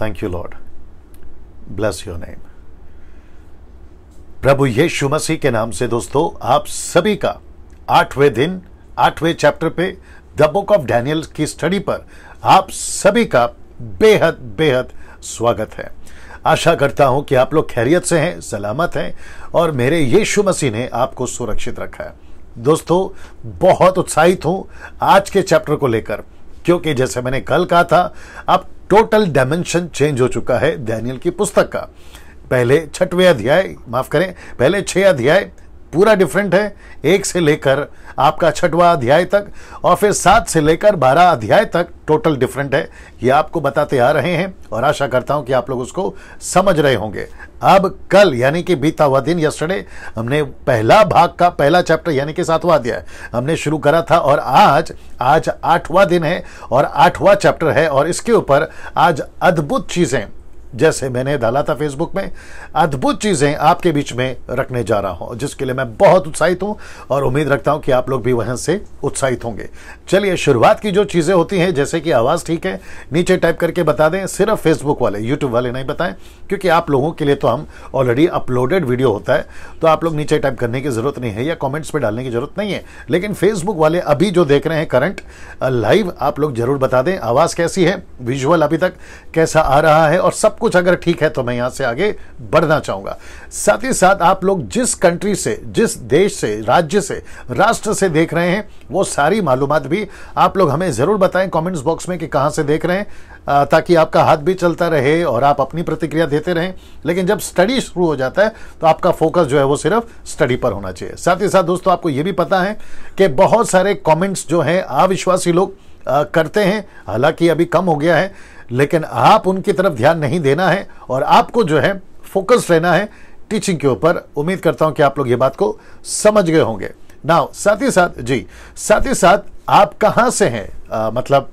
Thank you Lord, bless your name. प्रभु यीशु मसीह के नाम से दोस्तों आप सभी का 8वें दिन 8वें चैप्टर पे द बुक ऑफ डैनियल की स्टडी पर आप सभी का बेहद बेहद स्वागत है। आशा करता हूं कि आप लोग खैरियत से हैं, सलामत हैं और मेरे यीशु मसीह ने आपको सुरक्षित रखा है। दोस्तों बहुत उत्साहित हूं आज के चैप्टर को लेकर, क्योंकि जैसे मैंने कल कहा था अब टोटल डायमेंशन चेंज हो चुका है डैनियल की पुस्तक का। पहले 6वें अध्याय, माफ करें, पहले 6 अध्याय पूरा डिफरेंट है, 1 से लेकर आपका 6वां अध्याय तक, और फिर 7 से लेकर 12 अध्याय तक टोटल डिफरेंट है। ये आपको बताते आ रहे हैं और आशा करता हूं कि आप लोग उसको समझ रहे होंगे। अब कल यानी कि बीता हुआ दिन यस्टरडे हमने पहला भाग का पहला चैप्टर यानी कि 7वां अध्याय हमने शुरू करा था और आज 8वां दिन है और 8वां चैप्टर है और इसके ऊपर आज अद्भुत चीजें, जैसे मैंने डाला था फेसबुक में, अद्भुत चीजें आपके बीच में रखने जा रहा हूं, जिसके लिए मैं बहुत उत्साहित हूं और उम्मीद रखता हूं कि आप लोग भी वहां से उत्साहित होंगे। चलिए शुरुआत की जो चीजें होती हैं, जैसे कि आवाज ठीक है नीचे टाइप करके बता दें, सिर्फ फेसबुक वाले, यूट्यूब वाले नहीं बताएं, क्योंकि आप लोगों के लिए तो हम ऑलरेडी अपलोडेड वीडियो होता है, तो आप लोग नीचे टाइप करने की जरूरत नहीं है या कॉमेंट्स पे डालने की जरूरत नहीं है। लेकिन फेसबुक वाले अभी जो देख रहे हैं करंट लाइव, आप लोग जरूर बता दें आवाज कैसी है, विजुअल अभी तक कैसा आ रहा है, और सब कुछ अगर ठीक है तो मैं यहां से आगे बढ़ना चाहूंगा। साथ ही साथ आप लोग जिस कंट्री से, जिस देश से, राज्य से, राष्ट्र से देख रहे हैं, वो सारी मालूमात भी आप लोग हमें जरूर बताएं कमेंट्स बॉक्स में कि कहां से देख रहे हैं, ताकि आपका हाथ भी चलता रहे और आप अपनी प्रतिक्रिया देते रहें। लेकिन जब स्टडी शुरू हो जाता है तो आपका फोकस जो है वो सिर्फ स्टडी पर होना चाहिए। साथ ही साथ दोस्तों आपको यह भी पता है कि बहुत सारे कमेंट्स जो हैं अविश्वासी लोग करते हैं, हालांकि अभी कम हो गया है, लेकिन आप उनकी तरफ ध्यान नहीं देना है और आपको जो है फोकस रहना है टीचिंग के ऊपर। उम्मीद करता हूं कि आप लोग ये बात को समझ गए होंगे। नाउ साथ ही साथ आप कहां से हैं, मतलब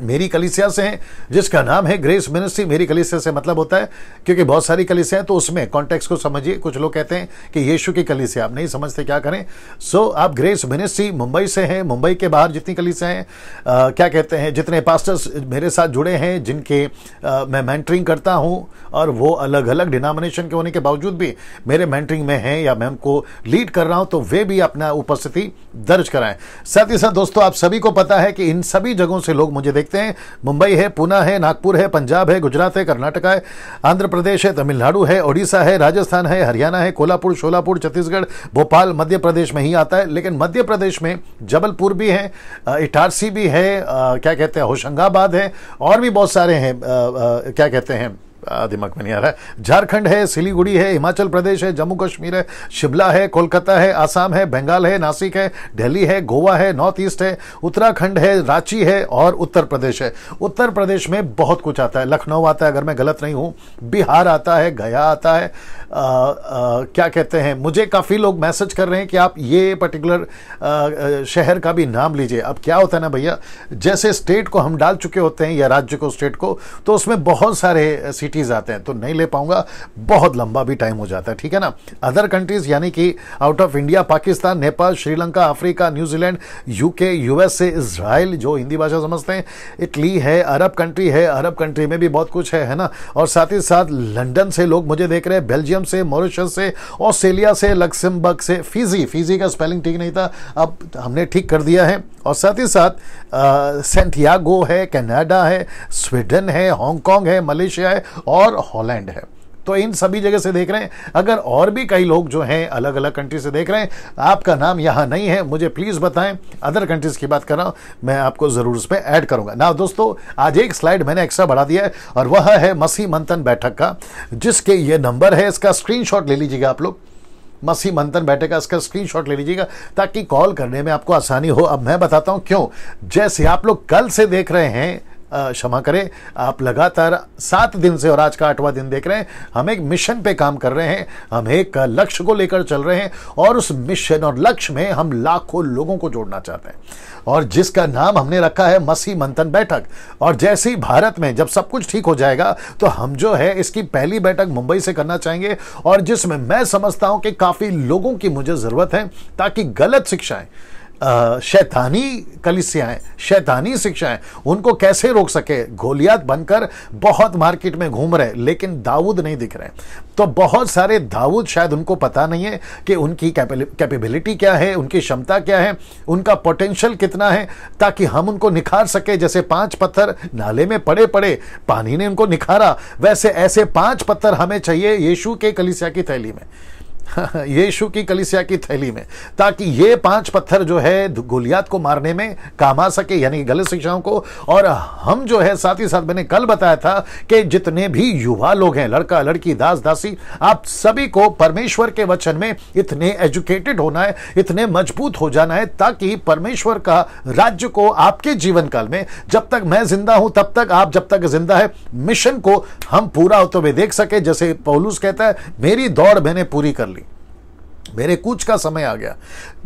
मेरी कलीसिया से हैं जिसका नाम है ग्रेस मिनिस्ट्री। मेरी कलीसिया से मतलब होता है, क्योंकि बहुत सारी कलीसिया हैं तो उसमें कॉन्टेक्स्ट को समझिए। कुछ लोग कहते हैं कि यीशु की कलीसिया, आप नहीं समझते क्या करें। सो आप ग्रेस मिनिस्ट्री मुंबई से हैं, मुंबई के बाहर जितनी कलीसिया हैं, क्या कहते हैं, जितने पास्टर्स मेरे साथ जुड़े हैं, जिनके मैं मेंटरिंग करता हूं और वो अलग अलग डिनोमिनेशन के होने के बावजूद भी मेरे मेंटरिंग में हैं या मैं उनको लीड कर रहा हूं, तो वे भी अपना उपस्थिति दर्ज कराएं। साथ ही साथ दोस्तों आप सभी को पता है कि इन सभी जगहों से लोग मुझे देखते हैं। मुंबई है, पुणे है, नागपुर है, पंजाब है, गुजरात है, कर्नाटक है, आंध्र प्रदेश है, तमिलनाडु है, ओडिशा है, राजस्थान है, हरियाणा है, कोल्हापुर, शोलापुर, छत्तीसगढ़, भोपाल मध्य प्रदेश में ही आता है। लेकिन मध्य प्रदेश में जबलपुर भी है, इटारसी भी है, क्या कहते हैं, होशंगाबाद है, और भी बहुत सारे हैं, क्या कहते हैं, दिमाग में नहीं आ रहा है। झारखंड है, सिलीगुड़ी है, हिमाचल प्रदेश है, जम्मू कश्मीर है, शिमला है, कोलकाता है, आसाम है, बंगाल है, नासिक है, दिल्ली है, गोवा है, नॉर्थ ईस्ट है, उत्तराखंड है, रांची है और उत्तर प्रदेश है। उत्तर प्रदेश में बहुत कुछ आता है, लखनऊ आता है अगर मैं गलत नहीं हूं, बिहार आता है, गया आता है, क्या कहते हैं, मुझे काफी लोग मैसेज कर रहे हैं कि आप ये पर्टिकुलर शहर का भी नाम लीजिए। अब क्या होता है ना भैया, जैसे स्टेट को हम डाल चुके होते हैं या राज्य को, स्टेट को, तो उसमें बहुत सारे सिटीज आते हैं, तो नहीं ले पाऊंगा, बहुत लंबा भी टाइम हो जाता है, ठीक है ना। अदर कंट्रीज यानी कि out of India, Pakistan, Nepal, Sri Lanka, Africa, New Zealand, UK, USA, Israel जो हिंदी भाषा समझते हैं, इटली है, अरब कंट्री है, अरब कंट्री में भी बहुत कुछ है ना। और साथ ही साथ लंदन से लोग मुझे देख रहे हैं, बेल्जियम से, मॉरिशस से, ऑस्ट्रेलिया से, लक्समबर्ग से, फिजी का स्पेलिंग ठीक नहीं था, अब हमने ठीक कर दिया है। और साथ ही साथ सेंटियागो है, कनाडा है, स्वीडन है, हांगकांग है, मलेशिया है और हॉलैंड है। तो इन सभी जगह से देख रहे हैं। अगर और भी कई लोग जो हैं अलग अलग कंट्री से देख रहे हैं, आपका नाम यहां नहीं है, मुझे प्लीज बताएं। अदर कंट्रीज की बात कर रहा हूं, मैं आपको जरूर उस पर ऐड करूंगा ना। दोस्तों आज एक स्लाइड मैंने एक्स्ट्रा बढ़ा दिया है और वह है मसीह मंथन बैठक का, जिसके ये नंबर है, इसका स्क्रीनशॉट ले लीजिएगा आप लोग। मसीह मंथन बैठक का इसका स्क्रीनशॉट ले लीजिएगा ताकि कॉल करने में आपको आसानी हो। अब मैं बताता हूं क्यों। जैसे आप लोग कल से देख रहे हैं, क्षमा करें, आप लगातार 7 दिन से और आज का 8वां दिन देख रहे हैं, हम एक मिशन पे काम कर रहे हैं, हम एक लक्ष्य को लेकर चल रहे हैं और उस मिशन और लक्ष्य में हम लाखों लोगों को जोड़ना चाहते हैं, और जिसका नाम हमने रखा है मसीह मंथन बैठक। और जैसे ही भारत में जब सब कुछ ठीक हो जाएगा तो हम जो है इसकी पहली बैठक मुंबई से करना चाहेंगे, और जिसमें मैं समझता हूं कि काफी लोगों की मुझे जरूरत है, ताकि गलत शिक्षाएं शैतानी कलीसियाएं, शैतानी शिक्षाएं, उनको कैसे रोक सके। गोलियात बनकर बहुत मार्केट में घूम रहे, लेकिन दाऊद नहीं दिख रहे। तो बहुत सारे दाऊद शायद उनको पता नहीं है कि उनकी कैपेबिलिटी क्या है, उनकी क्षमता क्या है, उनका पोटेंशियल कितना है, ताकि हम उनको निखार सके। जैसे 5 पत्थर नाले में पड़े पड़े, पानी ने उनको निखारा, वैसे ऐसे 5 पत्थर हमें चाहिए यीशु के कलीसिया की थैली में, यीशु की कलीसिया की थैली में, ताकि ये 5 पत्थर जो है गोलियात को मारने में काम आ सके, यानी गलत शिक्षाओं को। और हम जो है साथ ही साथ मैंने कल बताया था कि जितने भी युवा लोग हैं, लड़का लड़की दास दासी, आप सभी को परमेश्वर के वचन में इतने एजुकेटेड होना है, इतने मजबूत हो जाना है, ताकि परमेश्वर का राज्य को आपके जीवन काल में, जब तक मैं जिंदा हूं तब तक, आप जब तक जिंदा है, मिशन को हम पूरा होते हुए देख सके। जैसे पौलुस कहता है, मेरी दौड़ मैंने पूरी कर ली, मेरे कूच का समय आ गया,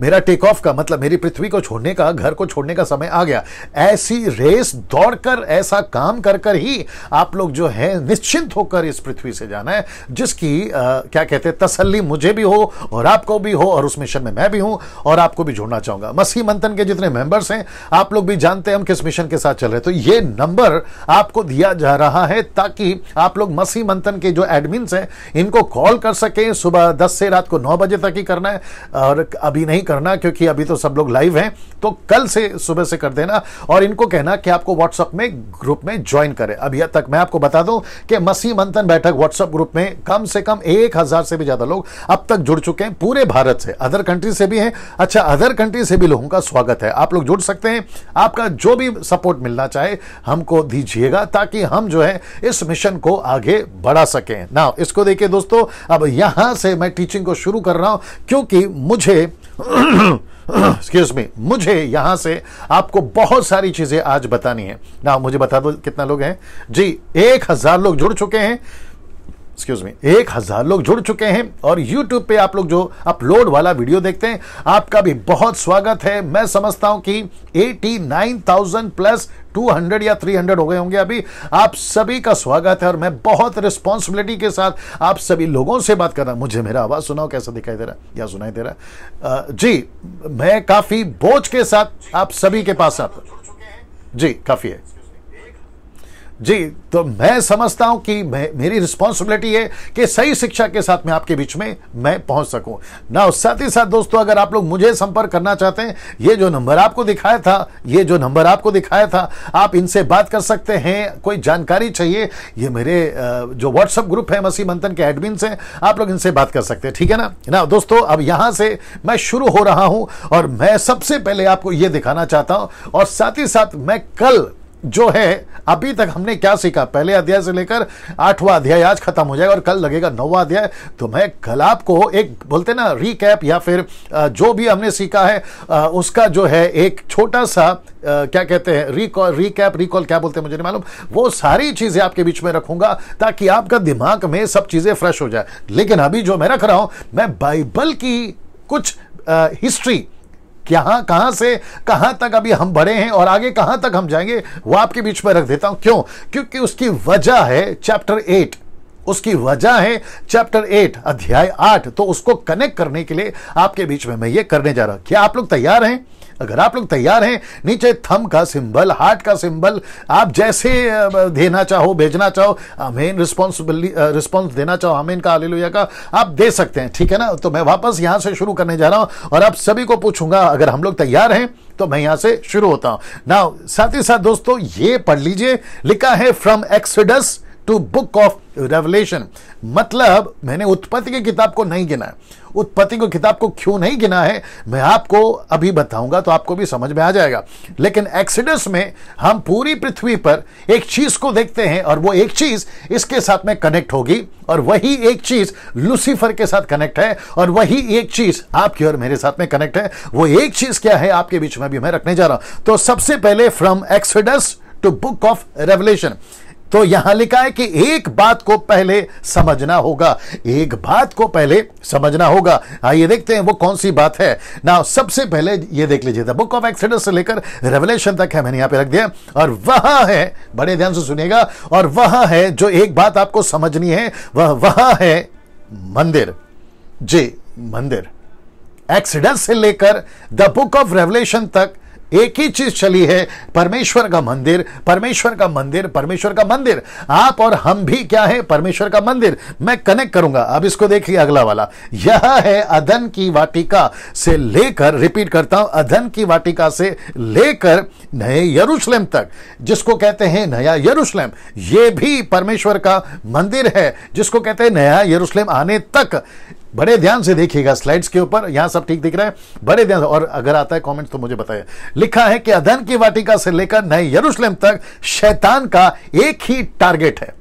मेरा टेक ऑफ का मतलब मेरी पृथ्वी को छोड़ने का, घर को छोड़ने का समय आ गया। ऐसी रेस दौड़कर, ऐसा काम कर कर ही आप लोग जो है निश्चिंत होकर इस पृथ्वी से जाना है, जिसकी क्या कहते हैं, तसल्ली मुझे भी हो और आपको भी हो, और उस मिशन में मैं भी हूं और आपको भी जोड़ना चाहूंगा। मसीह मंथन के जितने मेंबर्स हैं, आप लोग भी जानते हैं हम किस मिशन के साथ चल रहे हैं। तो ये नंबर आपको दिया जा रहा है ताकि आप लोग मसीह मंथन के जो एडमिन्स हैं इनको कॉल कर सकें। सुबह 10 से रात को 9 बजे तक ही करना है, और अभी नहीं करना क्योंकि अभी तो सब लोग लाइव हैं, तो कल से सुबह से कर देना। और इनको कहना कि आपको व्हाट्सएप में ग्रुप में ज्वाइन करें। अभी तक मैं आपको बता दूं कि मसीह मंथन बैठक व्हाट्सएप ग्रुप में कम से कम 1000 से भी ज्यादा लोग अब तक जुड़ चुके हैं, पूरे भारत से, अदर कंट्री से भी हैं। अच्छा, अदर कंट्री से भी लोगों का स्वागत है, आप लोग जुड़ सकते हैं। आपका जो भी सपोर्ट मिलना चाहे हमको दीजिएगा, ताकि हम जो है इस मिशन को आगे बढ़ा सकें ना। इसको देखिए दोस्तों, अब यहां से मैं टीचिंग को शुरू कर रहा हूं, क्योंकि मुझे एक्सक्यूज मी, मुझे यहां से आपको बहुत सारी चीजें आज बतानी है ना। मुझे बता दो कितना लोग हैं जी। 1000 लोग जुड़ चुके हैं, एक्सक्यूज मी, 1000 लोग जुड़ चुके हैं। और YouTube पे आप लोग जो अपलोड वाला वीडियो देखते हैं, आपका भी बहुत स्वागत है। मैं समझता हूं कि 89,000 प्लस 200 या 300 हो गए होंगे अभी। आप सभी का स्वागत है, और मैं बहुत रिस्पॉन्सिबिलिटी के साथ आप सभी लोगों से बात कर रहा हूं। मुझे मेरा आवाज सुनाओ, कैसा दिखाई दे रहा है या सुनाई दे रहा है? जी, मैं काफी बोझ के साथ आप सभी के पास आता जी, काफी है जी। तो मैं समझता हूं कि मेरी रिस्पॉन्सिबिलिटी है कि सही शिक्षा के साथ में आपके बीच में मैं पहुंच सकूं ना। साथ ही साथ दोस्तों, अगर आप लोग मुझे संपर्क करना चाहते हैं, ये जो नंबर आपको दिखाया था, आप इनसे बात कर सकते हैं। कोई जानकारी चाहिए, ये मेरे जो व्हाट्सएप ग्रुप है मसीह मंथन के एडमिन से, आप लोग इनसे बात कर सकते हैं, ठीक है ना दोस्तों। अब यहां से मैं शुरू हो रहा हूं, और मैं सबसे पहले आपको यह दिखाना चाहता हूं, और साथ ही साथ मैं कल जो है अभी तक हमने क्या सीखा, पहले अध्याय से लेकर 8वां अध्याय आज खत्म हो जाएगा, और कल लगेगा 9वां अध्याय। तो मैं कल आपको एक बोलते ना रीकैप, या फिर जो भी हमने सीखा है उसका जो है एक छोटा सा क्या कहते हैं, रिकॉल क्या बोलते हैं मुझे नहीं मालूम, वो सारी चीजें आपके बीच में रखूंगा, ताकि आपका दिमाग में सब चीजें फ्रेश हो जाए। लेकिन अभी जो मैं रख रहा हूं, मैं बाइबल की कुछ हिस्ट्री, कहां से कहां तक अभी हम बढ़े हैं और आगे कहां तक हम जाएंगे, वो आपके बीच में रख देता हूं। क्यों? क्योंकि उसकी वजह है चैप्टर 8, उसकी वजह है चैप्टर 8 अध्याय 8। तो उसको कनेक्ट करने के लिए आपके बीच में मैं ये करने जा रहा हूं। क्या आप लोग तैयार हैं? अगर आप लोग तैयार हैं, नीचे थंब का सिंबल, हार्ट का सिंबल, आप जैसे देना चाहो, भेजना चाहो, आमीन रिस्पॉन्स देना चाहो, आमीन का, हालेलुया का, आप दे सकते हैं, ठीक है ना। तो मैं वापस यहां से शुरू करने जा रहा हूं, और आप सभी को पूछूंगा, अगर हम लोग तैयार हैं तो मैं यहां से शुरू होता हूं ना। साथ ही साथ दोस्तों ये पढ़ लीजिए, लिखा है from Exodus to book of Revelation. मतलब मैंने उत्पत्ति की किताब को नहीं गिना है। उत्पत्ति की किताब को क्यों नहीं गिना है मैं आपको अभी बताऊंगा, तो आपको भी समझ में आ जाएगा। लेकिन एक्सोडस में हम पूरी पृथ्वी पर एक चीज को देखते हैं, और वो एक चीज इसके साथ में कनेक्ट होगी, और वही एक चीज लूसीफर के साथ कनेक्ट है, और वही एक चीज आपकी और मेरे साथ में कनेक्ट है। वो एक चीज क्या है आपके बीच में भी मैं रखने जा रहा हूं। तो सबसे पहले from Exodus to book of Revelation. तो यहां लिखा है कि एक बात को पहले समझना होगा, एक बात को पहले समझना होगा। आइए देखते हैं वो कौन सी बात है ना। सबसे पहले ये देख लीजिए, द बुक ऑफ एक्सोडस से लेकर रेवलेशन तक है, मैंने यहां पे रख दिया, और वह है, बड़े ध्यान से सुनिएगा, और वह है जो एक बात आपको समझनी है, वह है मंदिर। जी, मंदिर। एक्सोडस से लेकर द बुक ऑफ रेवलेशन तक एक ही चीज चली है, परमेश्वर का मंदिर, परमेश्वर का मंदिर, परमेश्वर का मंदिर। आप और हम भी क्या है? परमेश्वर का मंदिर। मैं कनेक्ट करूंगा, अब इसको देखिए अगला वाला। यह है अदन की वाटिका से लेकर, रिपीट करता हूं, अदन की वाटिका से लेकर नए यरूशलेम तक, जिसको कहते हैं नया यरूशलेम, यह भी परमेश्वर का मंदिर है, जिसको कहते हैं नया यरूशलेम आने तक। बड़े ध्यान से देखिएगा स्लाइड्स के ऊपर, यहां सब ठीक दिख रहा है, बड़े ध्यान से, और अगर आता है कमेंट तो मुझे बताइए। लिखा है कि अदन की वाटिका से लेकर नए यरूशलेम तक शैतान का एक ही टारगेट है।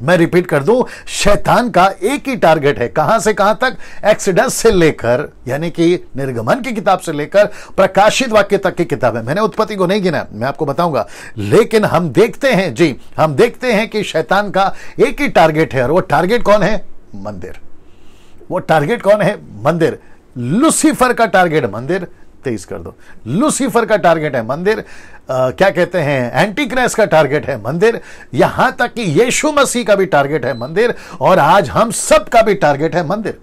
मैं रिपीट कर दूं, शैतान का एक ही टारगेट है। कहां से कहां तक? एक्सोडस से लेकर, यानी कि निर्गमन की किताब से लेकर प्रकाशित वाक्य तक की किताब है। मैंने उत्पत्ति को नहीं गिना, मैं आपको बताऊंगा, लेकिन हम देखते हैं जी, हम देखते हैं कि शैतान का एक ही टारगेट है, और वो टारगेट कौन है? मंदिर। वो टारगेट कौन है? मंदिर। लूसीफर का टारगेट मंदिर, 23 कर दो। लूसीफर का टारगेट है मंदिर। क्या कहते हैं? एंटी क्राइस्ट का टारगेट है मंदिर। यहां तक कि यीशु मसीह का भी टारगेट है मंदिर, और आज हम सब का भी टारगेट है मंदिर।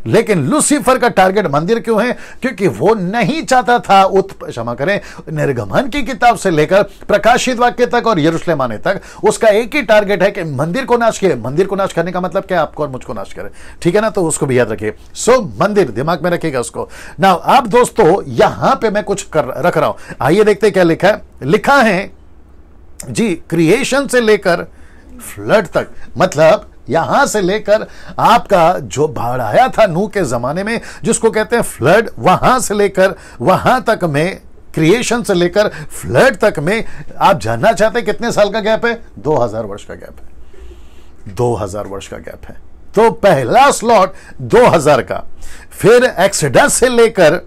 लेकिन लूसीफर का टारगेट मंदिर क्यों है? क्योंकि वो नहीं चाहता था, क्षमा करें, निर्गमन की किताब से लेकर प्रकाशित वाक्य तक और यरूशलेम आने तक उसका एक ही टारगेट है कि मंदिर को नाश किए। मंदिर को नाश करने का मतलब क्या? आपको और मुझको नाश करे, ठीक है ना? तो उसको भी याद रखिए। सो मंदिर, दिमाग में रखिएगा उसको। ना अब दोस्तों यहां पे मैं कुछ रख रहा हूं, आइए देखते हैं क्या लिखा है। लिखा है जी, क्रिएशन से लेकर फ्लड तक, मतलब यहां से लेकर आपका जो बाढ़ आया था नूह के जमाने में, जिसको कहते हैं फ्लड, वहां से लेकर वहां तक में, क्रिएशन से लेकर फ्लड तक में, आप जानना चाहते हैं कितने साल का गैप है? 2000 वर्ष का गैप है। 2000 वर्ष का गैप है। तो पहला स्लॉट 2000 का, फिर एक्सोडस से लेकर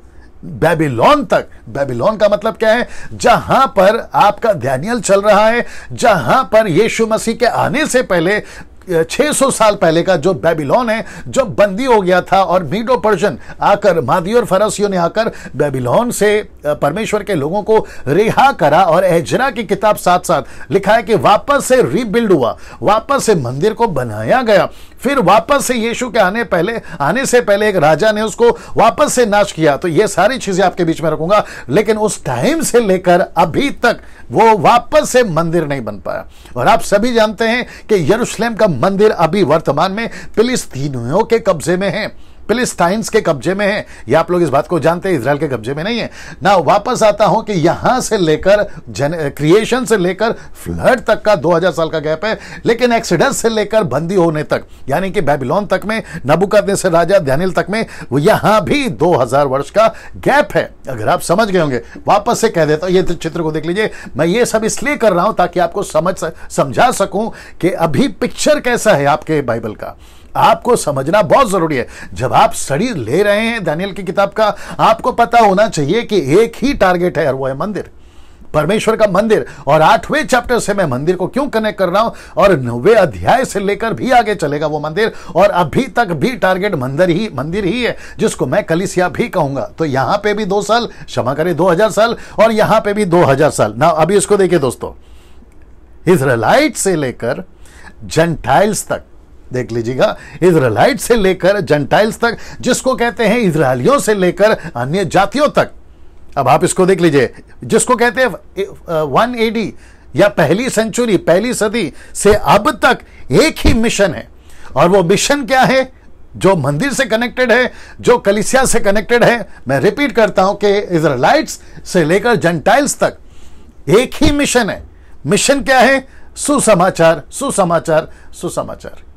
बेबीलोन तक। बेबीलोन का मतलब क्या है? जहां पर आपका दानियल चल रहा है, जहां पर यीशु मसीह के आने से पहले 600 साल पहले का जो बेबीलोन है, जो बंदी हो गया था, और मीडो पर्शियन आकर, मादी और फरसियों ने आकर बेबीलोन से परमेश्वर के लोगों को रिहा करा, और एजरा की किताब साथ साथ लिखा है कि वापस से रीबिल्ड हुआ, वापस से मंदिर को बनाया गया। फिर वापस से यीशु के आने से पहले एक राजा ने उसको वापस से नाश किया। तो ये सारी चीजें आपके बीच में रखूंगा, लेकिन उस टाइम से लेकर अभी तक वो वापस से मंदिर नहीं बन पाया। और आप सभी जानते हैं कि यरूशलेम का मंदिर अभी वर्तमान में फिलिस्तीनियों के कब्जे में है, फिलिस्टाइंस के कब्जे में है। ये आप लोग इस बात को जानते हैं, इजराइल के कब्जे में नहीं है ना। वापस आता हूं कि यहां से लेकर क्रिएशन से लेकर फ्लड तक का 2000 साल का गैप है, लेकिन एक्सोडस से लेकर बंदी होने तक, यानी कि बेबीलोन तक में, नबूकदनेस्सर राजा दानियल तक में, वो यहां भी 2000 वर्ष का गैप है। अगर आप समझ गए होंगे, वापस से कह देता हूं, ये चित्र को देख लीजिए। मैं ये सब इसलिए कर रहा हूं ताकि आपको समझा सकूं कि अभी पिक्चर कैसा है आपके बाइबल का। आपको समझना बहुत जरूरी है। जब आप स्टडी ले रहे हैं दानियल की किताब का, आपको पता होना चाहिए कि एक ही टारगेट है, और वो है मंदिर, परमेश्वर का मंदिर। और 8वें चैप्टर से मैं मंदिर को क्यों कनेक्ट कर रहा हूं, और 9वें अध्याय से लेकर भी आगे चलेगा वो मंदिर, और अभी तक भी टारगेट मंदिर ही है, जिसको मैं कलीसिया भी कहूंगा। तो यहां पे भी 2 साल, क्षमा करें 2000 साल, और यहां पे भी 2000 साल ना। अभी इसको देखिए दोस्तों, इजराइलाइट से लेकर जेंटाइल्स तक, देख लीजिएगा, इजराइलाइट से लेकर जेंटाइल्स तक, जिसको कहते हैं इजरायलियों से लेकर अन्य जातियों तक। अब आप इसको देख लीजिए, जिसको कहते हैं 1 AD या पहली सेंचुरी, पहली सदी से अब तक एक ही मिशन है। और वो मिशन क्या है? जो मंदिर से कनेक्टेड है, जो कलीसिया से कनेक्टेड है। मैं रिपीट करता हूं कि इजराइलाइट्स से लेकर जेंटाइल्स तक एक ही मिशन है। मिशन क्या है? सुसमाचार, सुसमाचार, सुसमाचार।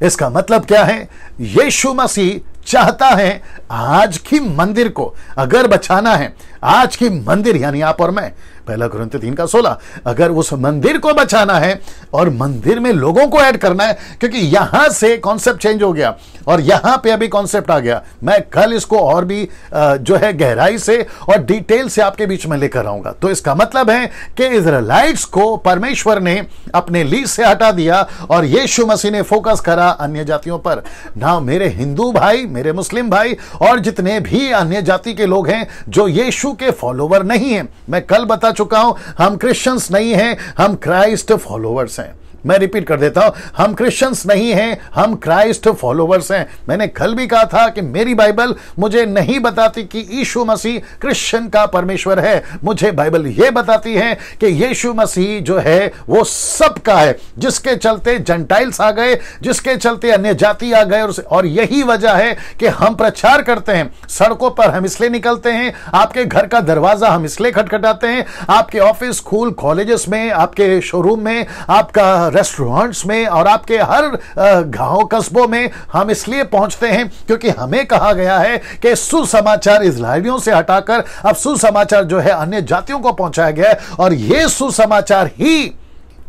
इसका मतलब क्या है? यीशु मसीह चाहता है आज की मंदिर को अगर बचाना है, आज की मंदिर यानी आप और मैं, 1 कुरिन्थियों 3:16, अगर उस मंदिर को बचाना है और मंदिर में लोगों को ऐड करना है, क्योंकि यहां से कॉन्सेप्ट चेंज हो गया और यहां पे अभी कॉन्सेप्ट आ गया। मैं कल इसको और भी जो है गहराई से और डिटेल से आपके बीच में लेकर आऊंगा। तो इसका मतलब है कि इजराइलाइट्स को परमेश्वर ने अपने लीज से हटा दिया और यीशु मसीह ने फोकस करा अन्य जातियों पर। ना मेरे हिंदू भाई, मेरे मुस्लिम भाई और जितने भी अन्य जाति के लोग हैं जो यीशु के फॉलोवर नहीं हैं, मैं कल बता चुका हूं, हम क्रिश्चियंस नहीं हैं, हम क्राइस्ट फॉलोवर्स हैं। मैं रिपीट कर देता हूं, हम क्रिश्चियंस नहीं हैं, हम क्राइस्ट फॉलोवर्स हैं। मैंने कल भी कहा था कि मेरी बाइबल मुझे नहीं बताती कि यीशु मसीह क्रिश्चियन का परमेश्वर है। मुझे बाइबल यह बताती है कि यीशु मसीह जो है वो सबका है, जिसके चलते जेंटाइल्स आ गए, जिसके चलते अन्य जाति आ गए। और यही वजह है कि हम प्रचार करते हैं, सड़कों पर हम इसलिए निकलते हैं, आपके घर का दरवाजा हम इसलिए खटखटाते हैं, आपके ऑफिस, स्कूल, कॉलेजेस में, आपके शोरूम में, आपका रेस्टोरेंट्स में और आपके हर गांव कस्बों में हम इसलिए पहुंचते हैं क्योंकि हमें कहा गया है कि सुसमाचार इजराइलियों से हटाकर अब सुसमाचार जो है अन्य जातियों को पहुंचाया गया है, और यह सुसमाचार ही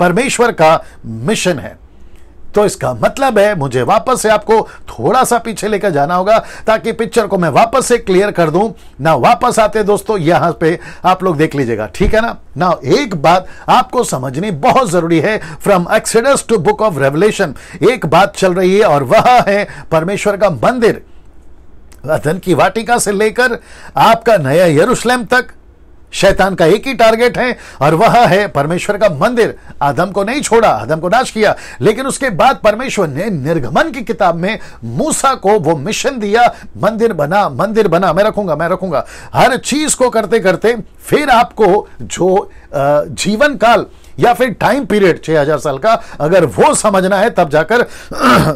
परमेश्वर का मिशन है। तो इसका मतलब है मुझे वापस से आपको थोड़ा सा पीछे लेकर जाना होगा ताकि पिक्चर को मैं वापस से क्लियर कर दूं ना। वापस आते दोस्तों यहां पे आप लोग देख लीजिएगा, ठीक है ना। एक बात आपको समझनी बहुत जरूरी है, from Exodus to book of Revelation एक बात चल रही है, और वह है परमेश्वर का मंदिर। अदन की वाटिका से लेकर आपका नया यरूशलेम तक शैतान का एक ही टारगेट है, और वह है परमेश्वर का मंदिर। आदम को नहीं छोड़ा, आदम को नाश किया, लेकिन उसके बाद परमेश्वर ने निर्गमन की किताब में मूसा को वो मिशन दिया, मंदिर बना, मंदिर बना, मैं रखूंगा। हर चीज को करते करते फिर आपको जो जीवन काल या फिर टाइम पीरियड 6000 साल का अगर वो समझना है तब जाकर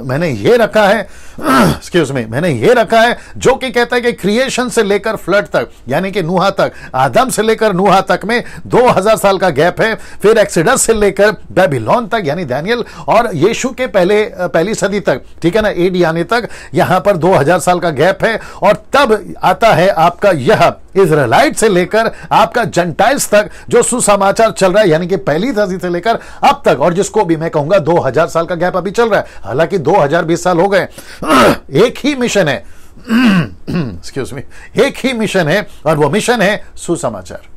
मैंने ये रखा है, एक्सक्यूज मी, मैंने ये रखा है जो कि कहता है कि क्रिएशन से लेकर फ्लड तक, यानी कि नूहा तक, आदम से लेकर नूहा तक में 2000 साल का गैप है। फिर एक्सोडस से लेकर बेबीलोन तक यानी दानियल और यीशु के पहली सदी तक, ठीक है ना, एडी आने तक यहां पर 2000 साल का गैप है। और तब आता है आपका यह इजराइलाइट से लेकर आपका जेंटाइल्स तक जो सुसमाचार चल रहा है, यानी कि पहली सदी से लेकर अब तक, और जिसको भी मैं कहूंगा 2000 साल का गैप अभी चल रहा है, हालांकि 2020 साल हो गए। एक ही मिशन है, एक्सक्यूज मी, एक ही मिशन है, और वो मिशन है सुसमाचार।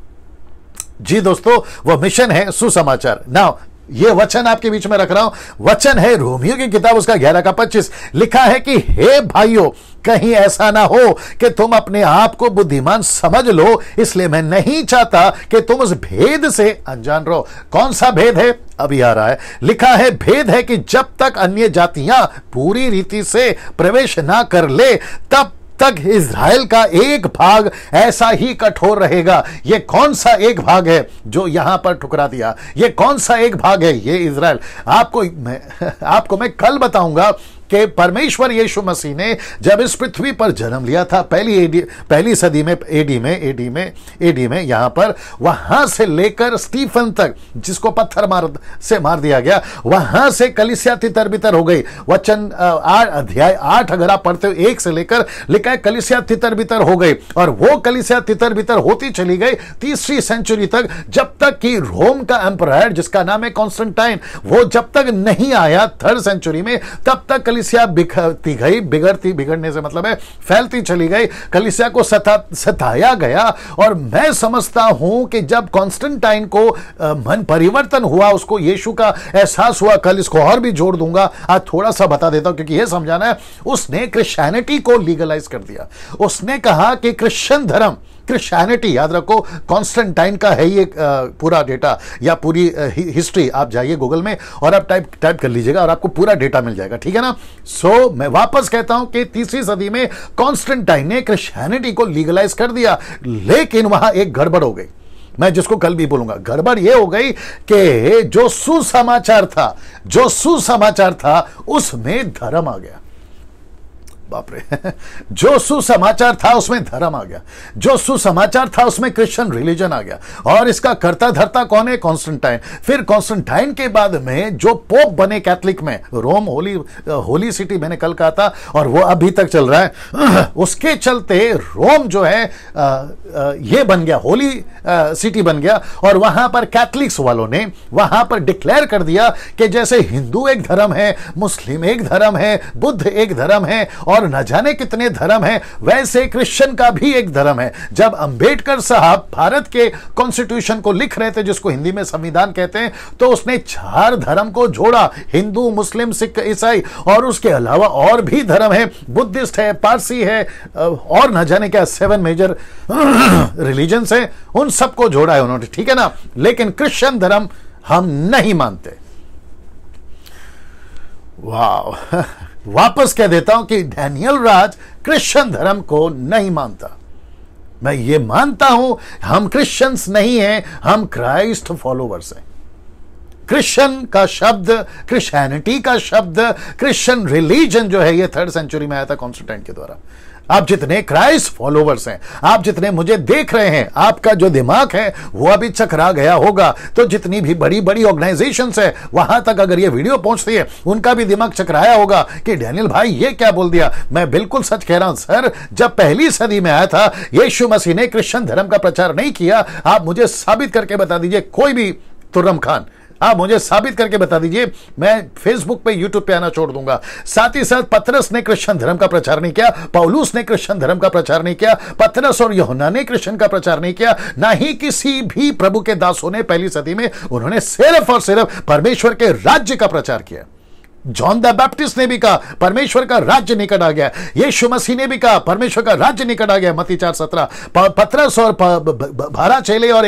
जी दोस्तों, वो मिशन है सुसमाचार। नाउ ये वचन आपके बीच में रख रहा हूं, वचन है रोमियो की किताब उसका 11 का 25, लिखा है कि हे भाइयों, कहीं ऐसा ना हो कि तुम अपने आप को बुद्धिमान समझ लो, इसलिए मैं नहीं चाहता कि तुम उस भेद से अनजान रहो। कौन सा भेद है? अभी आ रहा है, लिखा है भेद है कि जब तक अन्य जातियां पूरी रीति से प्रवेश ना कर ले तब तक इज़राइल का एक भाग ऐसा ही कठोर रहेगा। यह कौन सा एक भाग है जो यहां पर ठुकरा दिया? यह कौन सा एक भाग है? यह इज़राइल। आपको मैं कल बताऊंगा कि परमेश्वर यीशु मसीह ने जब इस पृथ्वी पर जन्म लिया था पहली सदी में एडी में यहां पर, वहां से लेकर स्टीफन तक जिसको पत्थर मार दिया गया, वहां से कलीसिया तितर बितर हो गई। वचन अध्याय 8 अगर आप पढ़ते हो 1 से लेकर, लिखा है कलीसिया तितर बितर हो गई, और वो कलीसिया तितर बितर होती चली गई 3री सेंचुरी तक, जब तक कि रोम का एम्परर जिसका नाम है कॉन्स्टेंटाइन, वो जब तक नहीं आया 3rd सेंचुरी में, तब तक कलीसिया बिखरती गई। बिगड़ने से मतलब है फैलती चली गई, कलीसिया को सताया गया। और मैं समझता हूं कि जब कॉन्स्टेंटाइन को मन परिवर्तन हुआ, उसको यीशु का एहसास हुआ, कल इसको और भी जोड़ दूंगा, आज थोड़ा सा बता देता हूं क्योंकि यह समझाना है, उसने क्रिश्चियनिटी को लीगलाइज कर दिया। उसने कहा कि क्रिश्चियन धर्म, क्रिश्चियनिटी, याद रखो कॉन्स्टेंटाइन का है ये पूरा डेटा या पूरी हिस्ट्री, आप जाइए गूगल में और आप टाइप कर लीजिएगा और आपको पूरा डेटा मिल जाएगा, ठीक है ना। सो मैं वापस कहता हूं कि 3री सदी में कॉन्स्टेंटाइन ने क्रिश्चियनिटी को लीगलाइज कर दिया, लेकिन वहां एक गड़बड़ हो गई, मैं जिसको कल भी बोलूंगा। गड़बड़ यह हो गई कि जो सुसमाचार था उसमें धर्म आ गया। बाप रे, जो सुसमाचार था उसमें धर्म आ गया, जो सुसमाचार था उसमें क्रिश्चियन रिलीजन आ गया। और इसका करता धरता कौन है? कॉन्स्टेंटाइन। फिर कॉन्स्टेंटाइन के बाद में जो पोप बने कैथलिक में, रोम होली सिटी मैंने कल कहा था, और वो अभी तक चल रहा है। उसके चलते रोम जो है ये बन गया, होली सिटी बन गया, और वहां पर कैथलिक्स वालों ने वहां पर डिक्लेयर कर दिया कि जैसे हिंदू एक धर्म है, मुस्लिम एक धर्म है, बुद्ध एक धर्म है, और न जाने कितने धर्म हैं, वैसे क्रिश्चियन का भी एक धर्म है। जब अंबेडकर साहब भारत के कॉन्स्टिट्यूशन को लिख रहे थे, जिसको हिंदी में संविधान कहते हैं, तो उसने 4 धर्म को जोड़ा, हिंदू, मुस्लिम, सिख, ईसाई, और उसके अलावा और भी धर्म है, बुद्धिस्ट है, पारसी है, और न जाने क्या 7 मेजर रिलीजन्स है, उन सबको जोड़ा है उन्होंने, ठीक है ना। लेकिन क्रिश्चियन धर्म हम नहीं मानते, वाह वापस कह देता हूं कि डैनियल राज क्रिश्चियन धर्म को नहीं मानता। मैं ये मानता हूं हम क्रिश्चियंस नहीं हैं, हम क्राइस्ट फॉलोवर्स हैं। क्रिश्चियन का शब्द, क्रिश्चियनिटी का शब्द, क्रिश्चियन रिलीजन जो है ये 3rd सेंचुरी में आया था कॉन्स्टेंटाइन के द्वारा। आप जितने क्राइस्ट फॉलोवर्स हैं, आप जितने मुझे देख रहे हैं, आपका जो दिमाग है वो अभी चकरा गया होगा। तो जितनी भी बड़ी बड़ी ऑर्गेनाइजेशंस है वहां तक अगर ये वीडियो पहुंचती है उनका भी दिमाग चकराया होगा कि डैनियल भाई ये क्या बोल दिया। मैं बिल्कुल सच कह रहा हूं सर, जब पहली सदी में आया था यीशु मसीह ने क्रिश्चियन धर्म का प्रचार नहीं किया। आप मुझे साबित करके बता दीजिए, कोई भी तुर्रम खान, आप मुझे साबित करके बता दीजिए, मैं फेसबुक पे यूट्यूब पे आना छोड़ दूंगा। साथ ही साथ पतरस ने क्रिश्चियन धर्म का प्रचार नहीं किया, पौलुस ने क्रिश्चियन धर्म का प्रचार नहीं किया, पतरस और यूहन्ना ने क्रिश्चियन का प्रचार नहीं किया, ना ही किसी भी प्रभु के दासों ने पहली सदी में। उन्होंने सिर्फ और सिर्फ परमेश्वर के राज्य का प्रचार किया। जॉन द बैप्टिस्ट ने भी कहा परमेश्वर का राज्य निकट आ गया। यीशु मसीह ने भी कहा परमेश्वर का राज्य निकट आ गया, मत्ती 4:17। पतरस और 12 चेले और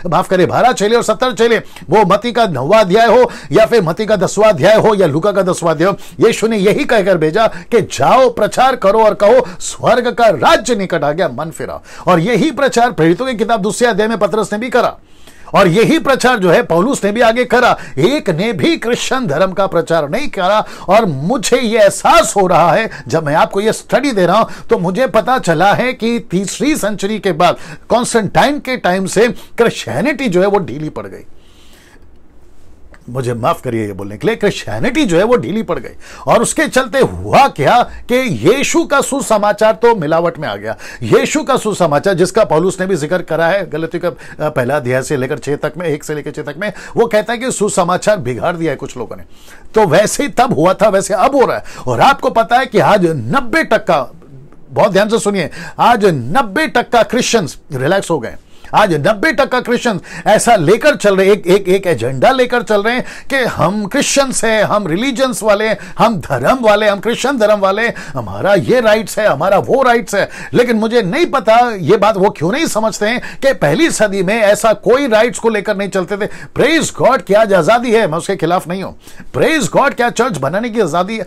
12 चेले और 70 चेले, वो मत्ती का 9वां अध्याय हो या फिर मत्ती का 10वां अध्याय हो या लूका का 10वां अध्याय हो, यीशु ने यही कहकर भेजा कि जाओ प्रचार करो और कहो स्वर्ग का राज्य निकट आ गया, मन फिरा। और यही प्रचार प्रेरितों की किताब 2 अध्याय में पतरस ने भी करा, और यही प्रचार जो है पौलुस ने भी आगे करा। एक ने भी क्रिश्चियन धर्म का प्रचार नहीं करा। और मुझे यह एहसास हो रहा है, जब मैं आपको यह स्टडी दे रहा हूं तो मुझे पता चला है कि 3री सेंचुरी के बाद कॉन्स्टेंटाइन के टाइम से क्रिश्चियनिटी जो है वो ढीली पड़ गई। मुझे माफ करिए ये बोलने के लिए, क्रिश्चियनिटी जो है वो ढीली पड़ गई। और उसके चलते हुआ क्या कि यीशु का सुसमाचार तो मिलावट में आ गया। यीशु का सुसमाचार जिसका पौलुस ने भी जिक्र करा है गलतियों का 1 अध्याय से लेकर 6 तक में, 1 से लेकर 6 तक में, वो कहता है कि सुसमाचार बिगाड़ दिया है कुछ लोगों ने। तो वैसे तब हुआ था वैसे अब हो रहा है। और आपको पता है कि आज 90%, बहुत ध्यान से सुनिए, आज 90% क्रिश्चियंस रिलैक्स हो गए। आज 90% क्रिश्चियन ऐसा लेकर चल रहे, एक एजेंडा लेकर चल रहे हैं कि हम क्रिश्चियंस हैं, हम रिलीजन्स वाले, हम धर्म वाले, हम क्रिश्चियन धर्म वाले, हमारा ये राइट्स है, हमारा वो राइट्स है। लेकिन मुझे नहीं पता ये बात वो क्यों नहीं समझते हैं कि पहली सदी में ऐसा कोई राइट्स को लेकर नहीं चलते थे। प्रेज गॉड की आज आजादी है, मैं उसके खिलाफ नहीं हूं। प्रेज गॉड क्या चर्च बनाने की आजादी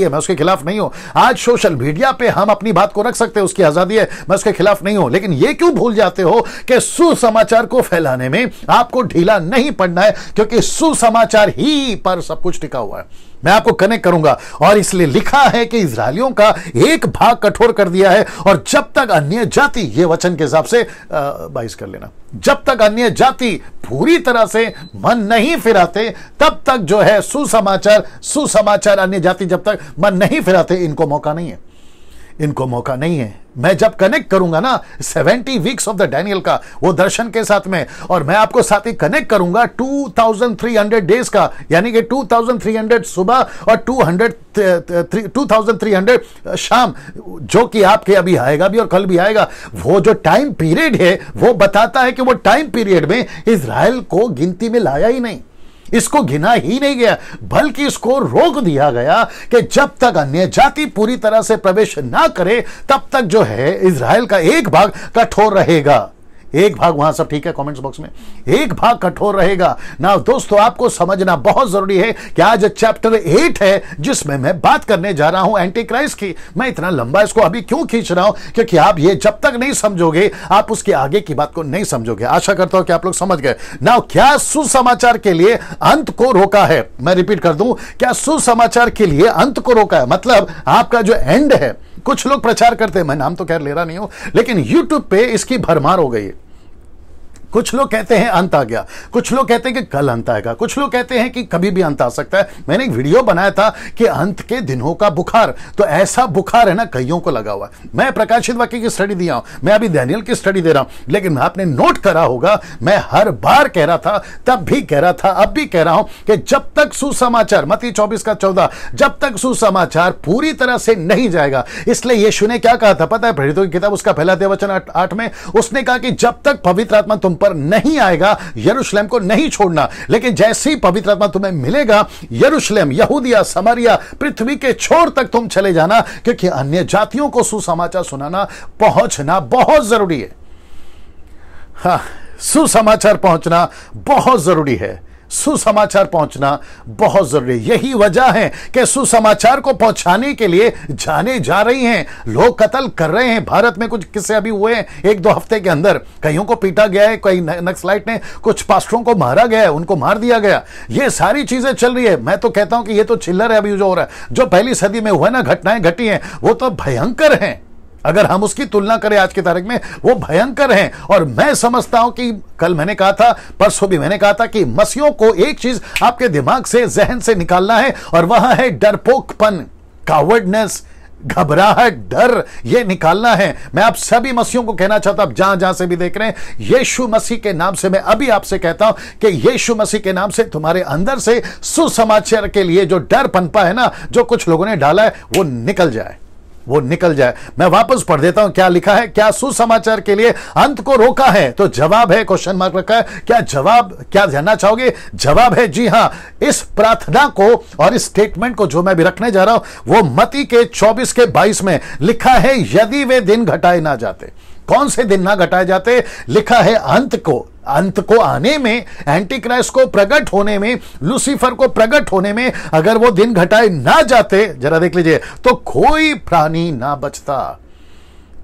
है, मैं उसके खिलाफ नहीं हूं। आज सोशल मीडिया पे हम अपनी बात को रख सकते हैं, उसकी आजादी है, मैं उसके खिलाफ नहीं हूं। लेकिन ये क्यों भूल जाते हो कि सुसमाचार को फैलाने में आपको ढीला नहीं पड़ना है, क्योंकि सुसमाचार ही पर सब कुछ टिका हुआ है। मैं आपको कनेक्ट करूंगा। और इसलिए लिखा है कि इजरायलियों का एक भाग कठोर कर दिया है, और जब तक अन्य जाति, ये वचन के हिसाब से 22 कर लेना, जब तक अन्य जाति पूरी तरह से मन नहीं फिराते तब तक जो है सुसमाचार अन्य जाति जब तक मन नहीं फिराते, इनको मौका नहीं है, इनको मौका नहीं है। मैं जब कनेक्ट करूंगा ना 70 वीक्स ऑफ द डैनियल का वो दर्शन के साथ में, और मैं आपको साथ ही कनेक्ट करूंगा 2300 डेज का, यानी कि 2300 सुबह और 2300 शाम, जो कि आपके अभी आएगा भी और कल भी आएगा। वो जो टाइम पीरियड है वो बताता है कि वो टाइम पीरियड में इजराइल को गिनती में लाया ही नहीं, इसको गिना ही नहीं गया, बल्कि इसको रोक दिया गया कि जब तक अन्य जाति पूरी तरह से प्रवेश ना करे तब तक जो है इजराइल का एक भाग कठोर रहेगा। एक भाग, वहां सब ठीक है कमेंट्स बॉक्स में, एक भाग कठोर रहेगा ना। दोस्तों आपको समझना बहुत जरूरी है कि आज चैप्टर 8 है जिसमें मैं बात करने जा रहा हूं एंटी क्राइस्ट की। मैं इतना लंबा इसको अभी क्यों खींच रहा हूं, क्योंकि आप ये जब तक नहीं समझोगे आप उसके आगे की बात को नहीं समझोगे। आशा करता हूं कि आप लोग समझ गए ना। क्या सुसमाचार के लिए अंत को रोका है? मैं रिपीट कर दूं, क्या सुसमाचार के लिए अंत को रोका है? मतलब आपका जो एंड है, कुछ लोग प्रचार करते हैं, मैं नाम तो खैर ले रहा नहीं हूं, लेकिन यूट्यूब पे इसकी भरमार हो गई है। कुछ लोग कहते हैं अंत आ गया, कुछ लोग कहते हैं कि कल अंत आएगा, कुछ लोग कहते हैं कि कभी भी अंत आ सकता है। मैंने एक वीडियो बनाया था कि अंत के दिनों का बुखार, तो ऐसा बुखार है ना कईयों को लगा हुआ है। मैं प्रकाशित वाक्य की स्टडी दिया हूं, मैं अभी डैनियल की स्टडी दे रहा हूं, लेकिन आपने नोट करा होगा मैं हर बार कह रहा था, तब भी कह रहा था, अब भी कह रहा हूं कि जब तक सुसमाचार, मत्ती 24:14, जब तक सुसमाचार पूरी तरह से नहीं जाएगा। इसलिए यीशु ने क्या कहा था पता है? प्रेरितों की किताब उसका पहला अध्याय वचन 8 में उसने कहा कि जब तक पवित्र आत्मा तुम पर नहीं आएगा यरूशलेम को नहीं छोड़ना। लेकिन जैसे ही पवित्र आत्मा तुम्हें मिलेगा, यरूशलेम, यहूदिया, समरिया, पृथ्वी के छोर तक तुम चले जाना, क्योंकि अन्य जातियों को सुसमाचार सुनाना, पहुंचना बहुत जरूरी है। हाँ, सुसमाचार पहुंचना बहुत जरूरी है। सुसमाचार पहुंचना बहुत जरूरी है। यही वजह है कि सुसमाचार को पहुंचाने के लिए जाने जा रही हैं, लोग कत्ल कर रहे हैं। भारत में कुछ किस्से अभी हुए हैं 1-2 हफ्ते के अंदर, कईयों को पीटा गया है, कई नक्सलाइट ने कुछ पास्टरों को मारा गया है, उनको मार दिया गया। ये सारी चीजें चल रही है। मैं तो कहता हूं कि ये तो चिल्लर है अभी जो हो रहा है। जो पहली सदी में हुआ ना, घटनाएं घटी हैं, वो तो भयंकर हैं। अगर हम उसकी तुलना करें आज की तारीख में, वो भयंकर हैं। और मैं समझता हूं कि कल मैंने कहा था, परसों भी मैंने कहा था कि मसीहों को एक चीज आपके दिमाग से, जहन से निकालना है, और वह है डरपोकपन, कावर्डनेस, घबराहट, डर, ये निकालना है। मैं आप सभी मसीहों को कहना चाहता हूं, जहां जहां से भी देख रहे हैं, यीशु मसीह के नाम से मैं अभी आपसे कहता हूं कि यीशु मसीह के नाम से तुम्हारे अंदर से सुसमाचार के लिए जो डर पनपा है ना, जो कुछ लोगों ने डाला है, वो निकल जाए, वो निकल जाए। मैं वापस पढ़ देता हूं क्या लिखा है। क्या सुसमाचार के लिए अंत को रोका है? तो जवाब है, क्वेश्चन मार्क रखा है। क्या जवाब, क्या जानना चाहोगे? जवाब है जी हां। इस प्रार्थना को और इस स्टेटमेंट को जो मैं भी रखने जा रहा हूं, वो मत्ती के 24:22 में लिखा है, यदि वे दिन घटाए ना जाते। कौन से दिन ना घटाए जाते? लिखा है अंत को आने में, एंटी क्राइस्ट को प्रकट होने में, लूसीफर को प्रकट होने में अगर वो दिन घटाए ना जाते, जरा देख लीजिए, तो कोई प्राणी ना बचता।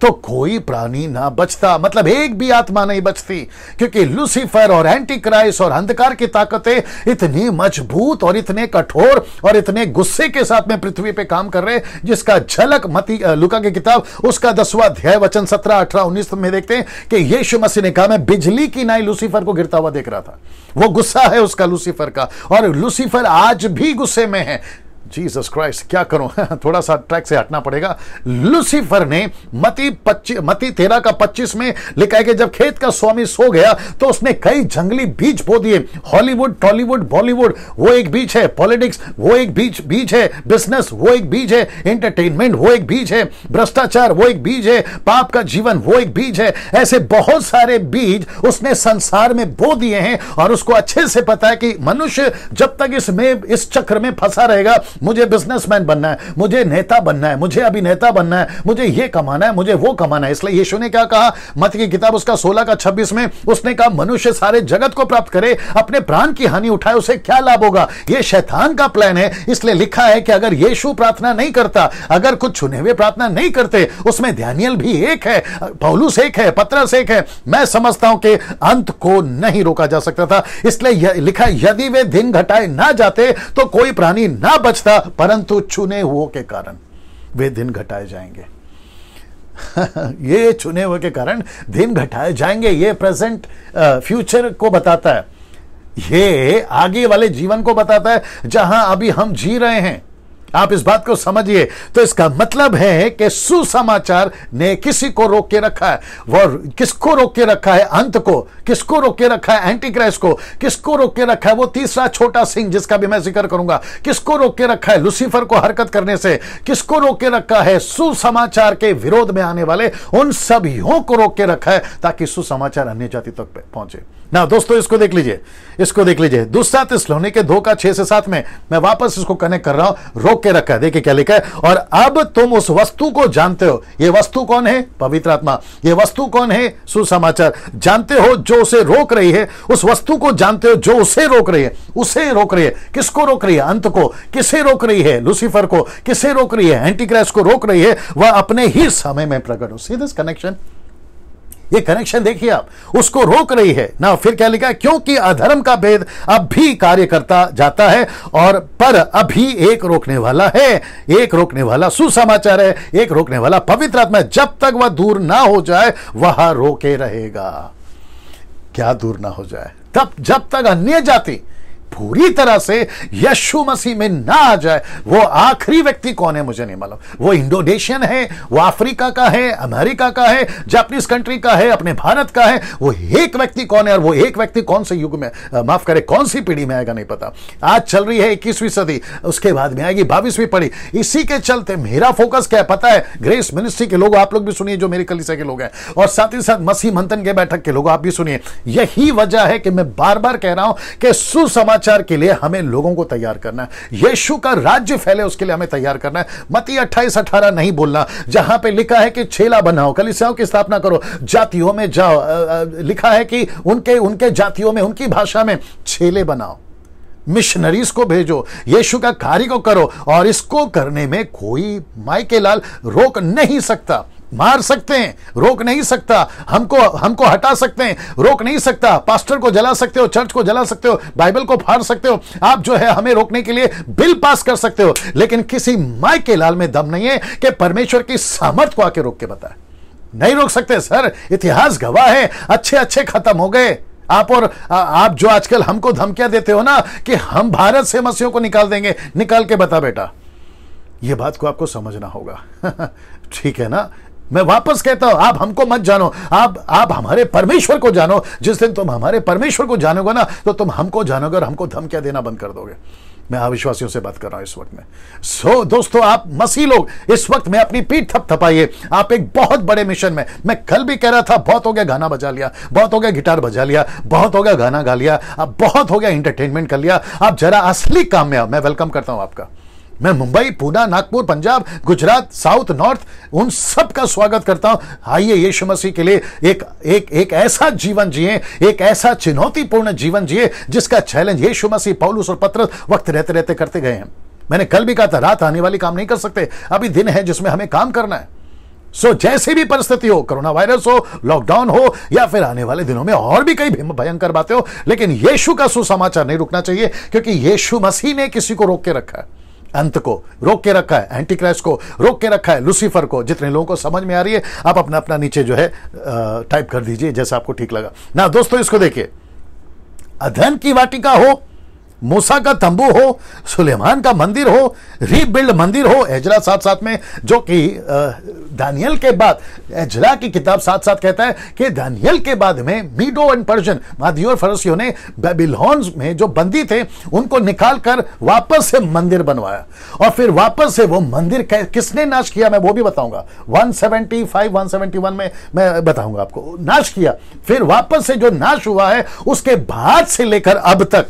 तो कोई प्राणी ना बचता, मतलब एक भी आत्मा नहीं बचती, क्योंकि लूसीफर और एंटी क्राइस्ट और अंधकार की ताकतें इतनी मजबूत और इतने कठोर और इतने गुस्से के साथ में पृथ्वी पे काम कर रहे हैं, जिसका झलक मत्ती लूका की किताब उसका 10वां अध्याय वचन 17, 18, 19 में देखते हैं कि यीशु मसीह ने कहा, मैं बिजली की नाई लूसीफर को गिरता हुआ देख रहा था। वो गुस्सा है उसका, लूसीफर का, और लूसीफर आज भी गुस्से में है। जीसस क्राइस्ट, क्या करूं थोड़ा सा ट्रैक से हटना पड़ेगा। लूसीफर ने मत्ती 13:25 में लिखा है कि जब खेत का स्वामी सो गया तो उसने कई जंगली बीज बो दिए। हॉलीवुड, टॉलीवुड, बॉलीवुड वो एक बीज है, पॉलिटिक्स वो एक बीज है, बिजनेस वो एक बीज है, एंटरटेनमेंट वो एक बीज है, भ्रष्टाचार वो एक बीज है, पाप का जीवन वो एक बीज है। ऐसे बहुत सारे बीज उसने संसार में बो दिए हैं, और उसको अच्छे से पता है कि मनुष्य जब तक इस चक्र में फंसा रहेगा, मुझे बिजनेसमैन बनना है, मुझे नेता बनना है, मुझे अभिनेता बनना है, मुझे ये कमाना है, मुझे वो कमाना है। इसलिए यीशु ने क्या कहा मत्ती की किताब उसका 16:26 में, उसने कहा मनुष्य सारे जगत को प्राप्त करे, अपने प्राण की हानि उठाए, उसे क्या लाभ होगा? ये शैतान का प्लान है। इसलिए लिखा है कि अगर यीशु प्रार्थना नहीं करता, अगर कुछ चुने हुए प्रार्थना नहीं करते, उसमें दानियेल भी एक है, पौलुस एक है, पतरस एक है, मैं समझता हूं कि अंत को नहीं रोका जा सकता था। इसलिए लिखा, यदि वे दिन घटाए ना जाते तो कोई प्राणी ना बचता, परंतु चुने हुओं के कारण वे दिन घटाए जाएंगे। ये चुने हुए के कारण दिन घटाए जाएंगे। ये प्रेजेंट फ्यूचर को बताता है, ये आगे वाले जीवन को बताता है जहां अभी हम जी रहे हैं। आप इस बात को समझिए। तो इसका मतलब है कि सुसमाचार ने किसी को रोक के रखा है। वो किसको रोक के रखा है? अंत को। किसको रोक के रखा है? एंटी क्राइस्ट को। किसको रोक के रखा है? वो तीसरा छोटा सिंह जिसका भी मैं जिक्र करूंगा। किसको रोक के रखा है? लूसीफर को हरकत करने से। किसको रोक के रखा है? सुसमाचार के विरोध में आने वाले उन सभीयों को रोक के रखा है, ताकि सुसमाचार अन्य जाति तक पहुंचे ना। दोस्तों इसको देख लीजिए, इसको देख लीजिए। दूसरा थिस्सलुनीके 2:6-7 में मैं वापस इसको कनेक्ट कर रहा हूं। रोक के रखा है, देखिए क्या लिखा है, और अब तुम उस वस्तु को जानते हो। ये वस्तु कौन है? पवित्र आत्मा। ये वस्तु कौन है? सुसमाचार। जानते हो जो उसे रोक रही है, उस वस्तु को जानते हो जो उसे रोक रही है। उसे रोक रही है। किसको रोक रही है? अंत को। किसे रोक रही है? लूसीफर को। किसे रोक रही है? एंटी क्राइस्ट को रोक रही है। वह अपने ही समय में प्रकट हो। See this connection? ये कनेक्शन देखिए आप, उसको रोक रही है ना। फिर क्या लिखा है? क्योंकि अधर्म का भेद अब भी कार्य करता जाता है, और पर अभी एक रोकने वाला है। एक रोकने वाला सुसमाचार है, एक रोकने वाला पवित्र आत्मा है। जब तक वह दूर ना हो जाए वह रोके रहेगा। क्या दूर ना हो जाए? तब जब तक अन्य जाति पूरी तरह से यीशु मसीह में ना आ जाए। वो आखिरी व्यक्ति कौन है मुझे नहीं मालूम। वो इंडोनेशियन है, वो अफ्रीका का है, अमेरिका का है, जापानीज कंट्री का है, अपने भारत का है। वो एक व्यक्ति कौन है, और वो एक व्यक्ति कौन से युग में, माफ करे, कौन सी पीढ़ी में आएगा नहीं पता। आज चल रही है 21वीं सदी, उसके बाद में आएगी 22वीं पीढ़ी। इसी के चलते मेरा फोकस क्या है पता है? ग्रेस मिनिस्ट्री के लोग, आप लोग भी सुनिए जो मेरी कलीसिया के लोग हैं, और साथ ही साथ मसीह मंथन के बैठक के लोग आप भी सुनिए। यही वजह है कि मैं बार बार कह रहा हूं कि सुसमाचार के लिए हमें लोगों को तैयार करना है। यीशु का राज्य फैले उसके लिए हमें तैयार करना है। मत्ती 28-18 नहीं बोलना, जहां पे लिखा है कि चेला बनाओ, कलीसियाओं की स्थापना करो, जातियों में जाओ। लिखा है कि उनके जातियों में, उनकी भाषा में चेले बनाओ। मिशनरीज को भेजो, यीशु का कार्य को करो, और इसको करने में कोई माइके लाल रोक नहीं सकता। मार सकते हैं, रोक नहीं सकता, हमको हटा सकते हैं, रोक नहीं सकता, पास्टर को जला सकते हो, चर्च को जला सकते हो, बाइबल को फाड़ सकते हो, आप जो है हमें रोकने के लिए बिल पास कर सकते हो, लेकिन किसी माइके लाल में दम नहीं है कि परमेश्वर की सामर्थ को आके रोक के बताए। नहीं रोक सकते सर, इतिहास गवाह है, अच्छे अच्छे खत्म हो गए। आप जो आजकल हमको धमकियां देते हो ना कि हम भारत से मसीहों को निकाल देंगे, निकाल के बता बेटा, यह बात को आपको समझना होगा। ठीक है ना, मैं वापस कहता हूं, आप हमको मत जानो, आप हमारे परमेश्वर को जानो। जिस दिन तुम हमारे परमेश्वर को जानोगे ना, तो तुम हमको जानोगे और हमको धमकियां देना बंद कर दोगे। मैं अविश्वासियों से बात कर रहा हूं इस वक्त में। दोस्तों, आप मसीह लोग इस वक्त में अपनी पीठ थपथपाइए, आप एक बहुत बड़े मिशन में। मैं कल भी कह रहा था, बहुत हो गया गाना बजा लिया, बहुत हो गया गिटार बजा लिया, बहुत हो गया गाना गा लिया, अब बहुत हो गया एंटरटेनमेंट कर लिया, आप जरा असली काम में आओ। मैं वेलकम करता हूं आपका। मैं मुंबई, पूना, नागपुर, पंजाब, गुजरात, साउथ, नॉर्थ, उन सब का स्वागत करता हूं। आइए यीशु मसीह के लिए एक ऐसा जीवन जिए, एक ऐसा चुनौतीपूर्ण जीवन जिए जिसका चैलेंज यीशु मसीह, पौलुस और पतरस वक्त रहते रहते करते गए हैं। मैंने कल भी कहा था, रात आने वाली काम नहीं कर सकते, अभी दिन है जिसमें हमें काम करना है। जैसी भी परिस्थिति हो, कोरोना वायरस हो, लॉकडाउन हो, या फिर आने वाले दिनों में और भी कई भयंकर बातें हो, लेकिन यीशु का सुसमाचार नहीं रुकना चाहिए, क्योंकि यीशु मसीह ने किसी को रोक के रखा है। अंत को रोक के रखा है, एंटी क्राइस्ट को रोक के रखा है, लूसीफर को। जितने लोगों को समझ में आ रही है, आप अपना अपना नीचे जो है टाइप कर दीजिए जैसा आपको ठीक लगा ना। दोस्तों, इसको देखिए, अदन की वाटिका हो, मूसा का तंबू हो, सुलेमान का मंदिर हो, रीबिल्ड मंदिर हो, एजरा साथ साथ में, जो कि दानियल के बाद, एजरा की किताब साथ साथ कहता है कि दानियल के बाद में मीडो एंड पर्शियन, मादी और फरसियों ने बेबीलोन में जो बंदी थे उनको निकाल कर वापस से मंदिर बनवाया, और फिर वापस से वो मंदिर किसने नाश किया मैं वो भी बताऊंगा। 175 171 में मैं बताऊंगा आपको, नाश किया। फिर वापस से जो नाश हुआ है, उसके बाद से लेकर अब तक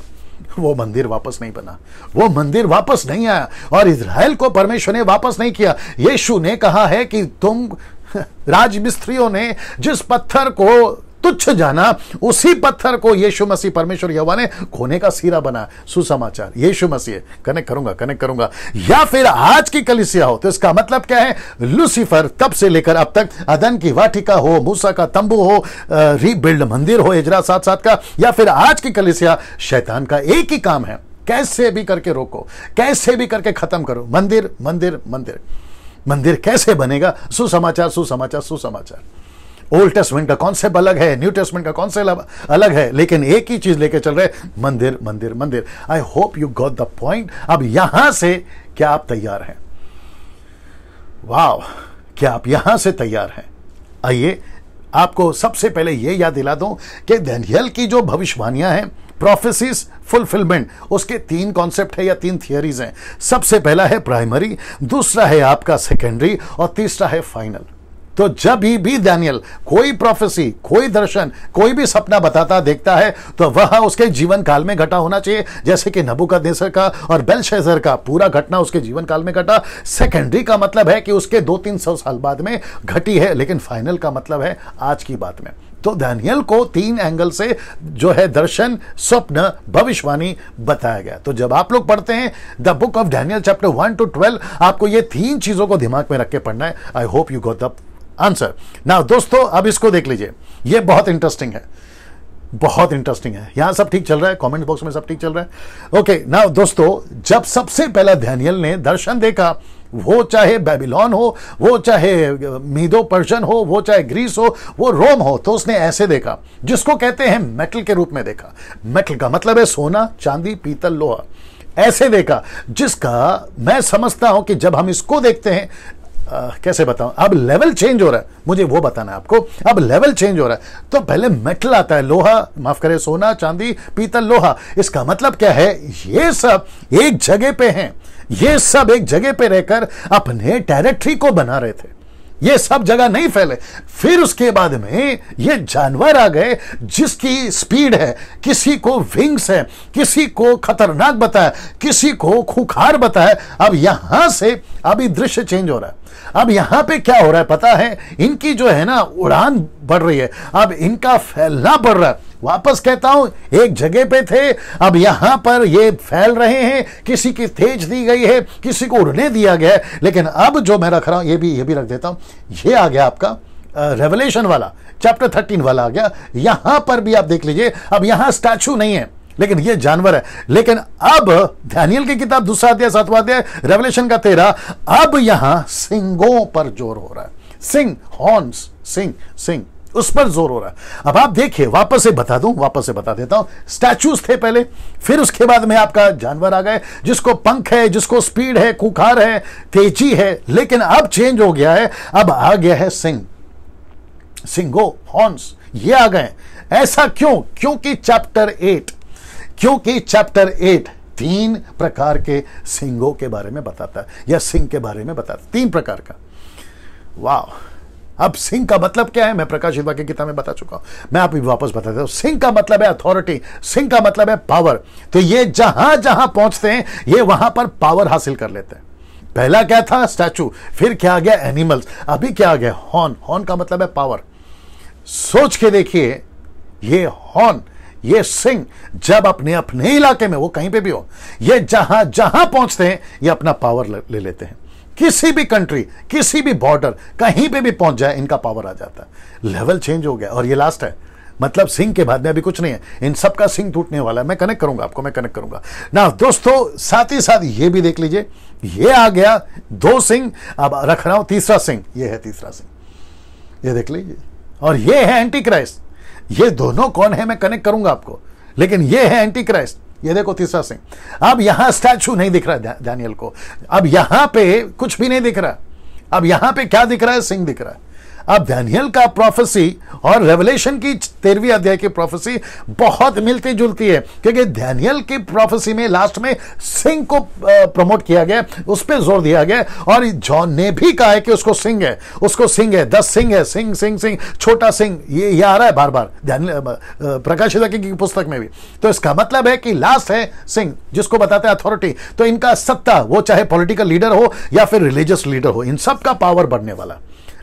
वो मंदिर वापस नहीं बना, वो मंदिर वापस नहीं आया, और इजराइल को परमेश्वर ने वापस नहीं किया। यीशु ने कहा है कि तुम राजमिस्त्रियों ने जिस पत्थर को तुच्छ जाना, उसी पत्थर को यीशु मसीह परमेश्वर यहोवा ने खोने का सिरा बना। सुसमाचार यीशु मसीह। कनेक्ट करूंगा। या फिर आज की कलीसिया हो, तो इसका मतलब क्या है? लूसीफर तब से लेकर अब तक, अदन की वाटिका हो, मूसा का तंबू हो, रीबिल्ड मंदिर हो एजरा साथ साथ का, या फिर आज की कलीसिया, शैतान का एक ही काम है, कैसे भी करके रोको, कैसे भी करके खत्म करो। मंदिर मंदिर मंदिर मंदिर कैसे बनेगा? सुसमाचार। ओल्ड टेस्टमेंट का कॉन्सेप्ट अलग है, न्यू टेस्टमेंट का कॉन्सेप्ट अलग है, लेकिन एक ही चीज लेके चल रहे, मंदिर मंदिर मंदिर। आई hope you got the point. अब यहां से क्या आप तैयार हैं? वाह, क्या आप यहां से तैयार हैं? आइए आपको सबसे पहले यह याद दिला दूं कि दानियल की जो भविष्यवाणियां हैं, प्रोफेसीज फुलफिलमेंट, उसके 3 कॉन्सेप्ट है या 3 थियरीज हैं। सबसे पहला है प्राइमरी, दूसरा है आपका सेकेंडरी, और तीसरा है फाइनल। तो जब भी दानियल कोई प्रोफेसी, कोई दर्शन, कोई भी सपना बताता देखता है, तो वह उसके जीवन काल में घटा होना चाहिए, जैसे कि नबूकदनेस्सर का और बेलशस्सर का पूरा घटना उसके जीवन काल में घटा। सेकेंडरी का मतलब है कि उसके 200-300 साल बाद में घटी है, लेकिन फाइनल का मतलब है आज की बात में। तो दानियल को 3 एंगल से जो है दर्शन, स्वप्न, भविष्यवाणी बताया गया। तो जब आप लोग पढ़ते हैं the book of Daniel chapter 1 to 12, आपको ये 3 चीजों को दिमाग में रख के पढ़ना है। आई hope you got the answer. Now दोस्तों, अब इसको देख लीजिए, ये बहुत इंटरेस्टिंग है, बहुत इंटरेस्टिंग है। यहां सब ठीक चल रहा है, कमेंट बॉक्स में सब ठीक चल रहा है। ओके, नाउ दोस्तों, जब सबसे पहला दानियल ने दर्शन देखा, वो चाहे बेबीलोन हो, वो चाहे मीदो पर्शियन हो, वो चाहे ग्रीस हो, वो रोम हो, तो उसने ऐसे देखा, जिसको कहते हैं मेटल के रूप में देखा। मेटल का मतलब है सोना, चांदी, पीतल, लोहा। ऐसे देखा, जिसका मैं समझता हूं कि जब हम इसको देखते हैं, कैसे बताऊं, अब लेवल चेंज हो रहा है, मुझे वो बताना है आपको। अब लेवल चेंज हो रहा है, तो पहले मेटल आता है, लोहा, माफ करें, सोना, चांदी, पीतल, लोहा। इसका मतलब क्या है? ये सब एक जगह पे हैं, ये सब एक जगह पे रहकर अपने टेरिटरी को बना रहे थे, ये सब जगह नहीं फैले। फिर उसके बाद में ये जानवर आ गए जिसकी स्पीड है, किसी को विंग्स है, किसी को खतरनाक बताया, किसी को खूंखार बताया। अब यहां से अभी दृश्य चेंज हो रहा है। अब यहां पे क्या हो रहा है पता है? इनकी जो है ना उड़ान बढ़ रही है, अब इनका फैलना बढ़ रहा है। वापस कहता हूं, एक जगह पे थे, अब यहां पर ये फैल रहे हैं, किसी की तेज दी गई है, किसी को उड़ने दिया गया है। लेकिन अब जो मैं रख रहा हूं, ये भी रख देता हूं, ये आ गया आपका रेवलेशन वाला, चैप्टर 13 वाला आ गया। यहां पर भी आप देख लीजिए, अब यहां स्टैचू नहीं है, लेकिन ये जानवर है। लेकिन अब दानियल की किताब 2 अध्याय 7वां अध्याय, रेवलेशन का 13, अब यहां सिंगों पर जोर हो रहा है। सिंग, हॉर्न्स, सिंग, उस पर जोर हो रहा है। अब आप देखिए, वापस से बता देता हूं। स्टैचूज थे पहले, फिर उसके बाद में आपका जानवर आ गए, जिसको पंख है, जिसको स्पीड है, खुखार है, तेजी है। लेकिन अब चेंज हो गया है, अब आ गया है सिंगो, हॉर्न्स, ये आ गए। ऐसा क्यों? क्योंकि चैप्टर 8 3 प्रकार के सिंगों के बारे में बताता है, या सिंह के बारे में बताता है, 3 प्रकार का। वाह! अब सिंह का मतलब क्या है, मैं प्रकाशित वाक्य की किताब में बता चुका हूं, मैं आप वापस बता देता हूं। सिंह का मतलब है अथॉरिटी, सिंह का मतलब है पावर। तो ये जहां जहां पहुंचते हैं, ये वहां पर पावर हासिल कर लेते हैं। पहला क्या था? स्टैचू, फिर क्या आ गया? एनिमल्स, अभी क्या आ गया? हॉर्न का मतलब है पावर। सोच के देखिए, ये हॉर्न, ये सिंह जब अपने इलाके में, वो कहीं पे भी हो, ये जहां जहां पहुंचते हैं, ये अपना पावर ले लेते हैं। किसी भी कंट्री, किसी भी बॉर्डर, कहीं पे भी पहुंच जाए, इनका पावर आ जाता है। लेवल चेंज हो गया, और ये लास्ट है। मतलब सिंह के बाद में अभी कुछ नहीं है, इन सब का सिंह टूटने वाला है। मैं कनेक्ट करूंगा ना दोस्तों। साथ ही साथ ये भी देख लीजिए, ये आ गया 2 सिंह, अब रख रहा हूं तीसरा सिंह, ये है तीसरा सिंह, ये देख लीजिए। और ये है एंटी क्राइस्ट। ये दोनों कौन है मैं कनेक्ट करूंगा आपको, लेकिन ये है एंटी क्राइस्ट। ये देखो तीसरा सिंह। अब यहां स्टैचू नहीं दिख रहा है दानियल को, अब यहां पे कुछ भी नहीं दिख रहा। अब यहां पे क्या दिख रहा है? सिंह दिख रहा है। अब दानियल का प्रोफेसी और रेवलेशन की 13वीं अध्याय की प्रोफेसी बहुत मिलती जुलती है, क्योंकि दानियल की प्रोफेसी में लास्ट में सिंह को प्रमोट किया गया, उस पर जोर दिया गया। और जॉन ने भी कहा है कि उसको सिंह है, 10 सिंह है, सिंह, छोटा सिंह, ये आ रहा है बार बार प्रकाशित वाक्य की पुस्तक में भी। तो इसका मतलब है कि लास्ट है सिंह, जिसको बताते हैं अथॉरिटी। तो इनका सत्ता, वो चाहे पॉलिटिकल लीडर हो या फिर रिलीजियस लीडर हो, इन सब का पावर बढ़ने वाला।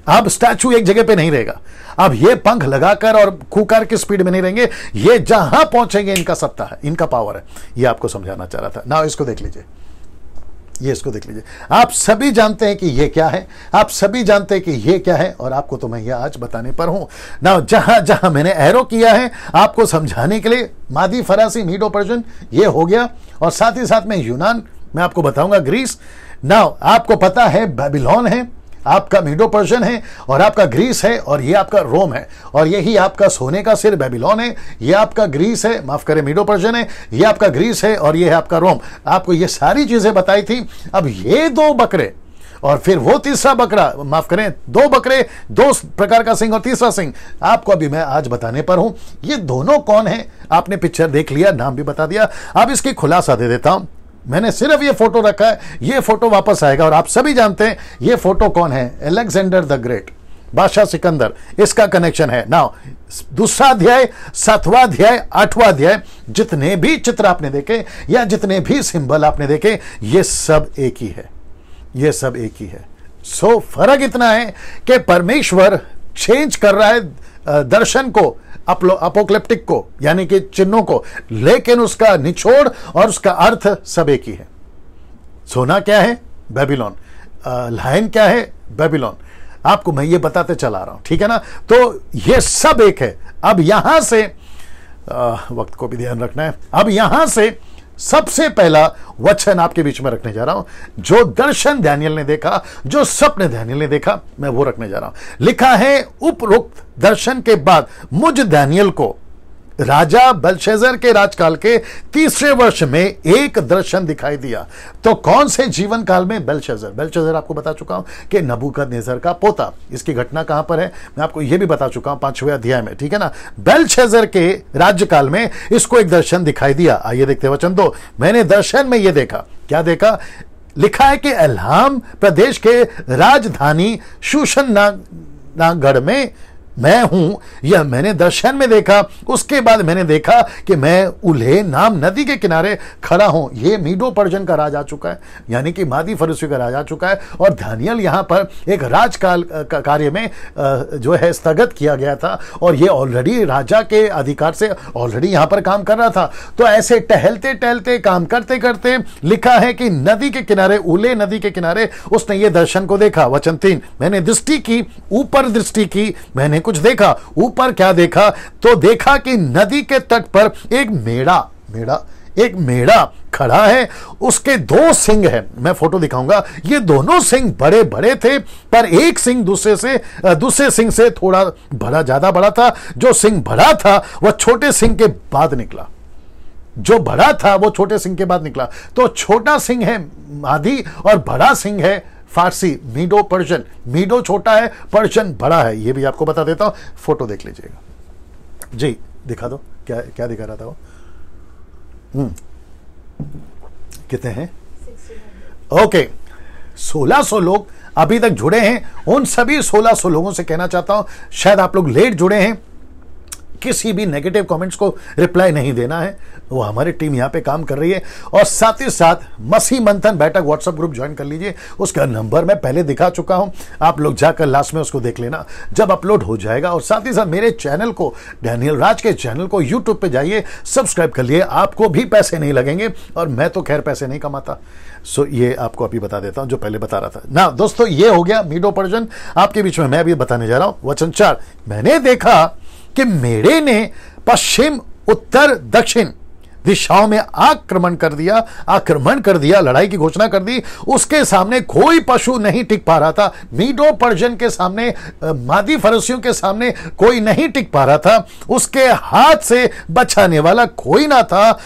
अब स्टैचू एक जगह पे नहीं रहेगा, अब ये पंख लगाकर और खूंखार की स्पीड में नहीं रहेंगे, ये जहां पहुंचेंगे इनका सत्ता है, इनका पावर है। ये आपको समझाना चाह रहा था ना। इसको देख लीजिए, इसको देख लीजिए। आप सभी जानते हैं कि ये क्या है, आप सभी जानते हैं कि ये क्या है, और आपको तो मैं ये आज बताने पर हूं ना। जहां जहां मैंने एरो किया है आपको समझाने के लिए, मादी, फरासी, मीडो पर्शियन, ये हो गया। और साथ ही साथ में यूनान, मैं आपको बताऊंगा ग्रीस। ना आपको पता है बेबीलोन है, आपका मीडो पर्शियन है, और आपका ग्रीस है, और ये आपका रोम है। और यही आपका सोने का सिर बेबीलोन है, ये आपका ग्रीस है, माफ करें मीडो पर्शियन है, ये आपका ग्रीस है, और ये है आपका रोम। आपको ये सारी चीजें बताई थी। अब ये 2 बकरे और फिर वो तीसरा बकरा, माफ करें 2 बकरे, 2 प्रकार का सिंह और तीसरा सिंह, आपको अभी मैं आज बताने पर हूं। ये दोनों कौन है? आपने पिक्चर देख लिया, नाम भी बता दिया। अब इसकी खुलासा दे देता हूं। मैंने सिर्फ ये फोटो रखा है, ये फोटो वापस आएगा। और आप सभी जानते हैं ये फोटो कौन है? अलेक्जेंडर द ग्रेट, बादशाह सिकंदर, इसका कनेक्शन है। नाउ 2 अध्याय, 7वां अध्याय, 8वां अध्याय, जितने भी चित्र आपने देखे या जितने भी सिंबल आपने देखे, ये सब एक ही है, ये सब एक ही है। सो फर्क इतना है कि परमेश्वर चेंज कर रहा है दर्शन को, अपोक्लिप्टिक को, यानी कि चिन्हों को, लेकिन उसका निचोड़ और उसका अर्थ सब एक ही है। सोना क्या है? बेबीलोन। लायन क्या है? बेबीलोन। आपको मैं ये बताते चला रहा हूं, ठीक है ना। तो ये सब एक है। अब यहां से वक्त को भी ध्यान रखना है। अब यहां से सबसे पहला वचन आपके बीच में रखने जा रहा हूं, जो दर्शन दानियल ने देखा, जो स्वप्न दानियल ने देखा, मैं वो रखने जा रहा हूं। लिखा है, उपरोक्त दर्शन के बाद मुझ दानियल को राजा बेलशस्सर के राजकाल के 3रे वर्ष में एक दर्शन दिखाई दिया। तो कौन से जीवन काल में? बेलशस्सर आपको बता चुका हूं कि नबूकदनेस्सर का पोता। इसकी घटना कहां पर है मैं आपको यह भी बता चुका हूं 5वें अध्याय में, ठीक है ना। बेलशस्सर के राज्यकाल में इसको एक दर्शन दिखाई दिया। आइए देखते हैं वचन 2। मैंने दर्शन में यह देखा। क्या देखा? लिखा है कि एलाम प्रदेश के राजधानी शूशन नागढ़ में मैं हूं, यह मैंने दर्शन में देखा। उसके बाद मैंने देखा कि मैं उल्हे नाम नदी के किनारे खड़ा हूं। यह मीडो पर्शियन का राज आ चुका है, यानी कि मादी फरसियों का राज आ चुका है। और दानियल यहां पर एक राजकाल कार्य में जो है स्थगित किया गया था, और यह ऑलरेडी राजा के अधिकार से ऑलरेडी यहां पर काम कर रहा था। तो ऐसे टहलते टहलते काम करते करते लिखा है कि नदी के किनारे, उले नदी के किनारे उसने ये दर्शन को देखा। वचन 3, मैंने दृष्टि की, ऊपर दृष्टि की, मैंने कुछ देखा। ऊपर क्या देखा? तो देखा कि नदी के तट पर एक मेढ़ा खड़ा है। उसके 2 सिंग हैं, मैं फोटो दिखाऊंगा। ये दोनों सिंग बड़े बड़े थे, पर एक सिंग दूसरे सिंग से थोड़ा बड़ा, ज्यादा बड़ा था। जो सिंग बड़ा था वह छोटे सिंग के बाद निकला। जो बड़ा था वो छोटे सिंह के बाद निकला। तो छोटा सिंह है मादी और बड़ा सिंह है फारसी, मीडो पर्शियन। मीडो छोटा है, पर्शियन बड़ा है। ये भी आपको बता देता हूं, फोटो देख लीजिएगा जी। दिखा दो, क्या दिखा रहा था वो? कितने हैं? ओके, 1600 लोग अभी तक जुड़े हैं। उन सभी 1600 लोगों से कहना चाहता हूं, शायद आप लोग लेट जुड़े हैं, किसी भी नेगेटिव कमेंट्स को रिप्लाई नहीं देना है। वो हमारी टीम यहां पे काम कर रही है। और साथ ही साथ मसीह मंथन बैठक व्हाट्सएप ग्रुप ज्वाइन कर लीजिए। उसका नंबर मैं पहले दिखा चुका हूं, आप लोग जाकर लास्ट में उसको देख लेना जब अपलोड हो जाएगा। और साथ ही साथ मेरे चैनल को, डैनियल राज के चैनल को यूट्यूब पे जाइए, सब्सक्राइब कर लिए। आपको भी पैसे नहीं लगेंगे, और मैं तो खैर पैसे नहीं कमाता। सो ये आपको अभी बता देता हूं जो पहले बता रहा था ना। दोस्तों, ये हो गया मीडो पर्शियन आपके बीच में। मैं अभी बताने जा रहा हूं वचन 4, मैंने देखा कि मेढ़े ने पश्चिम, उत्तर, दक्षिण दिशाओं में आक्रमण कर दिया, लड़ाई की घोषणा कर दी। उसके सामने कोई पशु नहीं टिक पा रहा था। मीडो पर्शियन के सामने, मादी फरसियों के सामने कोई नहीं टिक पा रहा था। उसके हाथ से बचाने वाला कोई ना था।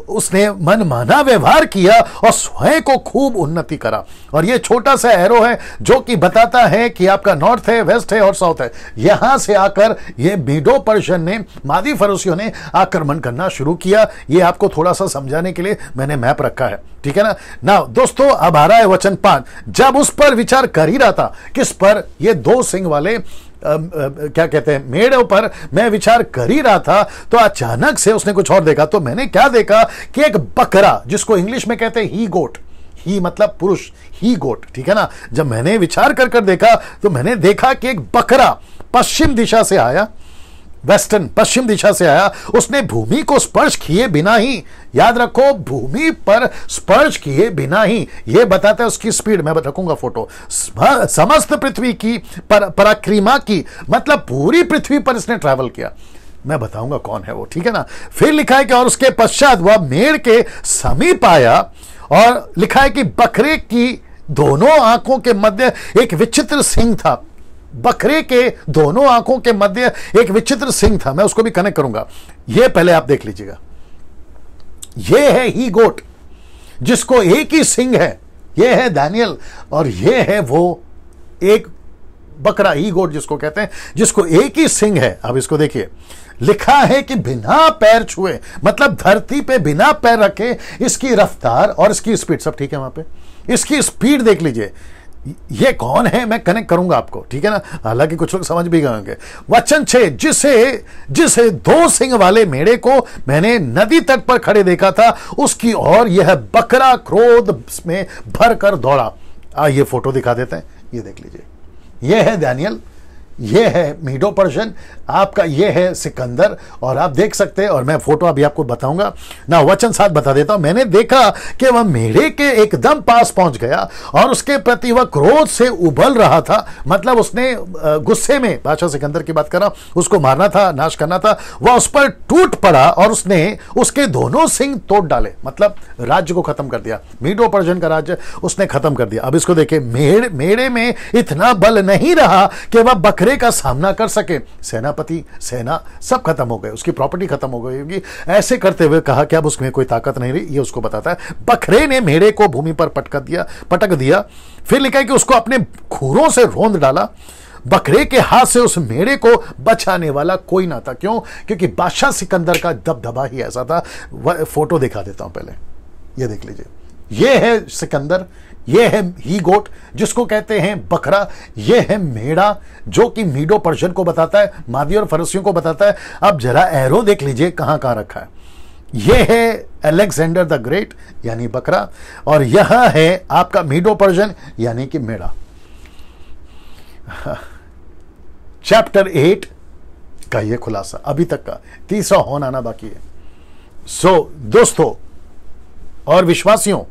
उसने मनमाना व्यवहार किया और स्वयं को खूब उन्नति करा। और ये छोटा सा एरो है जो कि बताता है कि आपका नॉर्थ है, वेस्ट है और साउथ है। यहां से आकर ये मीडो पर्शियन ने, मादी फरसियों ने आक्रमण करना शुरू किया। ये आपको थोड़ा सा समझाने के लिए मैंने मैप रखा है, ठीक है ना। दोस्तों, अब आ रहा है वचन 5। जब उस पर विचार कर ही रहा था, किस पर? ये 2 सिंग वाले क्या कहते हैं, मेढ़ों पर मैं विचार कर ही रहा था, तो अचानक से उसने कुछ और देखा। तो मैंने क्या देखा कि एक बकरा, जिसको इंग्लिश में कहते हैं ही गोट, ही मतलब पुरुष, ही गोट, ठीक है ना। जब मैंने विचार कर देखा तो मैंने देखा कि एक बकरा पश्चिम दिशा से आया, वेस्टर्न, पश्चिम दिशा से आया। उसने भूमि को स्पर्श किए बिना ही, याद रखो, भूमि पर स्पर्श किए बिना ही, यह बताता है उसकी स्पीड। मैं रखूंगा फोटो। समस्त पृथ्वी की परिक्रमा की, मतलब पूरी पृथ्वी पर इसने ट्रैवल किया। मैं बताऊंगा कौन है वो, ठीक है ना। फिर लिखा है कि और उसके पश्चात वह मेढ़ के समीप आया, और लिखा है कि बकरे की दोनों आंखों के मध्य एक विचित्र सिंह था। बकरे के दोनों आंखों के मध्य एक विचित्र सिंह था। मैं उसको भी कनेक्ट करूंगा। यह पहले आप देख लीजिएगा। यह है ही गोट, जिसको एक ही सिंह है। यह है दानियल, और यह है वो एक बकरा, ही गोट जिसको कहते हैं, जिसको एक ही सिंह है। अब इसको देखिए, लिखा है कि बिना पैर छुए, मतलब धरती पे बिना पैर रखे, इसकी रफ्तार और इसकी स्पीड सब ठीक है। वहां पे इसकी स्पीड देख लीजिए। ये कौन है मैं कनेक्ट करूंगा आपको, ठीक है ना। हालांकि कुछ लोग समझ भी गए होंगे। वचन 6, जिसे 2 सिंग वाले मेढ़े को मैंने नदी तट पर खड़े देखा था, उसकी ओर यह बकरा क्रोध में भरकर दौड़ा। ये फोटो दिखा देते हैं, ये देख लीजिए। यह है दानियल, यह है मीडो पर्शियन, आपका यह है सिकंदर, और आप देख सकते हैं। और मैं फोटो अभी आपको बताऊंगा ना। वचन 7 बता देता हूं। मैंने देखा कि वह मेढ़े के एकदम पास पहुंच गया, और उसके प्रति वह क्रोध से उबल रहा था। मतलब उसने गुस्से में, बादशाह सिकंदर की बात कर रहा हूं, उसको मारना था, नाश करना था। वह उस पर टूट पड़ा और उसने उसके दोनों सिंग तोड़ डाले, मतलब राज्य को खत्म कर दिया। मीडो पर्शियन का राज्य उसने खत्म कर दिया। अब इसको देखिए, मेढ़े में इतना बल नहीं रहा कि वह बकरे का सामना कर सके। सेना सब खत्म हो गए, उसकी प्रॉपर्टी खत्म हो गई होगी। ऐसे करते हुए कहा कि अब उसमें कोई ताकत नहीं रही। ये उसको बताता है। बकरे ने मेढ़े को भूमि पर पटक दिया। फिर लिखा है कि उसको अपने खुरों से रौंद डाला। बकरे के हाथ से उस मेढ़े को बचाने वाला कोई ना था। क्यों? क्योंकि बादशाह सिकंदर का दबदबा ही ऐसा था। फोटो दिखा देता हूं पहले, ये देख लीजिए। ये है सिकंदर, ये है ही गोट जिसको कहते हैं बकरा, ये है मेढ़ा जो कि मीडो पर्शियन को बताता है, मादी और फरसियों को बताता है। अब जरा एरो देख लीजिए कहां कहां रखा है। यह है अलेक्जेंडर द ग्रेट यानी बकरा, और यह है आपका मीडो पर्शियन यानी कि मेढ़ा। चैप्टर 8 का यह खुलासा अभी तक का, तीसरा हॉर्न आना बाकी है। सो दोस्तों और विश्वासियों,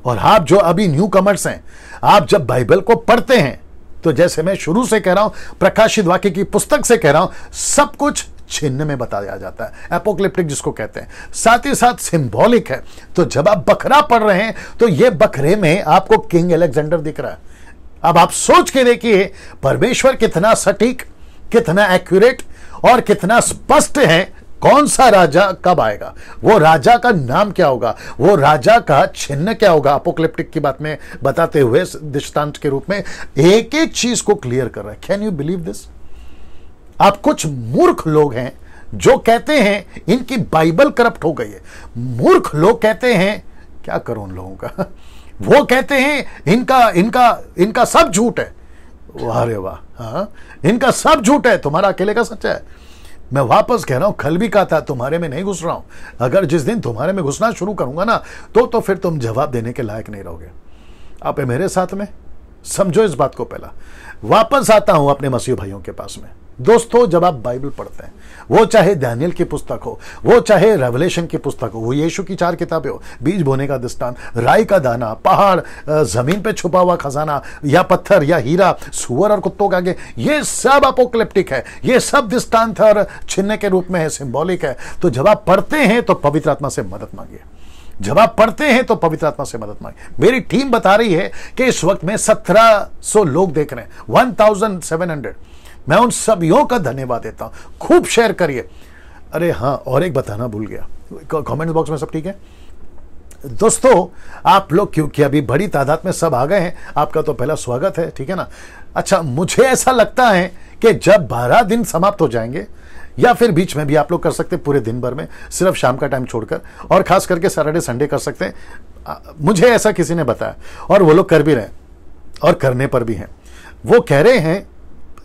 और आप जो अभी न्यू कमर्स हैं, आप जब बाइबल को पढ़ते हैं तो जैसे मैं शुरू से कह रहा हूं, प्रकाशित वाक्य की पुस्तक से कह रहा हूं, सब कुछ चिन्ह में बताया जाता है, एपोक्लिप्टिक जिसको कहते हैं, साथ ही साथ सिंबॉलिक है। तो जब आप बकरा पढ़ रहे हैं तो ये बकरे में आपको किंग अलेक्जेंडर दिख रहा है। अब आप सोच के देखिए परमेश्वर कितना सटीक, कितना एक्यूरेट और कितना स्पष्ट है, कौन सा राजा कब आएगा, वो राजा का नाम क्या होगा, वो राजा का चिन्ह क्या होगा, अपोक्लिप्टिक की बात में बताते हुए दृष्टांत के रूप में एक एक चीज को क्लियर कर रहा है। Can you believe this? आप कुछ मूर्ख लोग हैं जो कहते हैं इनकी बाइबल करप्ट हो गई है। मूर्ख लोग कहते हैं, क्या करूं उन लोगों का वो कहते हैं इनका इनका इनका सब झूठ है। वाह रे वाह, हाँ, इनका सब झूठ है, तुम्हारा अकेले का सच्चा है। मैं वापस कह रहा हूं, कल भी कहा था तुम्हारे में नहीं घुस रहा हूं। अगर जिस दिन तुम्हारे में घुसना शुरू करूंगा ना तो फिर तुम जवाब देने के लायक नहीं रहोगे। आप मेरे साथ में समझो इस बात को। पहला वापस आता हूं अपने मसीह भाइयों के पास में। दोस्तों जब आप बाइबल पढ़ते हैं, वो चाहे दानियल की पुस्तक हो, वो चाहे रेवलेशन की पुस्तक हो, वो यीशु की 4 किताबें हो, बीज बोने का दृष्टांत, राई का दाना, पहाड़, जमीन पे छुपा हुआ खजाना, या पत्थर या हीरा, सुअर और कुत्तों के आगे, ये सब अपोक्लिप्टिक है, ये सब दृष्टांत और चिन्ह के रूप में है, सिंबॉलिक है। तो जब आप पढ़ते हैं तो पवित्र आत्मा से मदद मांगिए। जब आप पढ़ते हैं तो पवित्र आत्मा से मदद मांगिए। मेरी टीम बता रही है कि इस वक्त में 1700 लोग देख रहे हैं, 1700। मैं उन सभियों का धन्यवाद देता हूं। खूब शेयर करिए। अरे हाँ, और एक बताना भूल गया, कमेंट बॉक्स में सब ठीक है दोस्तों? आप लोग क्योंकि अभी बड़ी तादाद में सब आ गए हैं, आपका तो पहला स्वागत है, ठीक है ना। अच्छा, मुझे ऐसा लगता है कि जब 12 दिन समाप्त हो जाएंगे, या फिर बीच में भी आप लोग कर सकते हैं, पूरे दिन भर में सिर्फ शाम का टाइम छोड़कर, और खास करके सैटरडे संडे कर सकते हैं। मुझे ऐसा किसी ने बताया और वो लोग कर भी रहे हैं और करने पर भी हैं। वो कह रहे हैं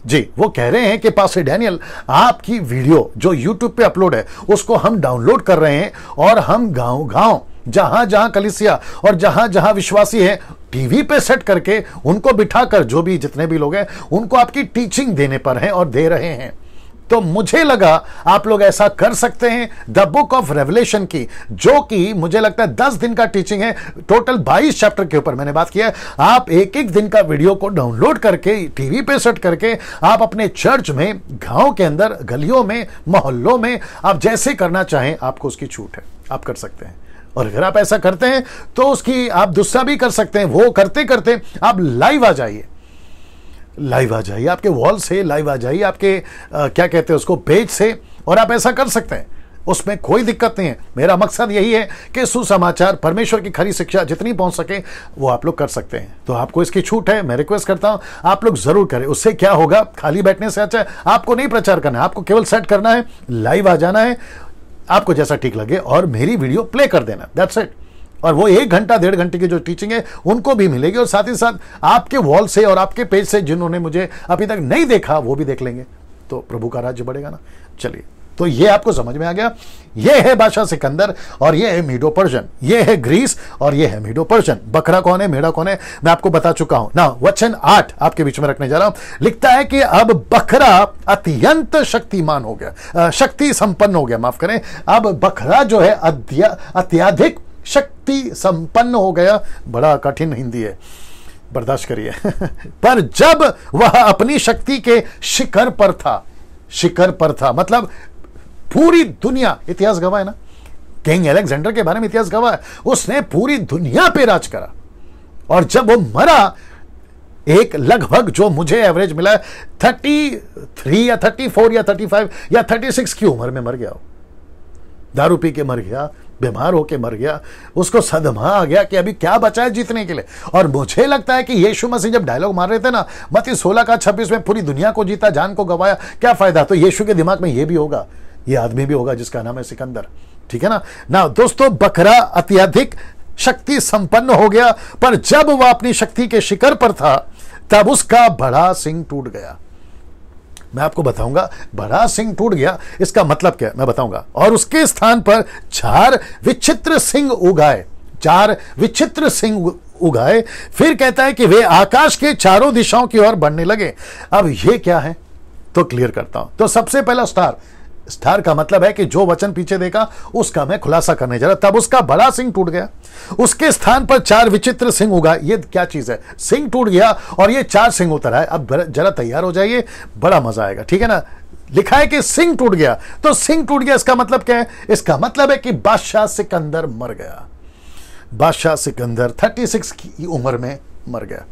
जी, वो कह रहे हैं कि पास्टर डैनियल, आपकी वीडियो जो YouTube पे अपलोड है उसको हम डाउनलोड कर रहे हैं, और हम गांव-गांव, जहां जहां कलीसिया और जहां जहां विश्वासी है, टीवी पे सेट करके उनको बिठाकर, जो भी जितने भी लोग हैं, उनको आपकी टीचिंग देने पर हैं और दे रहे हैं। तो मुझे लगा आप लोग ऐसा कर सकते हैं। द बुक ऑफ रेवलेशन की, जो कि मुझे लगता है 10 दिन का टीचिंग है, टोटल 22 चैप्टर के ऊपर मैंने बात किया है। आप एक एक दिन का वीडियो को डाउनलोड करके, टीवी पे सेट करके, आप अपने चर्च में, गांव के अंदर, गलियों में, मोहल्लों में, आप जैसे करना चाहें, आपको उसकी छूट है, आप कर सकते हैं। और अगर आप ऐसा करते हैं तो उसकी आप दूसरा भी कर सकते हैं। वो करते करते आप लाइव आ जाइए, लाइव आ जाइए, आपके वॉल से लाइव आ जाइए, आपके क्या कहते हैं उसको, पेज से, और आप ऐसा कर सकते हैं, उसमें कोई दिक्कत नहीं है। मेरा मकसद यही है कि सुसमाचार, परमेश्वर की खरी शिक्षा जितनी पहुंच सके वो आप लोग कर सकते हैं। तो आपको इसकी छूट है, मैं रिक्वेस्ट करता हूं आप लोग जरूर करें। उससे क्या होगा, खाली बैठने से अच्छा है, आपको नहीं प्रचार करना है, आपको केवल सेट करना है, लाइव आ जाना है, आपको जैसा ठीक लगे, और मेरी वीडियो प्ले कर देना, दैट्स इट। और वो 1 घंटा 1.5 घंटे की जो टीचिंग है उनको भी मिलेगी, और साथ ही साथ आपके वॉल से और आपके पेज से जिन्होंने मुझे अभी तक नहीं देखा वो भी देख लेंगे, तो प्रभु का राज्य बढ़ेगा ना। चलिए, तो ये आपको समझ में आ गया। ये है बादशाह सिकंदर, और ये है मीडो पर्शियन, ये है ग्रीस, और ये है मीडो पर्शियन। बकरा कौन है, मेढ़ा कौन है, मैं आपको बता चुका हूं ना। वचन 8 आपके बीच में रखने जा रहा हूं। लिखता है कि अब बकरा अत्यंत शक्तिमान हो गया, शक्ति संपन्न हो गया, माफ करें। अब बकरा जो है अत्याधिक शक्ति संपन्न हो गया। बड़ा कठिन हिंदी है, बर्दाश्त करिए। पर जब वह अपनी शक्ति के शिखर पर था, शिखर पर था मतलब पूरी दुनिया, इतिहास गवाह है ना, किंग अलेक्जेंडर के बारे में इतिहास गवाह है, उसने पूरी दुनिया पे राज करा। और जब वो मरा, एक लगभग जो मुझे एवरेज मिला 33 या 34 या 35 या 36 की उम्र में मर गया। दारू पी के मर गया, बीमार होके मर गया, उसको सदमा आ गया कि अभी क्या बचा है जीतने के लिए। और मुझे लगता है कि यीशु मसीह जब डायलॉग मार रहे थे ना, मत्ती 16:26 में, पूरी दुनिया को जीता, जान को गवाया, क्या फायदा। तो यीशु के दिमाग में ये भी होगा, ये आदमी भी होगा जिसका नाम है सिकंदर, ठीक है ना। दोस्तों, बकरा अत्यधिक शक्ति संपन्न हो गया, पर जब वह अपनी शक्ति के शिखर पर था तब उसका बड़ा सिंह टूट गया। मैं आपको बताऊंगा बड़ा सिंह टूट गया इसका मतलब क्या है, मैं बताऊंगा। और उसके स्थान पर 4 विचित्र सिंह उगाए, 4 विचित्र सिंह उगाए। फिर कहता है कि वे आकाश के चारों दिशाओं की ओर बढ़ने लगे। अब ये क्या है तो क्लियर करता हूं। तो सबसे पहला स्टार, स्टार का मतलब है कि जो वचन पीछे देखा उसका मैं खुलासा करने जा रहा। तब उसका बड़ा सिंह टूट गया, उसके स्थान पर 4 विचित्र सिंह उगा। ये क्या चीज है, सिंह टूट गया और ये 4 सिंह उतर आए। अब जरा तैयार हो जाइए, बड़ा मजा आएगा, ठीक है ना। लिखा है कि सिंह टूट गया, तो सिंह टूट गया इसका मतलब क्या है, इसका मतलब है कि बादशाह सिकंदर मर गया। बादशाह सिकंदर 36 की उम्र में मर गया।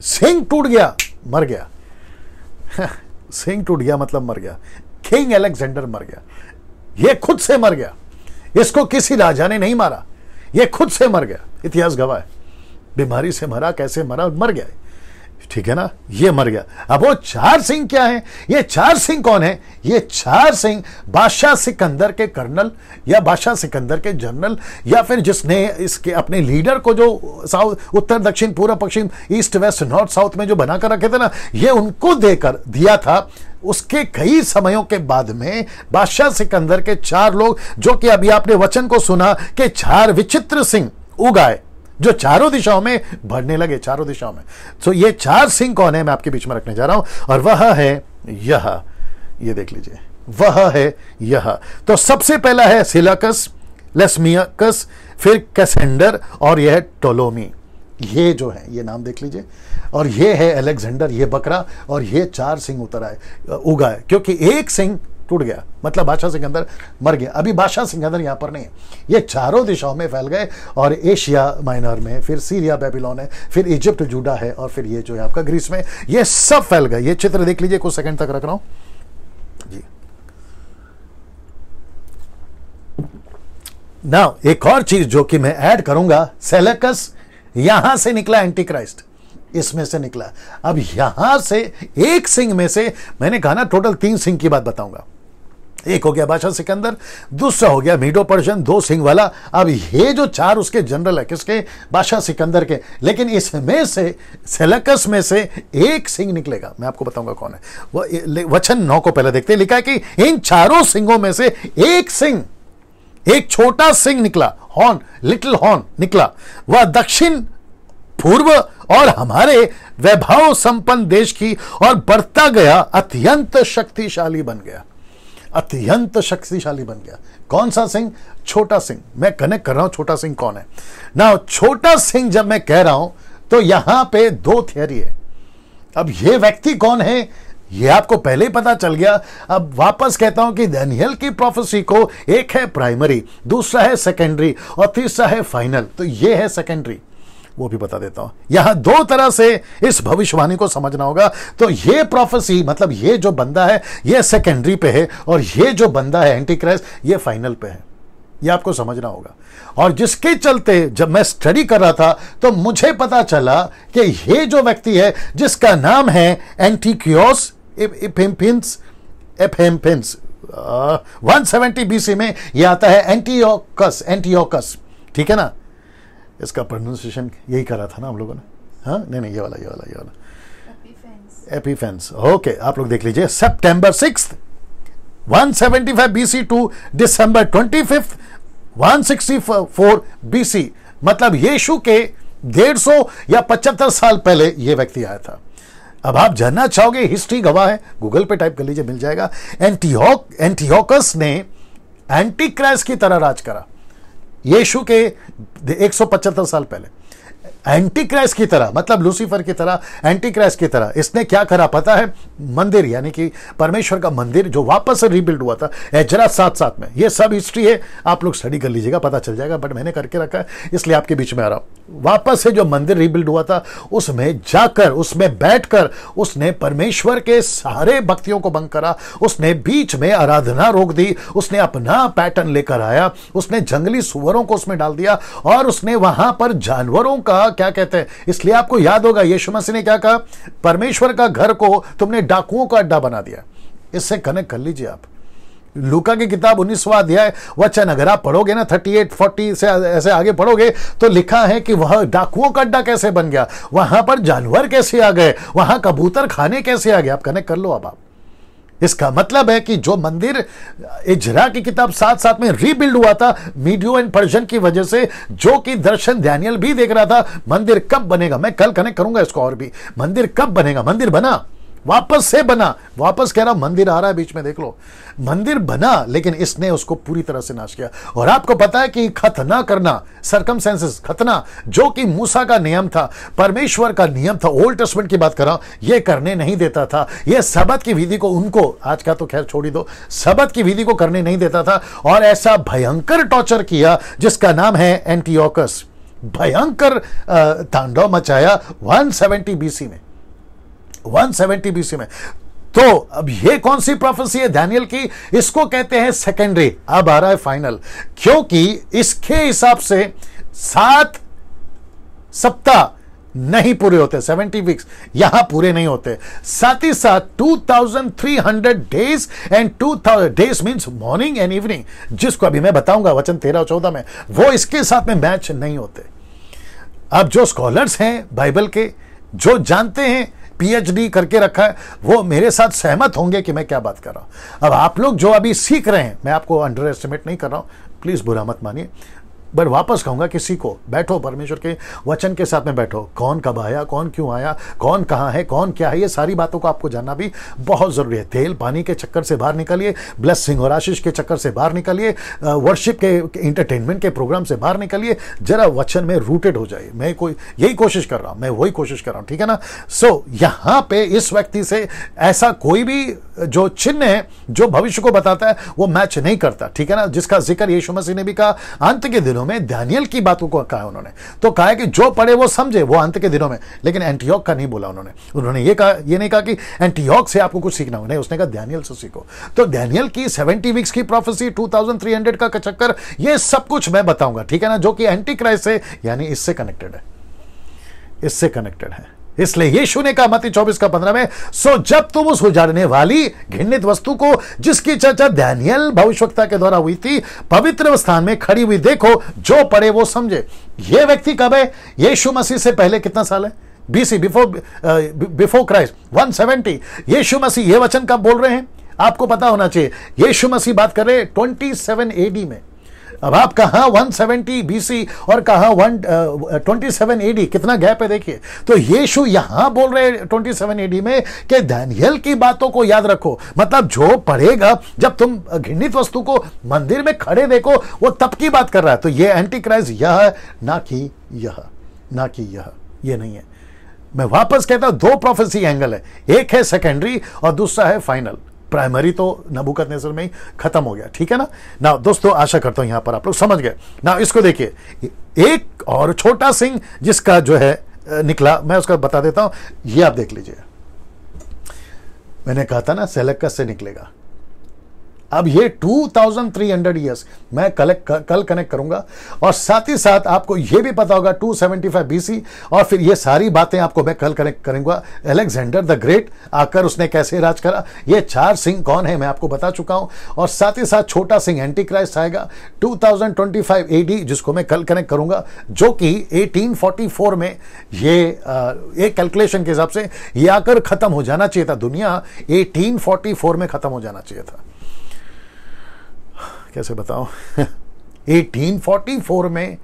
सिंह टूट गया, मर गया। सिंह टूट गया मतलब मर गया। किंग अलेक्जेंडर मर गया, ये खुद से मर गया, इसको किसी राजा ने नहीं मारा, ये खुद से मर गया। इतिहास गवाह है, बीमारी से मरा, कैसे मरा, मर गया, ठीक है ना, ये मर गया। अब वो 4 सिंह क्या है, ये 4 सिंह कौन है, ये 4 सिंह बादशाह सिकंदर के कर्नल या बादशाह सिकंदर के जनरल, या फिर जिसने इसके अपने लीडर को जो साउथ, उत्तर दक्षिण पूर्व पश्चिम ईस्ट वेस्ट नॉर्थ साउथ में जो बनाकर रखे थे ना, ये उनको देकर दिया था। उसके कई समयों के बाद में बादशाह सिकंदर के 4 लोग, जो कि अभी आपने वचन को सुना कि 4 विचित्र सिंह उगाए जो चारों दिशाओं में बढ़ने लगे, चारों दिशाओं में। तो ये 4 सिंह कौन है मैं आपके बीच में रखने जा रहा हूं, और वह है यह, ये देख लीजिए, वह है यह। तो सबसे पहला है सिलाकस, लेस्मियकस, फिर कैसेंडर और यह टोलोमी। ये जो है ये नाम देख लीजिए, और ये है अलेक्जेंडर, ये बकरा, और ये 4 सिंह उतर आए, उगाए, क्योंकि एक सिंह टूट गया मतलब बादशाह सिकंदर मर गया। अभी बादशाह सिकंदर यहां पर नहीं है, ये चारों दिशाओं में फैल गए, और एशिया माइनर में, फिर सीरिया बेबीलोन है, फिर इजिप्ट जूडा है, और फिर ये जो है आपका ग्रीस में, ये सब फैल गए। ये चित्र देख लीजिए, कुछ सेकंड तक रख रहा हूं जी। नाउ एक और चीज जो कि मैं ऐड करूंगा, सेलेकस यहां से निकला एंटी क्राइस्ट, इसमें से निकला। अब यहां से एक सिंह में से मैंने कहा ना टोटल 3 सिंह की बात बताऊंगा। एक हो गया बादशाह सिकंदर, दूसरा हो गया मीडो पर्शियन 2 सिंह वाला। अब ये जो 4 उसके जनरल है, किसके, बादशाह सिकंदर के, लेकिन इसमें से सेलेकस में से एक सिंह निकलेगा, मैं आपको बताऊंगा कौन है वो। वचन 9 को पहले देखते हैं, लिखा है कि इन चारों सिंहों में से एक सिंह, एक छोटा सिंह निकला, हॉर्न, लिटिल हॉर्न निकला। वह दक्षिण पूर्व और हमारे वैभव संपन्न देश की और बढ़ता गया, अत्यंत शक्तिशाली बन गया, अत्यंत शक्तिशाली बन गया। कौन सा सिंह, छोटा सिंह। मैं कनेक्ट कर रहा हूं छोटा सिंह कौन है ना। छोटा सिंह जब मैं कह रहा हूं तो यहां पे 2 थियरी है। अब ये व्यक्ति कौन है ये आपको पहले ही पता चल गया। अब वापस कहता हूं कि दानियेल की प्रोफेसी को एक है प्राइमरी, दूसरा है सेकेंडरी, और तीसरा है फाइनल। तो ये है सेकेंडरी, वो भी बता देता हूं। यहां 2 तरह से इस भविष्यवाणी को समझना होगा। तो ये प्रोफेसी मतलब ये जो बंदा है ये सेकेंडरी पे है, और ये जो बंदा है एंटी क्राइस्ट ये फाइनल पे है, ये आपको समझना होगा। और जिसके चलते जब मैं स्टडी कर रहा था तो मुझे पता चला कि ये जो व्यक्ति है जिसका नाम है एंटीक्योस एपिम्फेन्स 170 बीसी में यह आता है एंटियोकस, एंटियोकस, ठीक है ना। इसका प्रोनाउंसिएशन यही करा था ना हम लोगों ने, हाँ नहीं ये वाला एपिफेंस। ओके, आप लोग देख लीजिए, सितंबर 6 175 बीसी टू दिसंबर 25 164 बीसी, मतलब यीशु के 150 या 75 साल पहले यह व्यक्ति आया था। अब आप जानना चाहोगे, हिस्ट्री गवाह है, गूगल पे टाइप कर लीजिए मिल जाएगा। एंटियोकस ने एंटी क्राइस्ट की तरह राज करा यीशु के 175 साल पहले, एंटी क्राइस्ट की तरह, मतलब लूसीफर की तरह, एंटी क्राइस्ट की तरह। इसने क्या करा पता है, मंदिर यानी कि परमेश्वर का मंदिर जो वापस से रीबिल्ड हुआ था एजरा 7:7 में, ये सब हिस्ट्री है, आप लोग स्टडी कर लीजिएगा, पता चल जाएगा, बट मैंने करके रखा है इसलिए आपके बीच में आ रहा हूं। वापस से जो मंदिर रीबिल्ड हुआ था उसमें जाकर, उसमें बैठकर उसने परमेश्वर के सारे भक्तियों को भंग करा, उसने बीच में आराधना रोक दी, उसने अपना पैटर्न लेकर आया, उसने जंगली सुअरों को उसमें डाल दिया, और उसने वहां पर जानवरों का क्या कहते हैं, इसलिए आपको याद होगा यीशु मसीह ने क्या कहा, परमेश्वर का घर को तुमने डाकुओं का अड्डा बना दिया। इससे कनेक्ट कर लीजिए आप लूका की किताब 19वां अध्याय वचन अगर आप पढ़ोगे ना 38-40 से ऐसे आगे पढ़ोगे तो लिखा है कि वह डाकुओं का अड्डा कैसे बन गया, वहां पर जानवर कैसे आ गए, वहां कबूतर खाने कैसे आ गए। आप कनेक्ट कर लो। अब आप इसका मतलब है कि जो मंदिर इजरा की किताब साथ साथ में रीबिल्ड हुआ था मीडियो एंड पर्शियन की वजह से, जो कि दर्शन दानियल भी देख रहा था, मंदिर कब बनेगा, मैं कल कनेक्ट करूंगा इसको और भी, मंदिर कब बनेगा, मंदिर बना, वापस से बना, वापस कह रहा हूं मंदिर आ रहा है बीच में, देख लो मंदिर बना, लेकिन इसने उसको पूरी तरह से नाश किया। और आपको पता है कि खतना करना, सर्कमसेंसेस, खतना, जो कि मूसा का नियम था, परमेश्वर का नियम था, ओल्ड टेस्टमेंट की बात कर रहा हूं, यह करने नहीं देता था। यह सबत की विधि को उनको, आज का तो खैर छोड़ ही दो, सबत की विधि को करने नहीं देता था। और ऐसा भयंकर टॉर्चर किया जिसका नाम है एंटियोकस, भयंकर तांडव मचाया 170 बीसी में, 170 बीसी में। तो अब ये कौन सी प्रोफेसी है दानियल की, इसको कहते हैं सेकेंडरी। अब आ रहा है फाइनल, क्योंकि इसके हिसाब से 7 सप्ताह नहीं पूरे होते, 70 वीक्स यहां पूरे नहीं होते। साथ ही साथ 2300 days and 2000 days means morning and evening, जिसको अभी मैं बताऊंगा वचन 13 और 14 में, वो इसके साथ में मैच नहीं होते। अब जो स्कॉलर्स हैं बाइबल के, जो जानते हैं, पीएचडी करके रखा है, वो मेरे साथ सहमत होंगे कि मैं क्या बात कर रहा हूं। अब आप लोग जो अभी सीख रहे हैं, मैं आपको अंडर एस्टिमेट नहीं कर रहा हूं, प्लीज बुरा मत मानिए, पर वापस कहूंगा किसी को, बैठो परमेश्वर के वचन के साथ में बैठो, कौन कब आया, कौन क्यों आया, कौन कहां है, कौन क्या है, ये सारी बातों को आपको जानना भी बहुत जरूरी है। तेल पानी के चक्कर से बाहर निकलिए, ब्लेसिंग और आशीष के चक्कर से बाहर निकलिए, वर्शिप के इंटरटेनमेंट के प्रोग्राम से बाहर निकलिए, जरा वचन में रूटेड हो जाइए। मैं कोई यही कोशिश कर रहा हूं, मैं वही कोशिश कर रहा हूं, ठीक है ना। सो यहां पे इस व्यक्ति से ऐसा कोई भी जो चिन्ह है जो भविष्य को बताता है वो मैच नहीं करता, ठीक है ना, जिसका जिक्र यीशु मसीह ने भी कहा अंत के दिनों में, दानियल की बातों को कहा उन्होंने, तो कहा है कि जो पढ़े वो समझे, वो अंत के दिनों में। लेकिन एंटियोक का नहीं बोला उन्होंने ये कहा, ये नहीं कहा कि एंटियोक से आपको कुछ सीखना हो, नहीं, उसने कहा दानियल से सीखो। तो दानियल की 70 वीक्स की प्रोफेसी, 2300 का चक्कर, ये सब कुछ मैं बताऊंगा, ठीक है ना, जो कि एंटी क्राइस्ट से यानी इससे कनेक्टेड है, इससे कनेक्टेड है। इसलिए यीशु ने कहा मत्ती 24:15 में, सो जब तुम उस उजाड़ने वाली घृणित वस्तु को जिसकी चर्चा दानियल भविष्यवक्ता के द्वारा हुई थी पवित्र स्थान में खड़ी हुई देखो, जो पढ़े वो समझे। यह व्यक्ति कब है? यीशु मसीह से पहले कितना साल है? BC, before Christ 170। यीशु मसीह ये वचन कब बोल रहे हैं आपको पता होना चाहिए। यीशु मसीह बात कर रहे 27 एडी में। अब आप कहां 170 बीसी और कहां 27 एडी, कितना गैप है देखिए। तो यीशु यहां बोल रहे 27 एडी में कि दानियल की बातों को याद रखो, मतलब जो पढ़ेगा, जब तुम घृणित वस्तु को मंदिर में खड़े देखो, वो तब की बात कर रहा है। तो ये एंटी क्राइस्ट यह है, ना कि यह, ना कि यह, ये नहीं है। मैं वापस कहता हूं, दो प्रोफेसी एंगल है, एक है सेकेंडरी और दूसरा है फाइनल। प्राइमरी तो नबूकदनेस्सर में ही खत्म हो गया, ठीक है ना। ना दोस्तों, आशा करता हूं यहां पर आप लोग समझ गए ना। इसको देखिए, एक और छोटा सिंह जिसका जो है निकला, मैं उसका बता देता हूं, ये आप देख लीजिए। मैंने कहा था ना सेलेकस से निकलेगा। अब ये 2300 ईयर्स मैं कल कनेक्ट करूंगा, और साथ ही साथ आपको ये भी पता होगा 275 बीसी, और फिर ये सारी बातें आपको मैं कल कनेक्ट करूंगा। अलेक्जेंडर द ग्रेट आकर उसने कैसे राज करा, ये 4 सिंह कौन है मैं आपको बता चुका हूं, और साथ ही साथ छोटा सिंह एंटी क्राइस्ट आएगा 2025 एडी, जिसको मैं कल कनेक्ट करूंगा, जो कि 1844 में ये एक कैलकुलेशन के हिसाब से ये आकर खत्म हो जाना चाहिए था। दुनिया 1844 में खत्म हो जाना चाहिए था। कैसे बताऊं 1844 में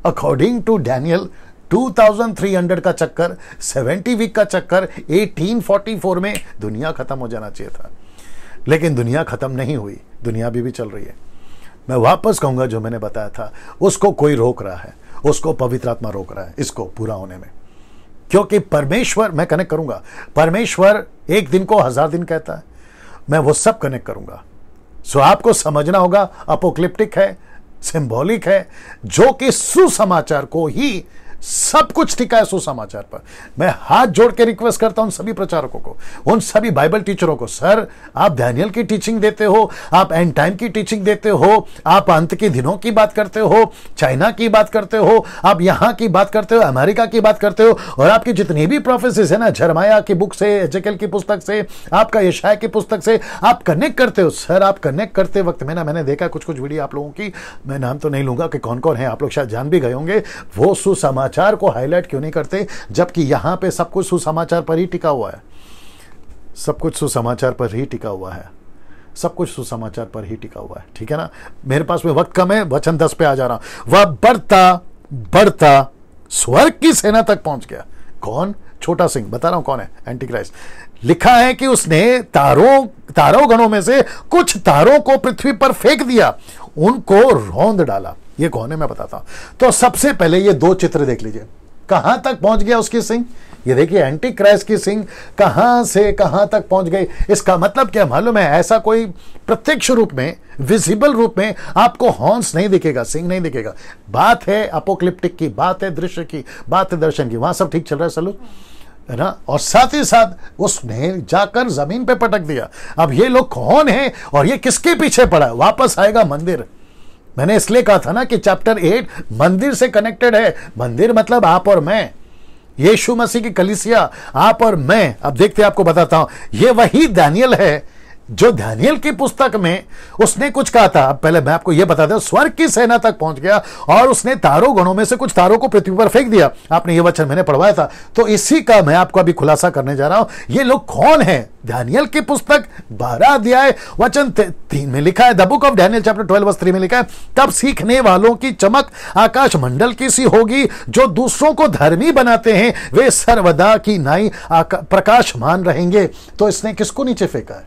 अकॉर्डिंग टू डैनियल 2300 का चक्कर, 70 वीक का चक्कर, 1844 में दुनिया खत्म हो जाना चाहिए था। लेकिन दुनिया खत्म नहीं हुई, दुनिया अभी भी चल रही है। मैं वापस कहूंगा, जो मैंने बताया था उसको कोई रोक रहा है, उसको पवित्र आत्मा रोक रहा है इसको पूरा होने में। क्योंकि परमेश्वर, मैं कनेक्ट करूंगा, परमेश्वर एक दिन को 1000 दिन कहता है, मैं वो सब कनेक्ट करूंगा। सो आपको समझना होगा, अपोक्लिप्टिक है, सिंबॉलिक है, जो कि सुसमाचार को ही सब कुछ टिका है सुसमाचार पर। मैं हाथ जोड़ के रिक्वेस्ट करता हूं सभी प्रचारकों को, उन सभी बाइबल टीचरों को, सर आप दानियल की टीचिंग देते हो, आप एंड टाइम की टीचिंग देते हो, आप अंत के दिनों की बात करते हो, चाइना की बात करते हो, आप यहां की बात करते हो, अमेरिका की बात करते हो, और आपकी जितनी भी प्रोफेसीज है ना, झरमाया की बुक से, एजेकिएल की पुस्तक से, आपका यशाया की पुस्तक से आप कनेक्ट करते हो। सर आप कनेक्ट करते वक्त मैंने देखा कुछ वीडियो आप लोगों की, मैं नाम तो नहीं लूंगा कि कौन कौन है, आप लोग शायद जान भी गए होंगे, वो सुसमाचार को हाईलाइट क्यों नहीं करते, जबकि यहां पे सब कुछ सुसमाचार पर ही टिका हुआ है। सब कुछ सुसमाचार पर ही टिका हुआ है, सब कुछ सुसमाचार पर ही टिका हुआ है। ठीक है ना, मेरे पास में वक्त कम है, वचन 10 पे आ जा रहा हूं। वह बढ़ता बढ़ता स्वर्ग की सेना तक पहुंच गया। कौन? छोटा सिंह, बता रहा हूं कौन है, एंटी क्राइस्ट। लिखा है कि उसने तारों गणों में से कुछ तारों को पृथ्वी पर फेंक दिया, उनको रौंद डाला। ये कौन है मैं बताता हूं। तो सबसे पहले ये दो चित्र देख लीजिए, कहां तक पहुंच गया उसकी सिंह। ये देखिए एंटी क्राइस्ट की सिंह कहां से कहां तक पहुंच गई। इसका मतलब क्या मालूम है, ऐसा कोई प्रत्यक्ष रूप में, विजिबल रूप में आपको हॉर्न्स नहीं दिखेगा, सिंह नहीं दिखेगा। बात है अपोक्लिप्टिक की, बात है दृश्य की, बात है दर्शन की। वहां सब ठीक चल रहा है सलू, है ना। और साथ ही साथ उसने जाकर जमीन पे पटक दिया। अब ये लोग कौन है और ये किसके पीछे पड़ा है? वापस आएगा मंदिर। मैंने इसलिए कहा था ना कि चैप्टर 8 मंदिर से कनेक्टेड है। मंदिर मतलब आप और मैं, यीशु मसीह की कलीसिया, आप और मैं। अब देखते हैं, आपको बताता हूं, ये वही दानियल है जो दानियल की पुस्तक में उसने कुछ कहा था। अब पहले मैं आपको यह बता दूं, स्वर्ग की सेना तक पहुंच गया और उसने तारों गणों में से कुछ तारों को पृथ्वी पर फेंक दिया। आपने यह वचन मैंने पढ़वाया था, तो इसी का मैं आपको अभी खुलासा करने जा रहा हूं। ये लोग कौन है? दानियल की पुस्तक 12 अध्याय वचन 3 में लिखा है, the book of Daniel chapter 12 verse 3 में लिखा है, तब सीखने वालों की चमक आकाश मंडल की सी होगी, जो दूसरों को धर्मी बनाते हैं वे सर्वदा की नाई प्रकाशमान रहेंगे। तो इसने किसको नीचे फेंका है?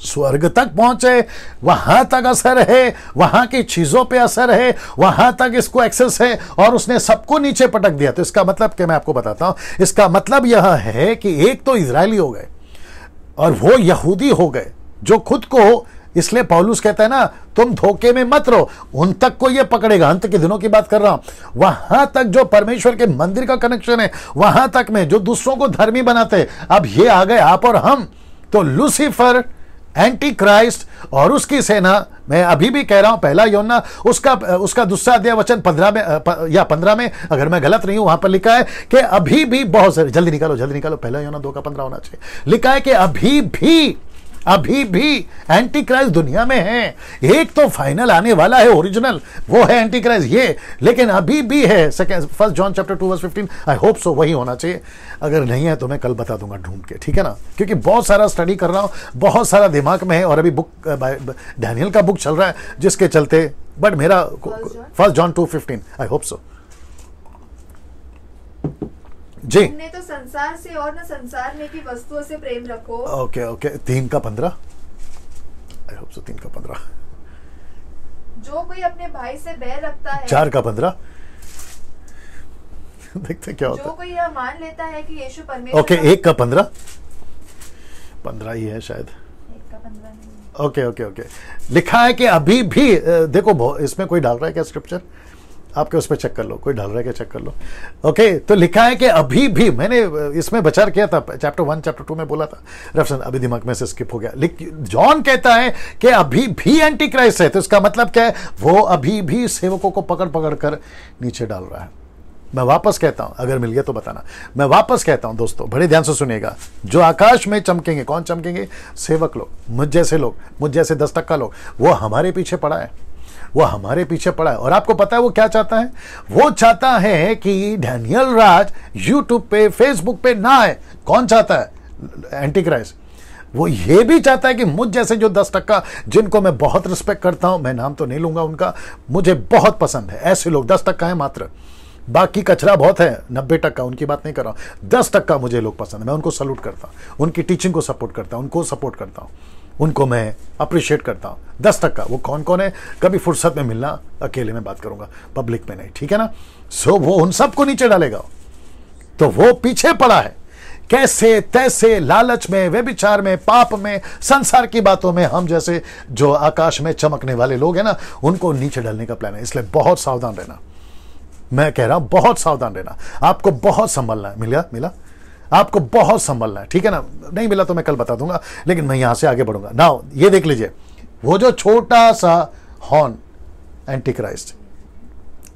स्वर्ग तक पहुंचे, वहां तक असर है, वहां की चीजों पे असर है, वहां तक इसको एक्सेस है, और उसने सबको नीचे पटक दिया। तो इसका मतलब क्या, मैं आपको बताता हूं। इसका मतलब यह है कि एक तो इजरायली हो गए और वो यहूदी हो गए, जो खुद को, इसलिए पौलुस कहता है ना, तुम धोखे में मत रहो, उन तक को ये पकड़ेगा। अंत के दिनों की बात कर रहा हूं। वहां तक जो परमेश्वर के मंदिर का कनेक्शन है, वहां तक में जो दूसरों को धर्मी बनाते हैं। अब ये आ गए आप और हम। तो लूसीफर, एंटी क्राइस्ट और उसकी सेना, मैं अभी भी कह रहा हूं, पहला यूहन्ना उसका दूसरा अध्याय वचन 15 में या 15 में, अगर मैं गलत नहीं हूं, वहां पर लिखा है कि अभी भी बहुत सारे, जल्दी निकालो, पहला यूहन्ना 2:15 होना चाहिए। लिखा है कि अभी भी एंटी क्राइस्ट दुनिया में है। एक तो फाइनल आने वाला है, ओरिजिनल, वो है एंटी क्राइस्ट ये, लेकिन अभी भी है। 1 John chapter 2 verse 15, I hope so वही होना चाहिए। अगर नहीं है तो मैं कल बता दूंगा ढूंढ के, ठीक है ना, क्योंकि बहुत सारा स्टडी कर रहा हूं, बहुत सारा दिमाग में है, और अभी बुक डैनियल का बुक चल रहा है, जिसके चलते, बट मेरा 1 जॉन 2:15, आई होप सो जी। तुमने तो संसार से और न संसार में की वस्तुओं से प्रेम रखो। ओके 3:15, आई होप सो 3:15। जो कोई अपने भाई से बैर रखता है, 4:15, देखते क्या होता है। जो कोई यह मान लेता है कि यीशु परमेश्वर, ओके 1:15, 15 ही है शायद। 1:15 ओके लिखा है कि अभी भी, देखो इसमें कोई डाल रहा है क्या स्क्रिप्चर, आपके उस पर चेक कर लो, कोई डाल रहा है क्या चेक कर लो। ओके, तो लिखा है कि अभी भी, मैंने इसमें विचार किया था, चैप्टर 1 चैप्टर 2 में बोला था, रेफरेंस अभी दिमाग में से स्किप हो गया। जॉन कहता है कि अभी भी एंटी क्राइस्ट है। तो इसका मतलब क्या है? वो अभी भी सेवकों को पकड़ कर नीचे डाल रहा है। मैं वापस कहता हूं, अगर मिल गया तो बताना। मैं वापस कहता हूं दोस्तों, बड़े ध्यान से सुनिएगा। जो आकाश में चमकेंगे, कौन चमकेंगे? सेवक लोग, मुझ जैसे लोग, मुझ जैसे 10% लोग। वो हमारे पीछे पड़ा है, वो हमारे पीछे पड़ा है। और आपको पता है वो क्या चाहता है? वो चाहता है कि डैनियल राज यूट्यूब पे, फेसबुक पे ना आए। कौन चाहता है? Anti Christ. वो ये भी चाहता है कि मुझ जैसे जो 10%, जिनको मैं बहुत रिस्पेक्ट करता हूं, मैं नाम तो नहीं लूंगा उनका, मुझे बहुत पसंद है, ऐसे लोग 10% है मात्र, बाकी कचरा बहुत है 90%, उनकी बात नहीं कर रहा हूं। 10% मुझे लोग पसंद है, मैं उनको सल्यूट करता हूं, उनकी टीचिंग को सपोर्ट करता हूं, उनको सपोर्ट करता हूं, उनको मैं अप्रिशिएट करता हूं। 10% वो कौन कौन है? कभी फुर्सत में मिलना, अकेले में बात करूंगा, पब्लिक में नहीं, ठीक है ना। सो वो उन सबको नीचे डालेगा। तो वो पीछे पड़ा है, कैसे तैसे लालच में, व्यभिचार में, पाप में, संसार की बातों में। हम जैसे जो आकाश में चमकने वाले लोग हैं ना, उनको नीचे डालने का प्लान है। इसलिए बहुत सावधान रहना, मैं कह रहा हूं बहुत सावधान रहना, आपको बहुत संभलना है। मिला आपको बहुत संभलना है, ठीक है ना। नहीं मिला तो मैं कल बता दूंगा, लेकिन मैं यहां से आगे बढ़ूंगा। नाउ ये देख लीजिए, वो जो छोटा सा हॉर्न, एंटी क्राइस्ट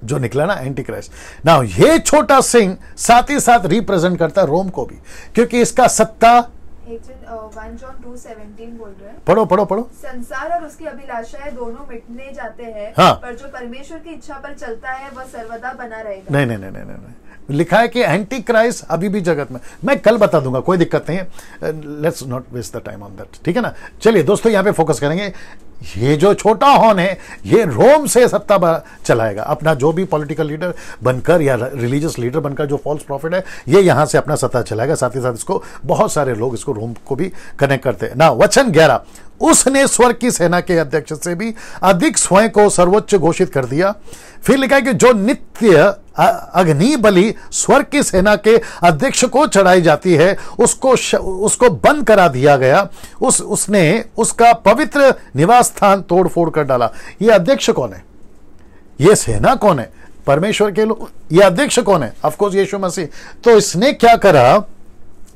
जो निकला ना, एंटी क्राइस्ट। नाउ ये छोटा सिंह साथ ही साथ रिप्रेजेंट करता है रोम को भी, क्योंकि इसका सत्ता 1 जॉन 2:17 बोल रहे हैं। पढ़ो। संसार और उसकी अभिलाषाएं दोनों मिटने जाते हैं, हाँ। पर जो परमेश्वर की इच्छा पर चलता है वह सर्वदा बना रहेगा। नहीं, लिखा है कि एंटी क्राइस्ट अभी भी जगत में। मैं कल बता दूंगा, कोई दिक्कत नहीं है। Let's not waste the time on that, ठीक है ना। चलिए दोस्तों, यहां पे फोकस करेंगे। ये जो छोटा हॉर्न है, ये रोम से सत्ता चलाएगा। अपना जो भी पॉलिटिकल लीडर बनकर या रिलीजियस लीडर बनकर जो फॉल्स प्रॉफिट है, ये यहां से अपना सत्ता चलाएगा। साथ ही साथ इसको बहुत सारे लोग इसको रोम को भी कनेक्ट करते हैं ना। वचन 11, उसने स्वर्ग की सेना के अध्यक्ष से भी अधिक स्वयं को सर्वोच्च घोषित कर दिया। फिर लिखा है कि जो नित्य अग्नि बलि स्वर्ग की सेना के अध्यक्ष को चढ़ाई जाती है, उसको बंद करा दिया गया। उसने उसका पवित्र निवास स्थान तोड़ फोड़ कर डाला। ये अध्यक्ष कौन है? ये सेना कौन है? परमेश्वर के लोग। ये अध्यक्ष कौन है? ऑफ कोर्स यीशु मसीह। तो इसने क्या करा,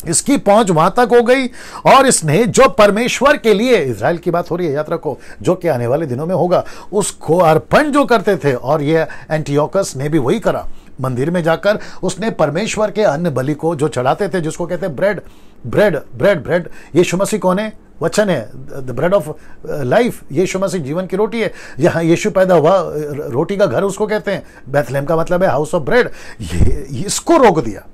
इसकी पहुंच वहां तक हो गई, और इसने जो परमेश्वर के लिए, इजराइल की बात हो रही है, याद रखो, जो कि आने वाले दिनों में होगा, उसको अर्पण जो करते थे, और ये एंटियोकस ने भी वही करा। मंदिर में जाकर उसने परमेश्वर के अन्न बलि को जो चढ़ाते थे, जिसको कहते हैं ब्रेड। यीशु मसीह कौन है? वचन है, द ब्रेड ऑफ लाइफ। यीशु मसीह जीवन की रोटी है। यहां यीशु पैदा हुआ, रोटी का घर उसको कहते हैं। बैथलेहम का मतलब है हाउस ऑफ ब्रेड। इसको रोक दिया,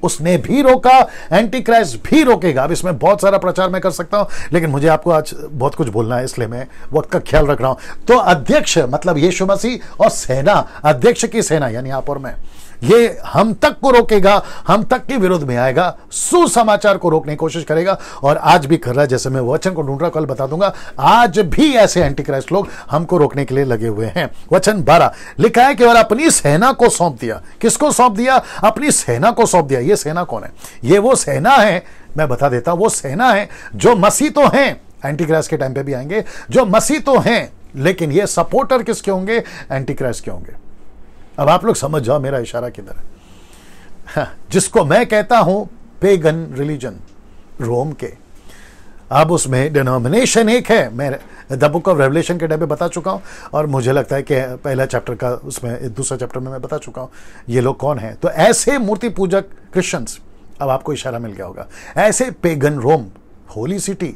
उसने भी रोका, एंटी क्राइस्ट भी रोकेगा। अब इसमें बहुत सारा प्रचार मैं कर सकता हूं, लेकिन मुझे आपको आज बहुत कुछ बोलना है, इसलिए मैं वक्त का ख्याल रख रहा हूं। तो अध्यक्ष मतलब यीशु मसीह, और सेना, अध्यक्ष की सेना यानी आप और मैं, ये हम तक को रोकेगा, हम तक के विरोध में आएगा, सुसमाचार को रोकने की कोशिश करेगा, और आज भी कर रहा है। जैसे मैं वचन को ढूंढ रहा, कल बता दूंगा। आज भी ऐसे एंटी क्राइस्ट लोग हमको रोकने के लिए लगे हुए हैं। वचन 12 लिखा है कि और अपनी सेना को सौंप दिया। किसको सौंप दिया? अपनी सेना को सौंप दिया। ये सेना कौन है? ये वो सेना है, मैं बता देता हूं, वो सेना है जो मसीह तो हैं, एंटी क्राइस्ट के टाइम पे भी आएंगे, जो मसीह तो हैं, लेकिन ये सपोर्टर किसके होंगे? एंटी क्राइस्ट के होंगे। अब आप लोग समझ जाओ मेरा इशारा किधर है। जिसको मैं कहता हूं पेगन रिलीजन, रोम के। अब उसमें डिनोमिनेशन एक है, मैं द बुक ऑफ रेवलेशन के टाइम पे बता चुका हूं, और मुझे लगता है कि पहला चैप्टर का, उसमें दूसरा चैप्टर में मैं बता चुका हूं ये लोग कौन है। तो ऐसे मूर्ति पूजक क्रिश्चियंस, अब आपको इशारा मिल गया होगा, ऐसे पेगन रोम, होली सिटी,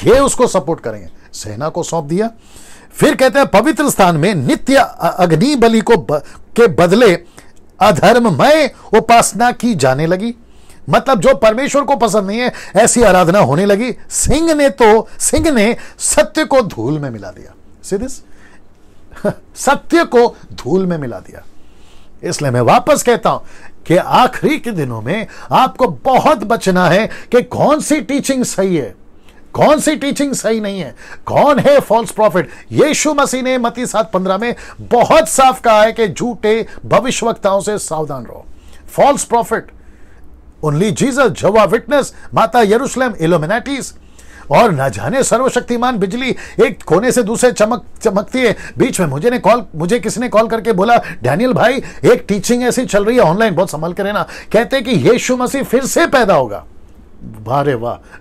ये उसको सपोर्ट करेंगे। सेना को सौंप दिया। फिर कहते हैं पवित्र स्थान में नित्य अग्नि बलि के बदले अधर्ममय उपासना की जाने लगी। मतलब जो परमेश्वर को पसंद नहीं है, ऐसी आराधना होने लगी। सिंह ने सत्य को धूल में मिला दिया। सीधे सत्य को धूल में मिला दिया। इसलिए मैं वापस कहता हूं कि आखिरी के दिनों में आपको बहुत बचना है कि कौन सी टीचिंग सही है, कौन सी टीचिंग सही नहीं है, कौन है फॉल्स प्रॉफिट। यीशु मसीह ने मत्ती 7:15 में बहुत साफ कहा है कि झूठे भविष्यवक्ताओं से सावधान रहो। False prophet, only Jesus, Jehovah witness, माता यरूशलेम, इल्यूमिनाटीज, और न जाने सर्वशक्तिमान बिजली एक कोने से दूसरे चमकती है। बीच में मुझे किसी ने कॉल करके बोला, डैनियल भाई एक टीचिंग ऐसी चल रही है ऑनलाइन, बहुत संभल के रहना, कहते हैं कि यीशु मसीह फिर से पैदा होगा। वाह,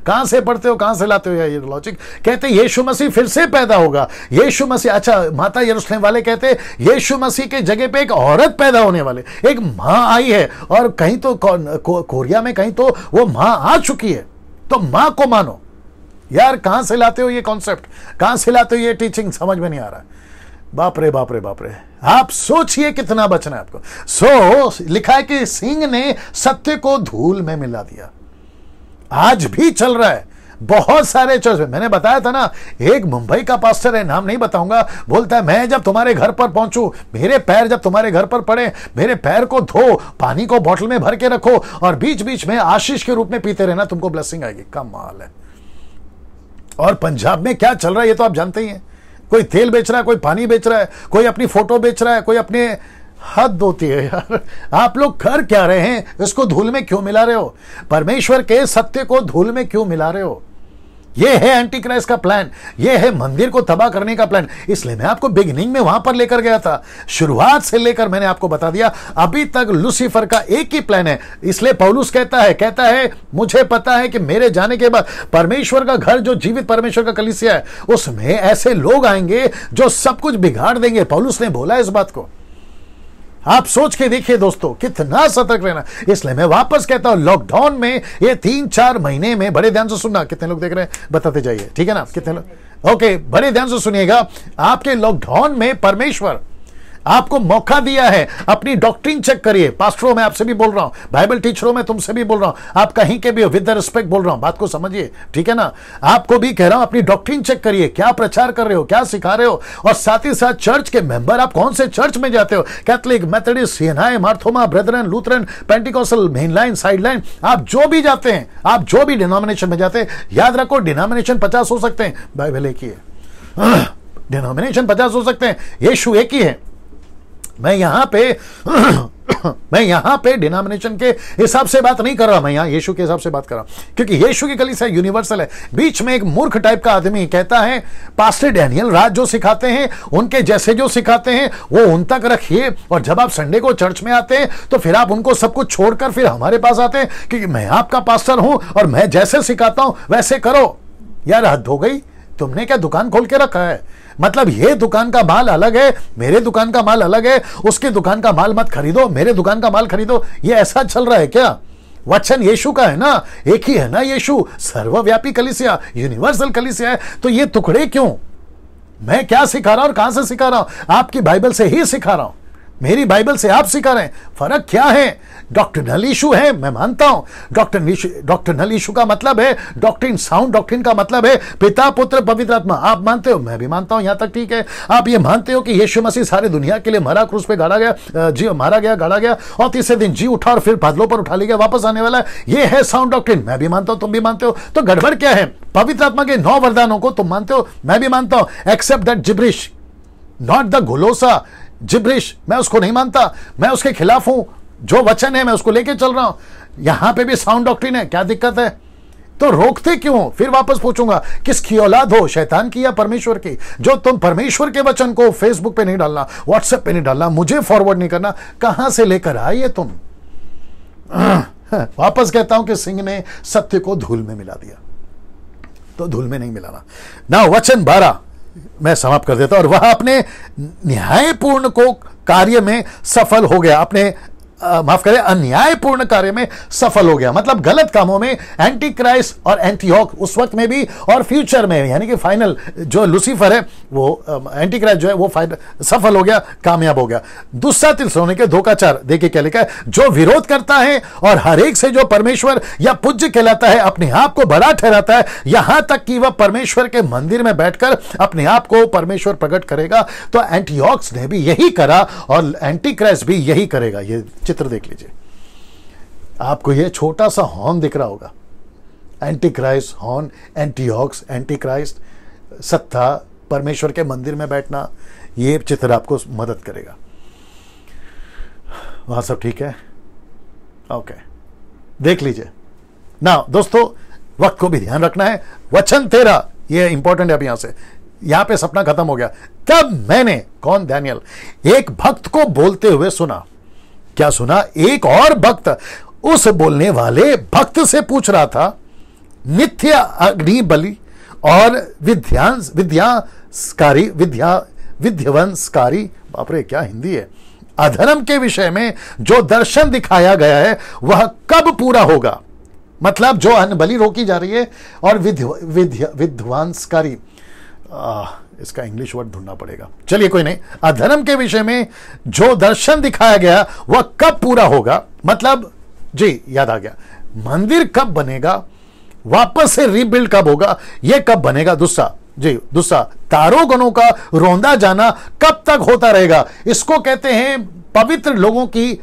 कहां से पढ़ते हो, कहां से लाते हो ये लॉजिक? कहते यीशु मसीह फिर से पैदा होगा। यीशु मसीह, अच्छा, माता यरूशलेम वाले कहते यीशु मसीह के जगह पे एक औरत पैदा होने वाले, एक मां आई है, और कहीं तो कोरिया में कहीं तो वो मां आ चुकी है, तो मां को मानो। यार कहां से लाते हो ये कॉन्सेप्ट, कहां से लाते हो ये टीचिंग, समझ में नहीं आ रहा। बाप रे, आप सोचिए कितना बचना है आपको। लिखा है कि सिंह ने सत्य को धूल में मिला दिया। आज भी चल रहा है बहुत सारे चर्च में। मैंने बताया था ना, एक मुंबई का पास्टर है, नाम नहीं बताऊंगा, बोलता है मैं जब तुम्हारे घर पर पहुंचूं, मेरे पैर जब तुम्हारे घर पर पड़े, मेरे पैर को धो, पानी को बोतल में भर के रखो, और बीच बीच में आशीष के रूप में पीते रहना, तुमको ब्लेसिंग आएगी। कमाल है। और पंजाब में क्या चल रहा है ये तो आप जानते ही हैं। कोई तेल बेच रहा है, कोई पानी बेच रहा है, कोई अपनी फोटो बेच रहा है, कोई अपने, हद होती है यार। आप लोग कर क्या रहे हैं? इसको धूल में क्यों मिला रहे हो? परमेश्वर के सत्य को धूल में क्यों मिला रहे हो? ये है एंटी क्राइस्ट का प्लान, ये है मंदिर को तबाह करने का प्लान। इसलिए मैं आपको बिगिनिंग में वहां पर लेकर गया था, शुरुआत से लेकर मैंने आपको बता दिया अभी तक लूसीफर का एक ही प्लान है। इसलिए पौलुस कहता है मुझे पता है कि मेरे जाने के बाद परमेश्वर का घर, जो जीवित परमेश्वर का कलीसिया है, उसमें ऐसे लोग आएंगे जो सब कुछ बिगाड़ देंगे। पौलुस ने बोला इस बात को। आप सोच के देखिए दोस्तों, कितना सतर्क रहना। इसलिए मैं वापस कहता हूं, लॉकडाउन में ये 3-4 महीने में, बड़े ध्यान से सुनना, कितने लोग देख रहे हैं बताते जाइए, ठीक है ना, कितने लोग, ओके, बड़े ध्यान से सुनिएगा। आपके लॉकडाउन में परमेश्वर आपको मौका दिया है, अपनी डॉक्ट्रिन चेक करिए। पास्टरों में आपसे भी बोल रहा हूं, बाइबल टीचरों में तुमसे भी बोल रहा हूं, आप कहीं के भी हो, विद द रिस्पेक्ट बोल रहा हूं, बात को समझिए, ठीक है ना। आपको भी कह रहा हूं, अपनी डॉक्ट्रिन चेक करिए, क्या प्रचार कर रहे हो, क्या सिखा रहे हो, और साथ ही साथ चर्च के मेंबर, आप कौन से चर्च में जाते हो, Catholic, Methodist, CNI, Marthoma, brethren, Lutheran, Pentecostal, main line, side line, आप जो भी जाते हैं, आप जो भी डिनोमिनेशन में जाते हैं, याद रखो डिनोमिनेशन 50 हो सकते हैं, बाइबल एक ही है, डिनोमिनेशन 50 हो सकते हैं, यीशु एक ही है। मैं यहां पे डिनोमिनेशन के हिसाब से बात नहीं कर रहा, मैं यहां यीशु के हिसाब से बात कर रहा हूं, क्योंकि यीशु की कलीसिया यूनिवर्सल है। बीच में एक मूर्ख टाइप का आदमी कहता है, पास्टर डैनियल राज जो सिखाते हैं, उनके जैसे जो सिखाते हैं वो उन तक रखिए, और जब आप संडे को चर्च में आते हैं तो फिर आप उनको सब कुछ छोड़कर फिर हमारे पास आते हैं, क्योंकि मैं आपका पास्टर हूं और मैं जैसे सिखाता हूं वैसे करो। यार हद हो गई, तुमने क्या दुकान खोल के रखा है? मतलब ये दुकान का माल अलग है, मेरे दुकान का माल अलग है, उसके दुकान का माल मत खरीदो, मेरे दुकान का माल खरीदो, ये ऐसा चल रहा है क्या? वचन यीशु का है ना, एक ही है ना यीशु, सर्वव्यापी कलीसिया, यूनिवर्सल कलीसिया है, तो ये टुकड़े क्यों? मैं क्या सिखा रहा हूं और कहां से सिखा रहा हूं? आपकी बाइबल से ही सिखा रहा हूं, मेरी बाइबल से आप सिखा रहे हैं। फर्क क्या है? डॉक्ट्रिनल इशू है, मैं मानता हूं। डॉक्ट्रिनल इशू का मतलब है डॉक्ट्रिन, साउंड डॉक्ट्रिन का मतलब है पिता, पुत्र, पवित्र आत्मा। आप मानते हो, मैं भी मानता हूं, यहां तक ठीक है। आप ये मानते हो कि यीशु मसीह सारे दुनिया के लिए मरा, क्रूस पे गाड़ा गया, मारा गया, गाड़ा गया, और तीसरे दिन जी उठा और फिर बादलों पर उठा लिया गया, वापस आने वाला है। ये है साउंड डॉक्ट्रिन, मैं भी मानता हूं, तुम भी मानते हो। तो गड़बड़ क्या है? पवित्र आत्मा के 9 वरदानों को तुम मानते हो, मैं भी मानता हूं, except that gibberish, not the घुलोसा जिब्रिश, मैं उसको नहीं मानता, मैं उसके खिलाफ हूं। जो वचन है मैं उसको लेके चल रहा हूं। यहां पे भी साउंड डॉक्ट्रिन है, क्या दिक्कत है? तो रोकते क्यों? फिर वापस पूछूंगा, किसकी औलाद हो, शैतान की या परमेश्वर की? जो तुम परमेश्वर के वचन को फेसबुक पे नहीं डालना, व्हाट्सएप पे नहीं डालना, मुझे फॉरवर्ड नहीं करना, कहां से लेकर आए तुम? वापस कहता हूं कि सिंह ने सत्य को धूल में मिला दिया, तो धूल में नहीं मिलाना ना। वचन 12 मैं समाप्त कर देता हूं। और वह अपने न्यायपूर्ण को कार्य में सफल हो गया, अपने माफ करें, अन्यायपूर्ण कार्य में सफल हो गया। मतलब गलत कामों में एंटी क्राइस्ट और एंटीओक उस वक्त में भी और फ्यूचर में, यानी कि फाइनल जो लूसीफर है वो एंटी क्राइस्ट जो है वो सफल हो गया, कामयाब हो गया। दूसरा थिस्सलुनीके 2:4 देखिए क्या लिखा है, जो विरोध करता है और हर एक से जो परमेश्वर या पूज्य कहलाता है अपने आप को बड़ा ठहराता है, यहां तक कि वह परमेश्वर के मंदिर में बैठकर अपने आप को परमेश्वर प्रकट करेगा। तो एंटीओक्स ने भी यही करा और एंटी क्राइस्ट भी यही करेगा। ये चित्र देख लीजिए, आपको ये छोटा सा हॉर्न दिख रहा होगा, antichrist horn, Antiochus, antichrist, सत्ता, परमेश्वर के मंदिर में बैठना, ये चित्र आपको मदद करेगा। वहां सब ठीक है? ओके, देख लीजिए ना दोस्तों, वक्त को भी ध्यान रखना है। वचन 13 ये इंपॉर्टेंट है। अब यहां से, यहां पे सपना खत्म हो गया। तब मैंने, कौन? डैनियल, एक भक्त को बोलते हुए सुना। क्या सुना? एक और भक्त उस बोलने वाले भक्त से पूछ रहा था, नित्य अग्नि बलि और विध्यवंसकारी, बाप रे क्या हिंदी है, अधर्म के विषय में जो दर्शन दिखाया गया है वह कब पूरा होगा? मतलब जो अन्न बलि रोकी जा रही है और विध्वंसकारी, इसका इंग्लिश वर्ड ढूंढना पड़ेगा, चलिए कोई नहीं। अधर्म के विषय में जो दर्शन दिखाया गया वह कब पूरा होगा? मतलब जी याद आ गया, मंदिर कब बनेगा, वापस से रीबिल्ड कब होगा, यह कब बनेगा? दूसरा तारों गणों का रौंदा जाना कब तक होता रहेगा? इसको कहते हैं पवित्र लोगों की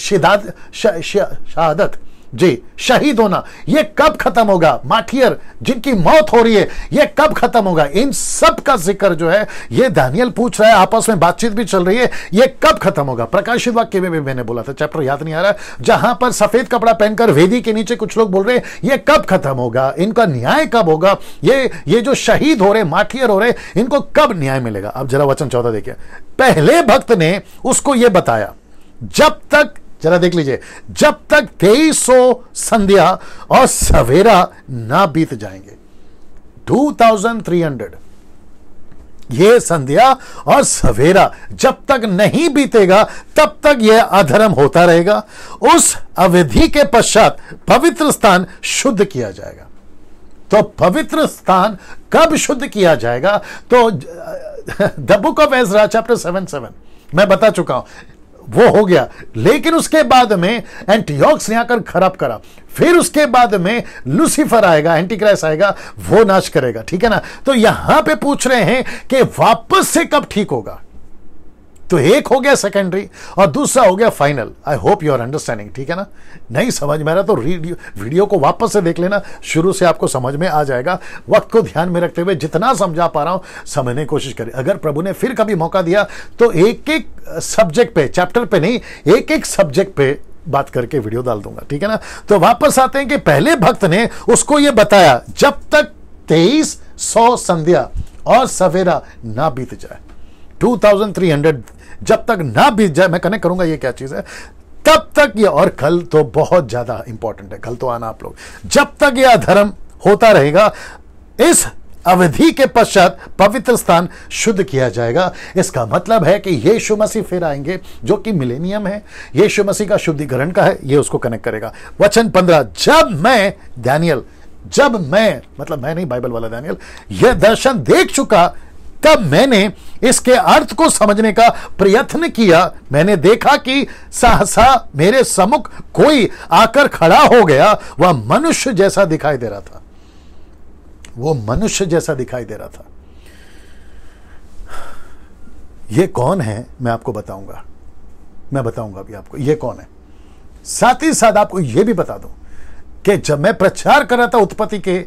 शहादत, जी, शहीद होना ये कब खत्म होगा, मार्टियर जिनकी मौत हो रही है ये कब खत्म होगा, इन सब का जिक्र जो है ये दानियल पूछ रहा है, आपस में बातचीत भी चल रही है, ये कब खत्म होगा। प्रकाशित वाक्य में भी मैंने बोला था, चैप्टर याद नहीं आ रहा, जहां पर सफेद कपड़ा पहनकर वेदी के नीचे कुछ लोग बोल रहे हैं ये कब खत्म होगा, इनका न्याय कब होगा, ये जो शहीद हो रहे, मार्टियर हो रहे, इनको कब न्याय मिलेगा। अब जरा वचन 14 देखिए, पहले भक्त ने उसको यह बताया, जब तक, जरा देख लीजिए, जब तक 2300 संध्या और सवेरा ना बीत जाएंगे, 2300 ये संध्या और सवेरा जब तक नहीं बीतेगा तब तक यह अधर्म होता रहेगा। उस अवधि के पश्चात पवित्र स्थान शुद्ध किया जाएगा। तो पवित्र स्थान कब शुद्ध किया जाएगा, तो the book of Ezra chapter 7 मैं बता चुका हूं, वो हो गया। लेकिन उसके बाद में एंटियोक्स ने आकर खराब करा, फिर उसके बाद में लूसीफर आएगा, एंटीक्राइस्ट आएगा, वो नाश करेगा, ठीक है ना। तो यहां पे पूछ रहे हैं कि वापस से कब ठीक होगा। तो एक हो गया सेकेंडरी और दूसरा हो गया final. I hope you are understanding, ठीक है ना। नहीं समझ में आ रहा तो वीडियो को वापस से देख लेना, शुरू से आपको समझ में आ जाएगा। वक्त को ध्यान में रखते हुए जितना समझा पा रहा हूं समझने की कोशिश करें। अगर प्रभु ने फिर कभी मौका दिया तो एक एक सब्जेक्ट पे, चैप्टर पे नहीं, एक एक सब्जेक्ट पे बात करके वीडियो डाल दूंगा, ठीक है ना। तो वापस आते हैं कि पहले भक्त ने उसको यह बताया, जब तक 2300 संध्या और सवेरा ना बीत जाए, 2300 जब तक ना बीत जाए, मैं कनेक्ट करूंगा ये क्या चीज है, तब तक ये, और कल तो बहुत ज्यादा इंपॉर्टेंट है, कल तो आना आप लोग, जब तक यह अधर्म होता रहेगा, इस अवधि के पश्चात पवित्र स्थान शुद्ध किया जाएगा। इसका मतलब है कि यीशु मसीह फिर आएंगे, जो कि मिलेनियम है, यीशु मसीह का शुद्धिकरण का है, ये उसको कनेक्ट करेगा। वचन 15, जब मैं दानियल, जब मैं मतलब मैं नहीं, बाइबल वाला दानियल, यह दर्शन देख चुका, तब मैंने इसके अर्थ को समझने का प्रयत्न किया। मैंने देखा कि सहसा मेरे सम्मुख कोई आकर खड़ा हो गया, वह मनुष्य जैसा दिखाई दे रहा था, वो मनुष्य जैसा दिखाई दे रहा था। ये कौन है मैं आपको बताऊंगा, मैं बताऊंगा अभी आपको ये कौन है। साथ ही साथ आपको यह भी बता दूं कि जब मैं प्रचार कर रहा था उत्पत्ति के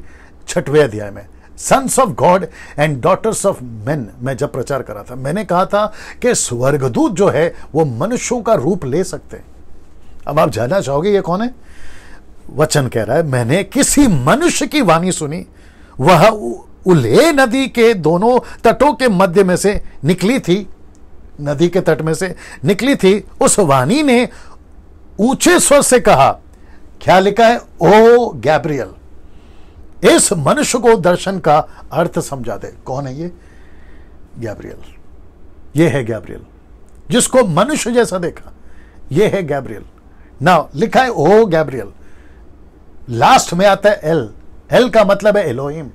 6वें अध्याय में, sons of God and daughters of men, मैं जब प्रचार कर रहा था, मैंने कहा था कि स्वर्गदूत जो है वो मनुष्यों का रूप ले सकते हैं। अब आप जानना चाहोगे ये कौन है। वचन कह रहा है, मैंने किसी मनुष्य की वाणी सुनी, वह उले नदी के दोनों तटों के मध्य में से निकली थी, नदी के तट में से निकली थी। उस वाणी ने ऊंचे स्वर से कहा, क्या लिखा है, ओ गैब्रियल, इस मनुष्य को दर्शन का अर्थ समझा दे। कौन है ये? गैब्रियल, ये है गैब्रियल, जिसको मनुष्य जैसा देखा, ये है गैब्रियल। नाउ लिखा है ओ गैब्रियल, लास्ट में आता है एल, एल का मतलब है एलोहिम।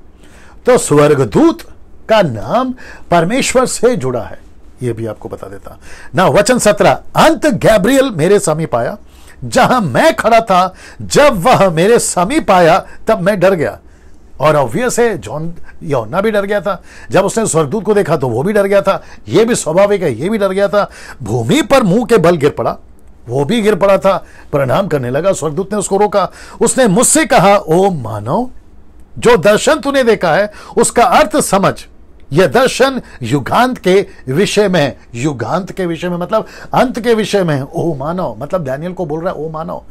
तो स्वर्गदूत का नाम परमेश्वर से जुड़ा है, यह भी आपको बता देता ना। वचन 17, अंत गैब्रियल मेरे समीप आया, जहां मैं खड़ा था। जब वह मेरे समीप आया तब मैं डर गया। और ऑब्वियस है, जॉन यूहन्ना भी डर गया था। जब उसने स्वर्गदूत को देखा तो वो भी डर गया था, ये भी स्वाभाविक है, ये भी डर गया था। भूमि पर मुंह के बल गिर पड़ा, वो भी गिर पड़ा था, प्रणाम करने लगा। स्वर्गदूत ने उसको रोका। उसने मुझसे कहा, ओ मानव, जो दर्शन तूने देखा है उसका अर्थ समझ। यह दर्शन युगांत के विषय में है। युगांत के विषय में मतलब अंत के विषय में है। ओ मानव मतलब दानियल को बोल रहा है, ओ मानव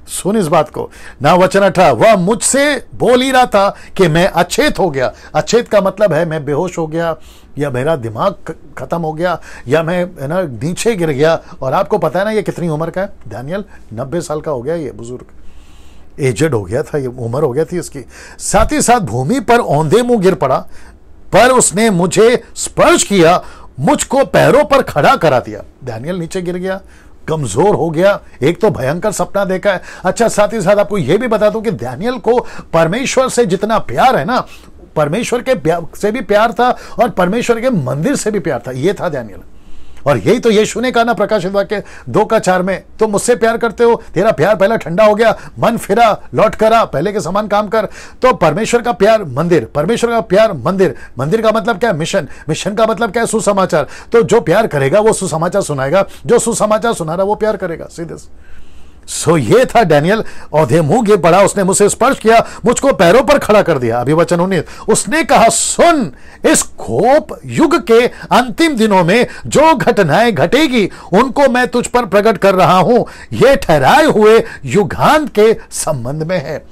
सुन इस बात को ना। वचन 18, वह मुझसे बोल ही रहा था कि मैं अचेत हो गया। अचेत का मतलब है मैं बेहोश हो गया, या मेरा दिमाग खत्म हो गया, या मैं ना नीचे गिर गया। और आपको पता है ना ये कितनी उम्र का है, दानियल 90 साल का हो गया, ये बुजुर्ग एजेड हो गया था, ये उम्र हो गया थी इसकी। साथ ही साथ भूमि पर औंधे मुंह गिर पड़ा, पर उसने मुझे स्पर्श किया, मुझको पैरों पर खड़ा करा दिया। दानियल नीचे गिर गया, कमजोर हो गया। एक तो भयंकर सपना देखा है। अच्छा, साथ ही साथ आपको यह भी बता दूं कि दानियल को परमेश्वर से जितना प्यार है ना, परमेश्वर के से भी प्यार था और परमेश्वर के मंदिर से भी प्यार था, ये था दानियल। और यही तो यीशु ने कहा ना प्रकाशित वाक्य 2:4 में, तुम मुझसे प्यार करते हो, तेरा प्यार पहला ठंडा हो गया, मन फिरा, लौट करा, पहले के समान काम कर। तो परमेश्वर का प्यार मंदिर, परमेश्वर का प्यार मंदिर, मंदिर का मतलब क्या है, मिशन, मिशन का मतलब क्या है, सुसमाचार। तो जो प्यार करेगा वो सुसमाचार सुनाएगा, जो सुसमाचार सुना रहा वो प्यार करेगा, सीधे। सो ये था डैनियल, औधे मुंह गिर पड़ा, उसने मुझसे स्पर्श किया, मुझको पैरों पर खड़ा कर दिया। अभी वचन 19, उसने कहा, सुन, इस कोप युग के अंतिम दिनों में जो घटनाएं घटेगी उनको मैं तुझ पर प्रकट कर रहा हूं, ये ठहराए हुए युगांत के संबंध में है।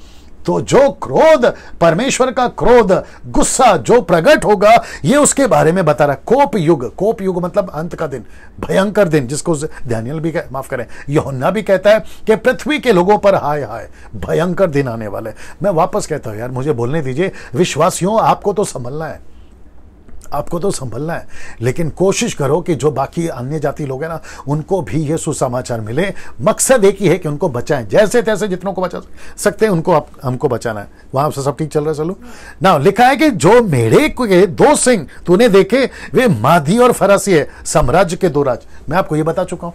तो जो क्रोध, परमेश्वर का क्रोध, गुस्सा जो प्रकट होगा, ये उसके बारे में बता रहा है। कोप युग मतलब अंत का दिन, भयंकर दिन, जिसको दानियल भी माफ करें, यूहन्ना भी कहता है कि पृथ्वी के लोगों पर हाय हाय, भयंकर दिन आने वाले। मैं वापस कहता हूं यार, मुझे बोलने दीजिए। विश्वासियों, आपको तो संभलना है, आपको तो संभलना है, लेकिन कोशिश करो कि जो बाकी अन्य जाति लोग हैं ना, उनको भी ये सुसमाचार मिले। मकसद एक ही है कि उनको बचाएं, जैसे तैसे जितनों को बचा सकते हैं उनको हमको बचाना है। वहां से सब ठीक चल रहा है? चलो ना, लिखा है कि जो मेढ़े के 2 सिंह तूने देखे, वे मादी और फरासी है, साम्राज्य के 2 राज। मैं आपको ये बता चुका हूं,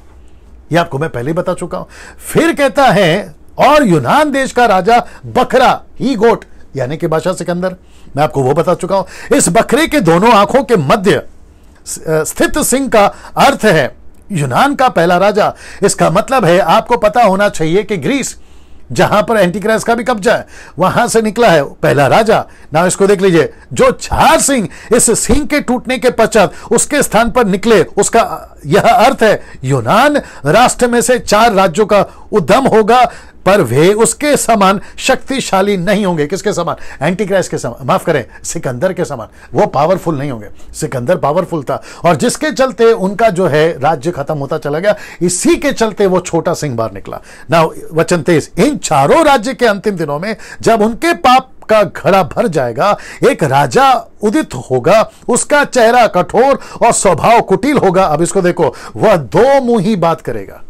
ये आपको मैं पहले ही बता चुका हूं। फिर कहता है, और यूनान देश का राजा बकरा, ही गोट, यानी कि बादशाह सिकंदर, मैं आपको वो बता चुका हूं। इस बकरे के दोनों आंखों के मध्य स्थित सिंह का अर्थ है यूनान का पहला राजा। इसका मतलब है, आपको पता होना चाहिए कि ग्रीस, जहां पर एंटीक्राइस्ट का भी कब्जा है, वहां से निकला है पहला राजा। ना इसको देख लीजिए, जो 4 सिंह इस सिंह के टूटने के पश्चात उसके स्थान पर निकले, उसका यह अर्थ है यूनान राष्ट्र में से 4 राज्यों का उद्गम होगा, पर वे उसके समान शक्तिशाली नहीं होंगे। किसके समान? एंटीक्राइस्ट के समान, माफ करें, सिकंदर के समान। वो पावरफुल नहीं होंगे, सिकंदर पावरफुल था, और जिसके चलते उनका जो है राज्य खत्म होता चला गया। इसी के चलते वो छोटा सिंह बाहर निकला। ना वचन 23, इन 4 राज्य के अंतिम दिनों में जब उनके पाप का घड़ा भर जाएगा, एक राजा उदित होगा, उसका चेहरा कठोर और स्वभाव कुटिल होगा। अब इसको देखो, वह 2 मुंही बात करेगा।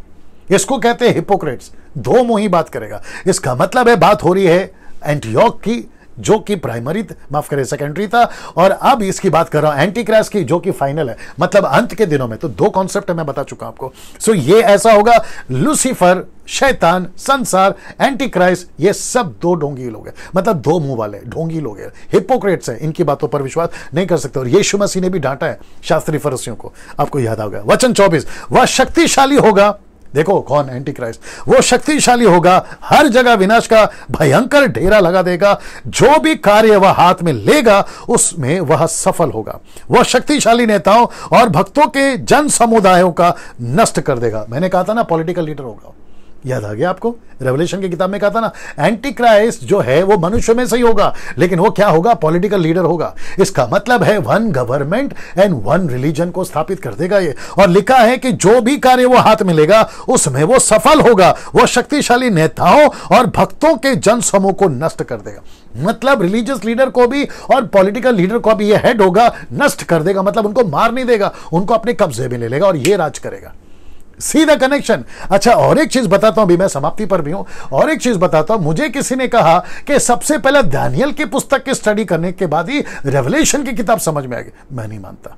इसको कहते हैं हिपोक्रेट्स, 2 मुंही बात करेगा। इसका मतलब है, बात हो रही है एंटियोक की, जो कि प्राइमरी, माफ करें, सेकेंडरी था, और अब इसकी बात कर रहा हूं एंटीक्राइस्ट की, जो कि फाइनल है, मतलब अंत के दिनों में। तो 2 कॉन्सेप्ट है, मैं बता चुका हूं आपको। सो ये ऐसा होगा, लूसीफर, शैतान, संसार, एंटीक्राइस्ट, ये सब 2 ढोंगी लोग हैं, मतलब 2 मुंह वाले ढोंगी लोग हैं, हिपोक्रेट्स हैं। इनकी बातों पर विश्वास नहीं कर सकते, और यीशु मसीह ने भी डांटा है शास्त्री फरीसियों को, आपको याद होगा। वचन 24, वह शक्तिशाली होगा। देखो कौन? एंटीक्राइस्ट। वो शक्तिशाली होगा, हर जगह विनाश का भयंकर डेरा लगा देगा, जो भी कार्य वह हाथ में लेगा उसमें वह सफल होगा। वह शक्तिशाली नेताओं और भक्तों के जन समुदायों का नष्ट कर देगा। मैंने कहा था ना, पॉलिटिकल लीडर होगा, याद आ गया आपको? रेवलेशन की किताब में कहा था ना, एंटीक्राइस्ट जो है वो मनुष्य में से ही होगा, लेकिन वो क्या होगा? पॉलिटिकल लीडर होगा। इसका मतलब है 1 गवर्नमेंट एंड 1 रिलीजन को स्थापित कर देगा ये। और लिखा है कि जो भी कार्य वो हाथ में लेगा उसमें वो सफल होगा। वो शक्तिशाली नेताओं और भक्तों के जन समूह को नष्ट कर देगा। मतलब रिलीजियस लीडर को भी और पॉलिटिकल लीडर को भी ये हेड होगा, नष्ट कर देगा, मतलब उनको मार नहीं देगा, उनको अपने कब्जे में ले लेगा और ये राज करेगा। See the connection. अच्छा, और एक चीज बताता हूं, अभी मैं समाप्ति पर भी हूं, और एक चीज बताता हूं। मुझे किसी ने कहा कि सबसे पहले दानियल की पुस्तक की स्टडी करने के बाद ही रेवलेशन की किताब समझ में आएगी। मैं नहीं मानता,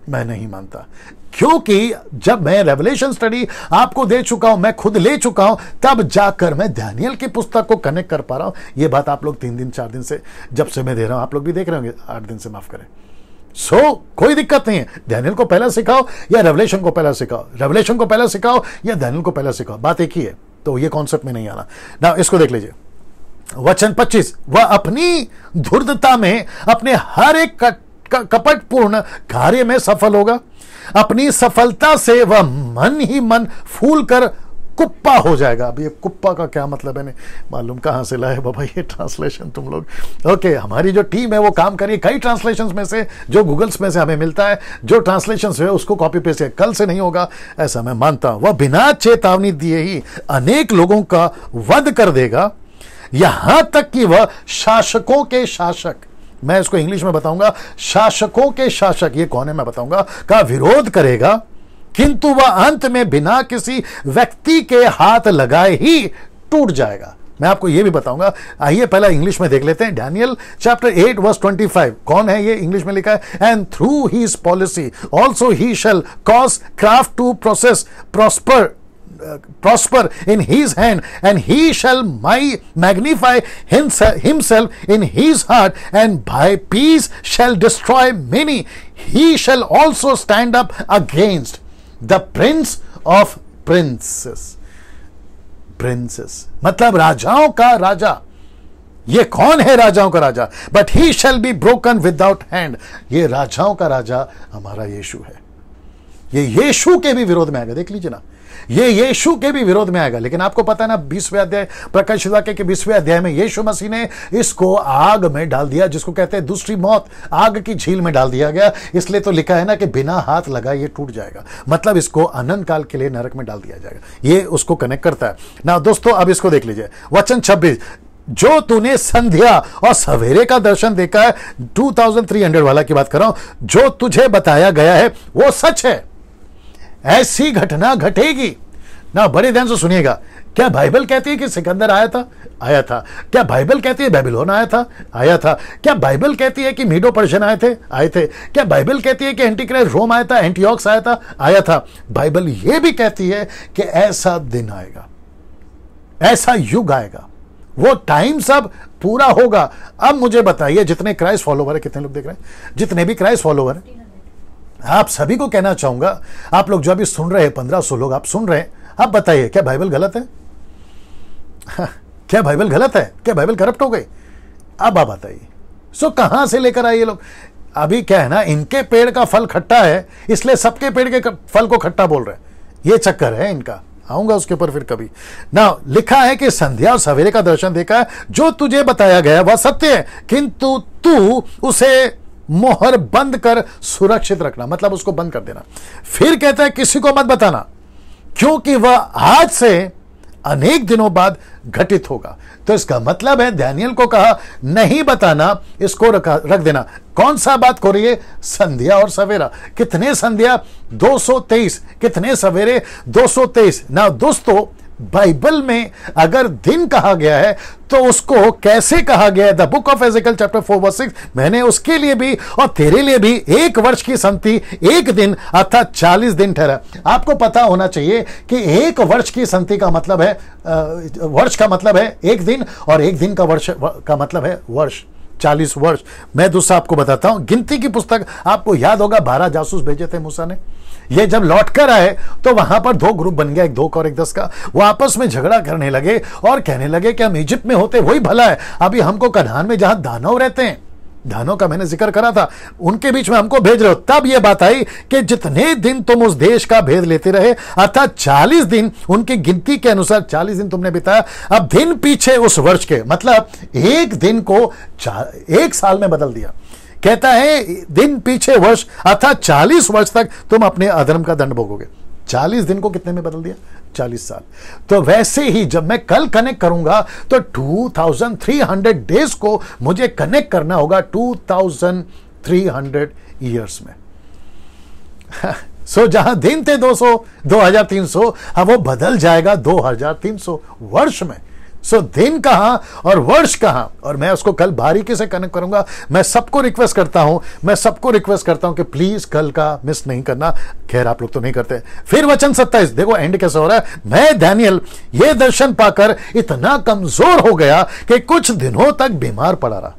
मैं नहीं मानता, क्योंकि जब मैं रेवलेशन स्टडी आपको दे चुका हूं, मैं खुद ले चुका हूं, तब जाकर मैं दानियल की पुस्तक को कनेक्ट कर पा रहा हूं। यह बात आप लोग 3 दिन 4 दिन से जब से मैं दे रहा हूं, आप लोग भी देख रहे होंगे, 8 दिन से, माफ करें। कोई दिक्कत नहीं है, दानियल को पहला सिखाओ या रेवलेशन को पहला सिखाओ, रेवलेशन को पहला सिखाओ या दानियल को पहला सिखाओ, बात एक ही है। तो ये कॉन्सेप्ट में नहीं आना ना। इसको देख लीजिए, वचन 25, वह अपनी धूर्तता में अपने हर एक कपटपूर्ण कार्य में सफल होगा। अपनी सफलता से वह मन ही मन फूल कर कुप्पा हो जाएगा। अब ये कुप्पा का क्या मतलब है, नहीं मालूम, कहां से लाए बाबा ये ट्रांसलेशन तुम लोग। ओके, हमारी जो टीम है वो काम करिए कई ट्रांसलेशंस में से, जो गूगल्स में से हमें मिलता है, जो ट्रांसलेशंस है उसको कॉपी पेस्ट कल से नहीं होगा, ऐसा मैं मानता हूं। वह बिना चेतावनी दिए ही अनेक लोगों का वध कर देगा, यहां तक कि वह शासकों के शासक, मैं इसको इंग्लिश में बताऊंगा, शासकों के शासक, ये कौन है मैं बताऊंगा, का विरोध करेगा, किंतु वह अंत में बिना किसी व्यक्ति के हाथ लगाए ही टूट जाएगा। मैं आपको यह भी बताऊंगा। आइए पहला इंग्लिश में देख लेते हैं, डैनियल चैप्टर 8 वर्स 25। कौन है ये? इंग्लिश में लिखा है, and through his policy also he shall cause craft to process prosper in his hand, and he shall magnify himself in his heart, and by peace shall destroy many. He shall also stand up against the prince of princes. Princes, मतलब राजाओं का राजा। ये कौन है राजाओं का राजा? But he shall be broken without hand. ये राजाओं का राजा हमारा यीशु है। ये यीशु के भी विरोध में आएगा, देख लीजिए ना, ये यीशु के भी विरोध में आएगा। लेकिन आपको पता है ना, 20वें अध्याय, प्रकाशित वाक्य के 20वें अध्याय में यीशु मसीह ने इसको आग में डाल दिया, जिसको कहते हैं दूसरी मौत, आग की झील में डाल दिया गया। इसलिए तो लिखा है ना कि बिना हाथ लगाए ये टूट जाएगा, मतलब इसको अनंत काल के लिए नरक में डाल दिया जाएगा। ये उसको कनेक्ट करता है ना। दोस्तों अब इसको देख लीजिए, वचन 26, जो तूने संध्या और सवेरे का दर्शन देखा है, 2300 वाला की बात कर रहा हूं, जो तुझे बताया गया है वो सच है, ऐसी घटना घटेगी ना। बड़े ध्यान से सुनिएगा। क्या बाइबल कहती है कि सिकंदर आया था? आया था। क्या बाइबल कहती है बेबीलोन आया था? आया था। क्या बाइबल कहती है कि मीडो पर्शियन आए थे? आए थे। क्या बाइबल कहती है कि एंटीक्राइस्ट रोम आया था, एंटीओक्स आया था? आया था। बाइबल यह भी कहती है कि ऐसा दिन आएगा, ऐसा युग आएगा, वो टाइम सब पूरा होगा। अब मुझे बताइए, जितने क्राइस्ट फॉलोवर है, कितने लोग देख रहे हैं, जितने भी क्राइस्ट फॉलोवर है, आप सभी को कहना चाहूंगा, आप लोग जो अभी सुन रहे हैं, 1500 लोग आप सुन रहे हैं, आप बताइए क्या बाइबल गलत है? क्या बाइबल गलत है? क्या बाइबल करप्ट हो गई? अब आप बताइए। सो कहां से लेकर आए ये लोग? अभी क्या है ना, इनके पेड़ का फल खट्टा है, इसलिए सबके पेड़ के फल को खट्टा बोल रहे हैं। ये चक्कर है इनका, आऊंगा उसके ऊपर फिर कभी ना। लिखा है कि संध्या और सवेरे का दर्शन देखा है, जो तुझे बताया गया वह सत्य है, किंतु तू उसे मोहर बंद कर सुरक्षित रखना, मतलब उसको बंद कर देना। फिर कहता है किसी को मत बताना, क्योंकि वह आज से अनेक दिनों बाद घटित होगा। तो इसका मतलब है दानियेल को कहा नहीं बताना, इसको रख देना। कौन सा बात हो रही है? संध्या और सवेरा। कितने संध्या? 223। कितने सवेरे? 223 ना। दोस्तों बाइबल में अगर दिन कहा गया है तो उसको कैसे कहा गया है? The book of Ezekiel chapter 4:6, मैंने उसके लिए भी और तेरे लिए भी 1 वर्ष की संति, 1 दिन अर्थात 40 दिन ठहरा। आपको पता होना चाहिए कि 1 वर्ष की संति का मतलब है, वर्ष का मतलब है 1 दिन, और 1 दिन का वर्ष का मतलब है वर्ष, 40 वर्ष। मैं दूसरा आपको बताता हूं, गिनती की पुस्तक आपको याद होगा, 12 जासूस भेजे थे मूसा ने। ये जब लौट कर आए तो वहां पर 2 ग्रुप बन गया, एक 2 का और एक 10 का। वो आपस में झगड़ा करने लगे और कहने लगे कि हम इजिप्ट में होते वही भला है, अभी हमको कनान में जहां दानव रहते हैं, दानों का मैंने जिक्र करा था, उनके बीच में हमको भेज रहे हो। तब यह बात आई कि जितने दिन तुम उस देश का भेद लेते रहे, अर्थात 40 दिन, उनकी गिनती के अनुसार 40 दिन तुमने बिताया। अब दिन पीछे उस वर्ष के, मतलब 1 दिन को 1 साल में बदल दिया। कहता है दिन पीछे वर्ष, अर्थात 40 वर्ष तक तुम अपने अधर्म का दंड भोगोगे। 40 दिन को कितने में बदल दिया? 40 साल। तो वैसे ही जब मैं कल कनेक्ट करूंगा तो 2300 डेज को मुझे कनेक्ट करना होगा 2300 ईयर्स में। सो जहां दिन थे 200, 2300, अब वो बदल जाएगा 2300 वर्ष में। सो दिन कहां और वर्ष कहां, और मैं उसको कल बारीकी से कनेक्ट करूंगा। मैं सबको रिक्वेस्ट करता हूं कि प्लीज कल का मिस नहीं करना। खैर आप लोग तो नहीं करते। फिर वचन 27 देखो एंड कैसे हो रहा है। मैं दानियेल ये दर्शन पाकर इतना कमजोर हो गया कि कुछ दिनों तक बीमार पड़ा रहा।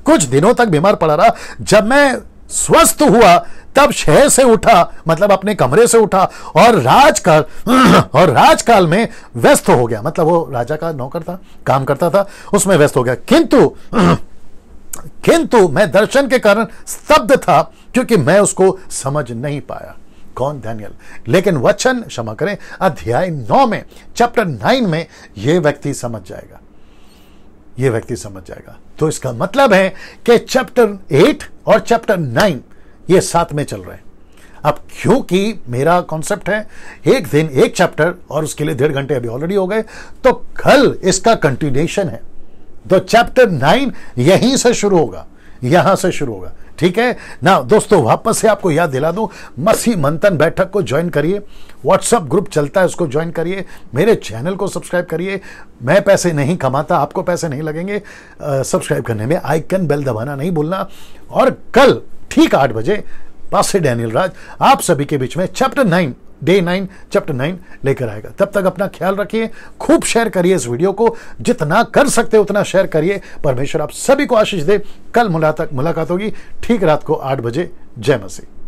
कुछ दिनों तक बीमार पड़ा रहा। जब मैं स्वस्थ हुआ तब शहर से उठा, मतलब अपने कमरे से उठा, और राजकाल में व्यस्त हो गया, मतलब वो राजा का नौकर था, काम करता था, उसमें व्यस्त हो गया। किंतु मैं दर्शन के कारण स्तब्ध था, क्योंकि मैं उसको समझ नहीं पाया। कौन? दानियेल। लेकिन वचन, क्षमा करें, अध्याय 9 में, चैप्टर 9 में यह व्यक्ति समझ जाएगा। तो इसका मतलब है कि चैप्टर 8 और चैप्टर 9 ये साथ में चल रहे हैं। अब क्योंकि मेरा कॉन्सेप्ट है 1 दिन 1 चैप्टर, और उसके लिए 1.5 घंटे अभी ऑलरेडी हो गए, तो कल इसका कंटिन्यूएशन है। तो चैप्टर 9 यहीं से शुरू होगा, यहां से शुरू होगा। ठीक है ना। दोस्तों वापस से आपको याद दिला दूं, मसीह मंथन बैठक को ज्वाइन करिए, व्हाट्सएप ग्रुप चलता है उसको ज्वाइन करिए, मेरे चैनल को सब्सक्राइब करिए। मैं पैसे नहीं कमाता, आपको पैसे नहीं लगेंगे सब्सक्राइब करने में। आइकन बेल दबाना नहीं भूलना। और कल ठीक 8 बजे पास्टर डैनियल राज आप सभी के बीच में चैप्टर 9 डे 9 चैप्टर 9 लेकर आएगा। तब तक अपना ख्याल रखिए, खूब शेयर करिए इस वीडियो को, जितना कर सकते उतना शेयर करिए। परमेश्वर आप सभी को आशीष दे। कल मुलाकात होगी ठीक रात को 8 बजे। जय मसीह।